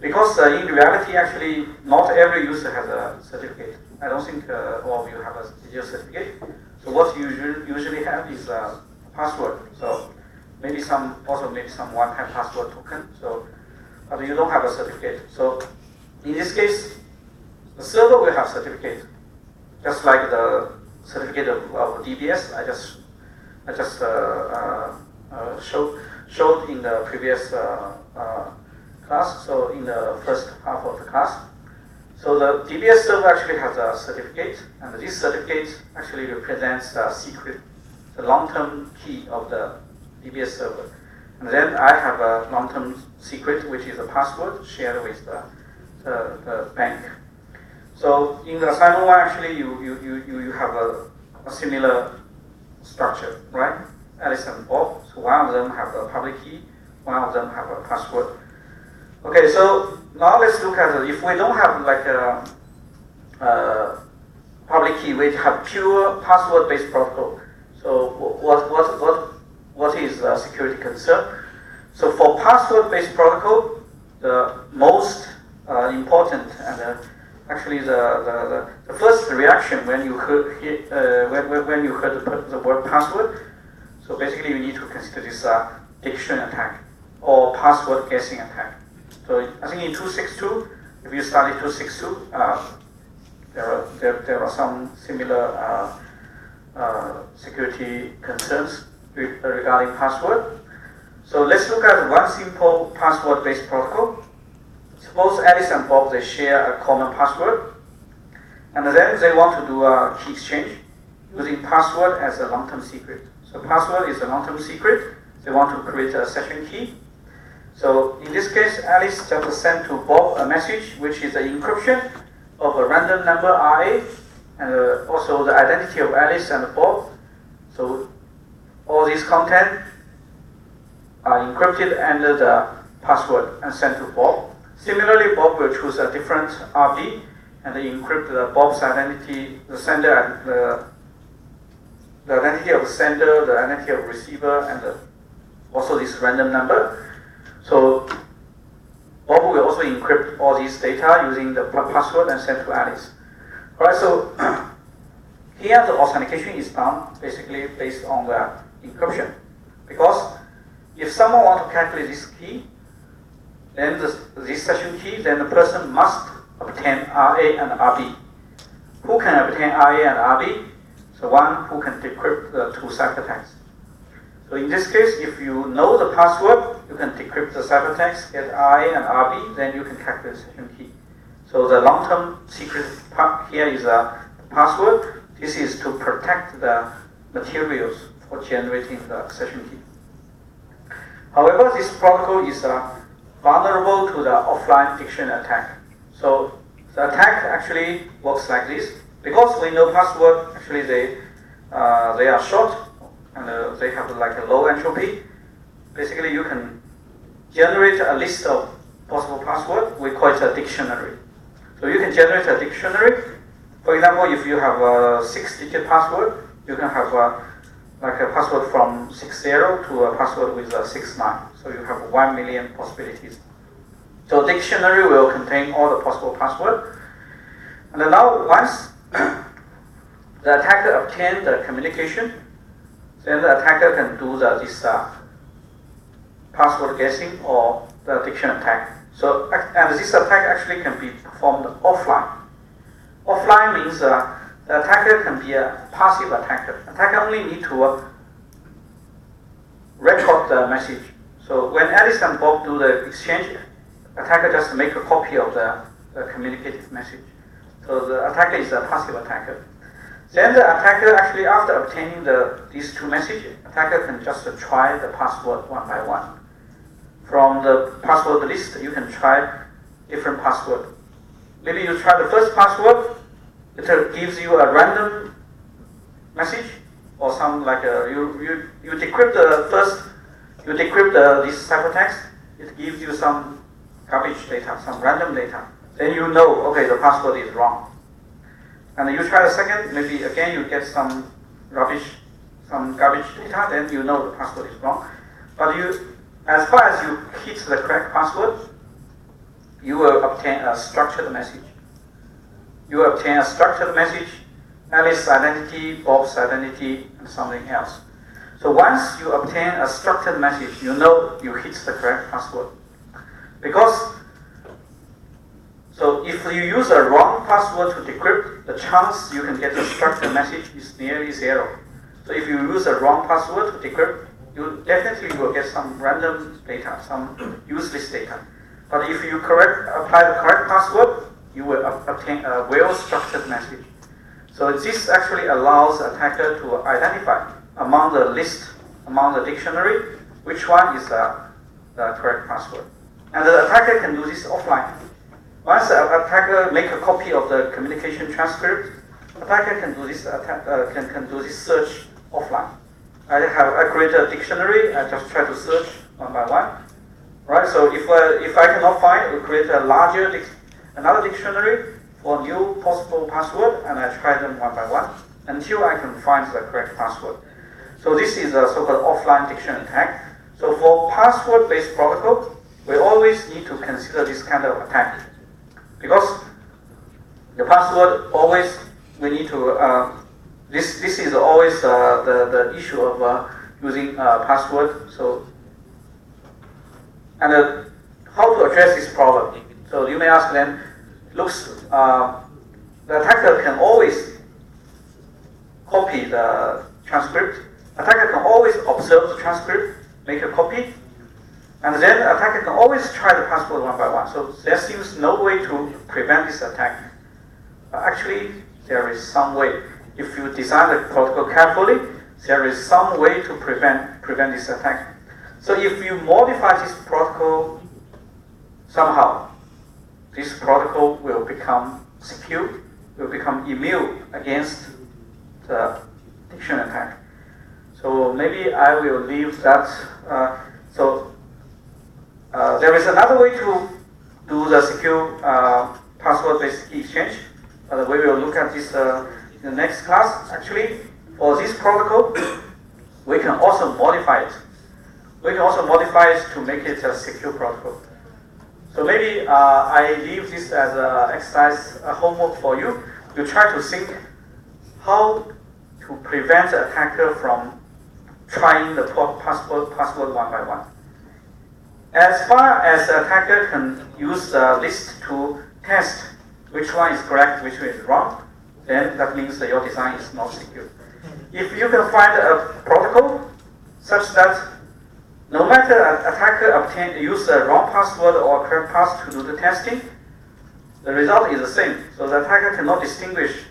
Because in reality, actually, not every user has a certificate. I don't think all of you have a digital certificate. So what you usually have is a password. So maybe some one-time password token. So, but you don't have a certificate. So in this case, the server will have certificate, just like the certificate of DBS. I just showed in the previous class. So in the first half of the class. So the DBS server actually has a certificate, and this certificate actually represents the secret, the long-term key of the DBS server. And then I have a long-term secret, which is a password shared with the bank. So in the assignment 1, actually you have a similar structure, right? Alice and Bob. So one of them have a public key, one of them have a password. Okay, so now let's look at if we don't have like a public key, we have pure password-based protocol. So what is the security concern? So for password-based protocol, the most important and actually the first reaction when you heard the word password. So basically, you need to consider this diction attack or password guessing attack. So I think in 262, if you study 262, there are some similar security concerns regarding password. So let's look at one simple password-based protocol. Suppose Alice and Bob, they share a common password, and then they want to do a key exchange using password as a long-term secret. So password is a long-term secret. They want to create a session key. So in this case, Alice just sent to Bob a message, which is an encryption of a random number RA, and also the identity of Alice and Bob. So all these content are encrypted under the password and sent to Bob. Similarly, Bob will choose a different RB and encrypt Bob's identity, the sender, the identity of the sender, the identity of the receiver, and also this random number. So Bob will also encrypt all these data using the password and send to Alice. Alright, so here the authentication is done basically based on the encryption. Because if someone wants to calculate this key, then this session key, then the person must obtain RA and RB. Who can obtain RA and RB? So one who can decrypt the two ciphertexts. So in this case, if you know the password, you can decrypt the ciphertext, get RA and RB, then you can calculate the session key. So the long-term secret part here is the password. This is to protect the materials for generating the session key. However, this protocol is vulnerable to the offline dictionary attack. So the attack actually works like this. Because we know password, actually they are short and they have like a low entropy. Basically, you can generate a list of possible passwords. We call it a dictionary. So you can generate a dictionary. For example, if you have a 6-digit password, you can have like a password from 60 to a password with a 69. So you have 1 million possibilities. So dictionary will contain all the possible passwords. And then now once the attacker obtains the communication, then the attacker can do this password guessing or the dictionary attack. So, and this attack actually can be performed offline. Offline means the attacker can be a passive attacker. Attacker only need to record the message. So when Alice and Bob do the exchange, attacker just make a copy of the communicated message. So the attacker is a passive attacker. Then the attacker actually, after obtaining these two messages, attacker can just try the password one by one. From the password list, you can try different password. Maybe you try the first password, it gives you a random message, or some like you decrypt the first, you decrypt this ciphertext, it gives you some garbage data, some random data. Then you know, okay, the password is wrong. And you try the second, maybe again you get some garbage data, then you know the password is wrong. But as far as you hit the correct password, you will obtain a structured message. You will obtain a structured message, Alice's identity, Bob's identity, and something else. So once you obtain a structured message, you know you hit the correct password. So if you use a wrong password to decrypt, the chance you can get a structured message is nearly zero. So if you use a wrong password to decrypt, you definitely will get some random data, some useless data. But if you apply the correct password, you will obtain a well-structured message. So this actually allows the attacker to identify among the list, among the dictionary, which one is the correct password. And the attacker can do this offline. Once the attacker make a copy of the communication transcript, attacker can do this can do this search offline. I create a dictionary. I just try to search one by one, right? So if I cannot find, we create a another dictionary for new possible password, and I try them one by one until I can find the correct password. So this is a so-called offline dictionary attack. So for password-based protocol, we always need to consider this kind of attack, because the password always we need to. This is always the issue of using password. So, and how to address this problem? So you may ask then, the attacker can always copy the transcript. Attacker can always observe the transcript, make a copy, and then attacker can always try the password one by one. So there seems no way to prevent this attack. Actually, there is some way. If you design the protocol carefully, there is some way to prevent this attack. So if you modify this protocol somehow, this protocol will become secure, will become immune against the dictionary attack. So maybe I will leave that. There is another way to do the secure password-based key exchange. We will look at this in the next class. Actually, for this protocol, we can also modify it. We can also modify it to make it a secure protocol. So maybe I leave this as an exercise, a homework for you. You try to think how to prevent the attacker from trying the password one by one. As far as the attacker can use the list to test which one is correct, which one is wrong, then that means that your design is not secure. If you can find a protocol such that no matter an attacker use a wrong password or correct pass to do the testing, the result is the same. So the attacker cannot distinguish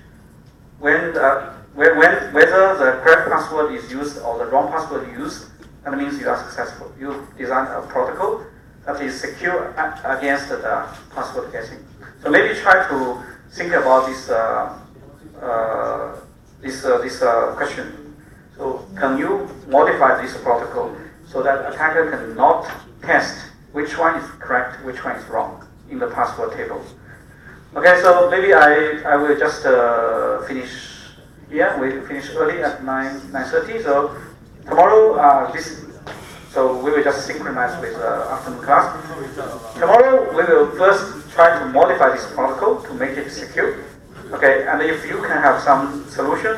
whether the correct password is used or the wrong password used. That means you are successful. You design a protocol that is secure against the password guessing. So maybe try to think about this question. So can you modify this protocol so that attacker cannot test which one is correct, which one is wrong in the password table? Okay, so maybe I will just finish here. We finish early at 9:30. So tomorrow, so we will just synchronize with afternoon class. Tomorrow we will first try to modify this protocol to make it secure. Okay, and if you can have some solution,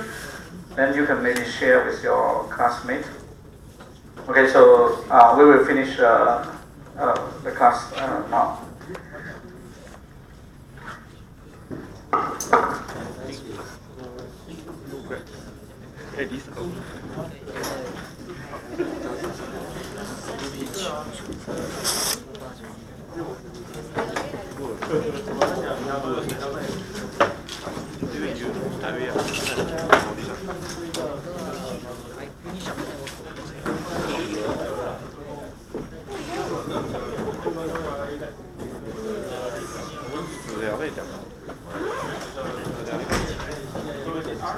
then you can maybe share with your classmate. Okay, so we will finish the class now.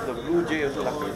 The blue jay also lucky.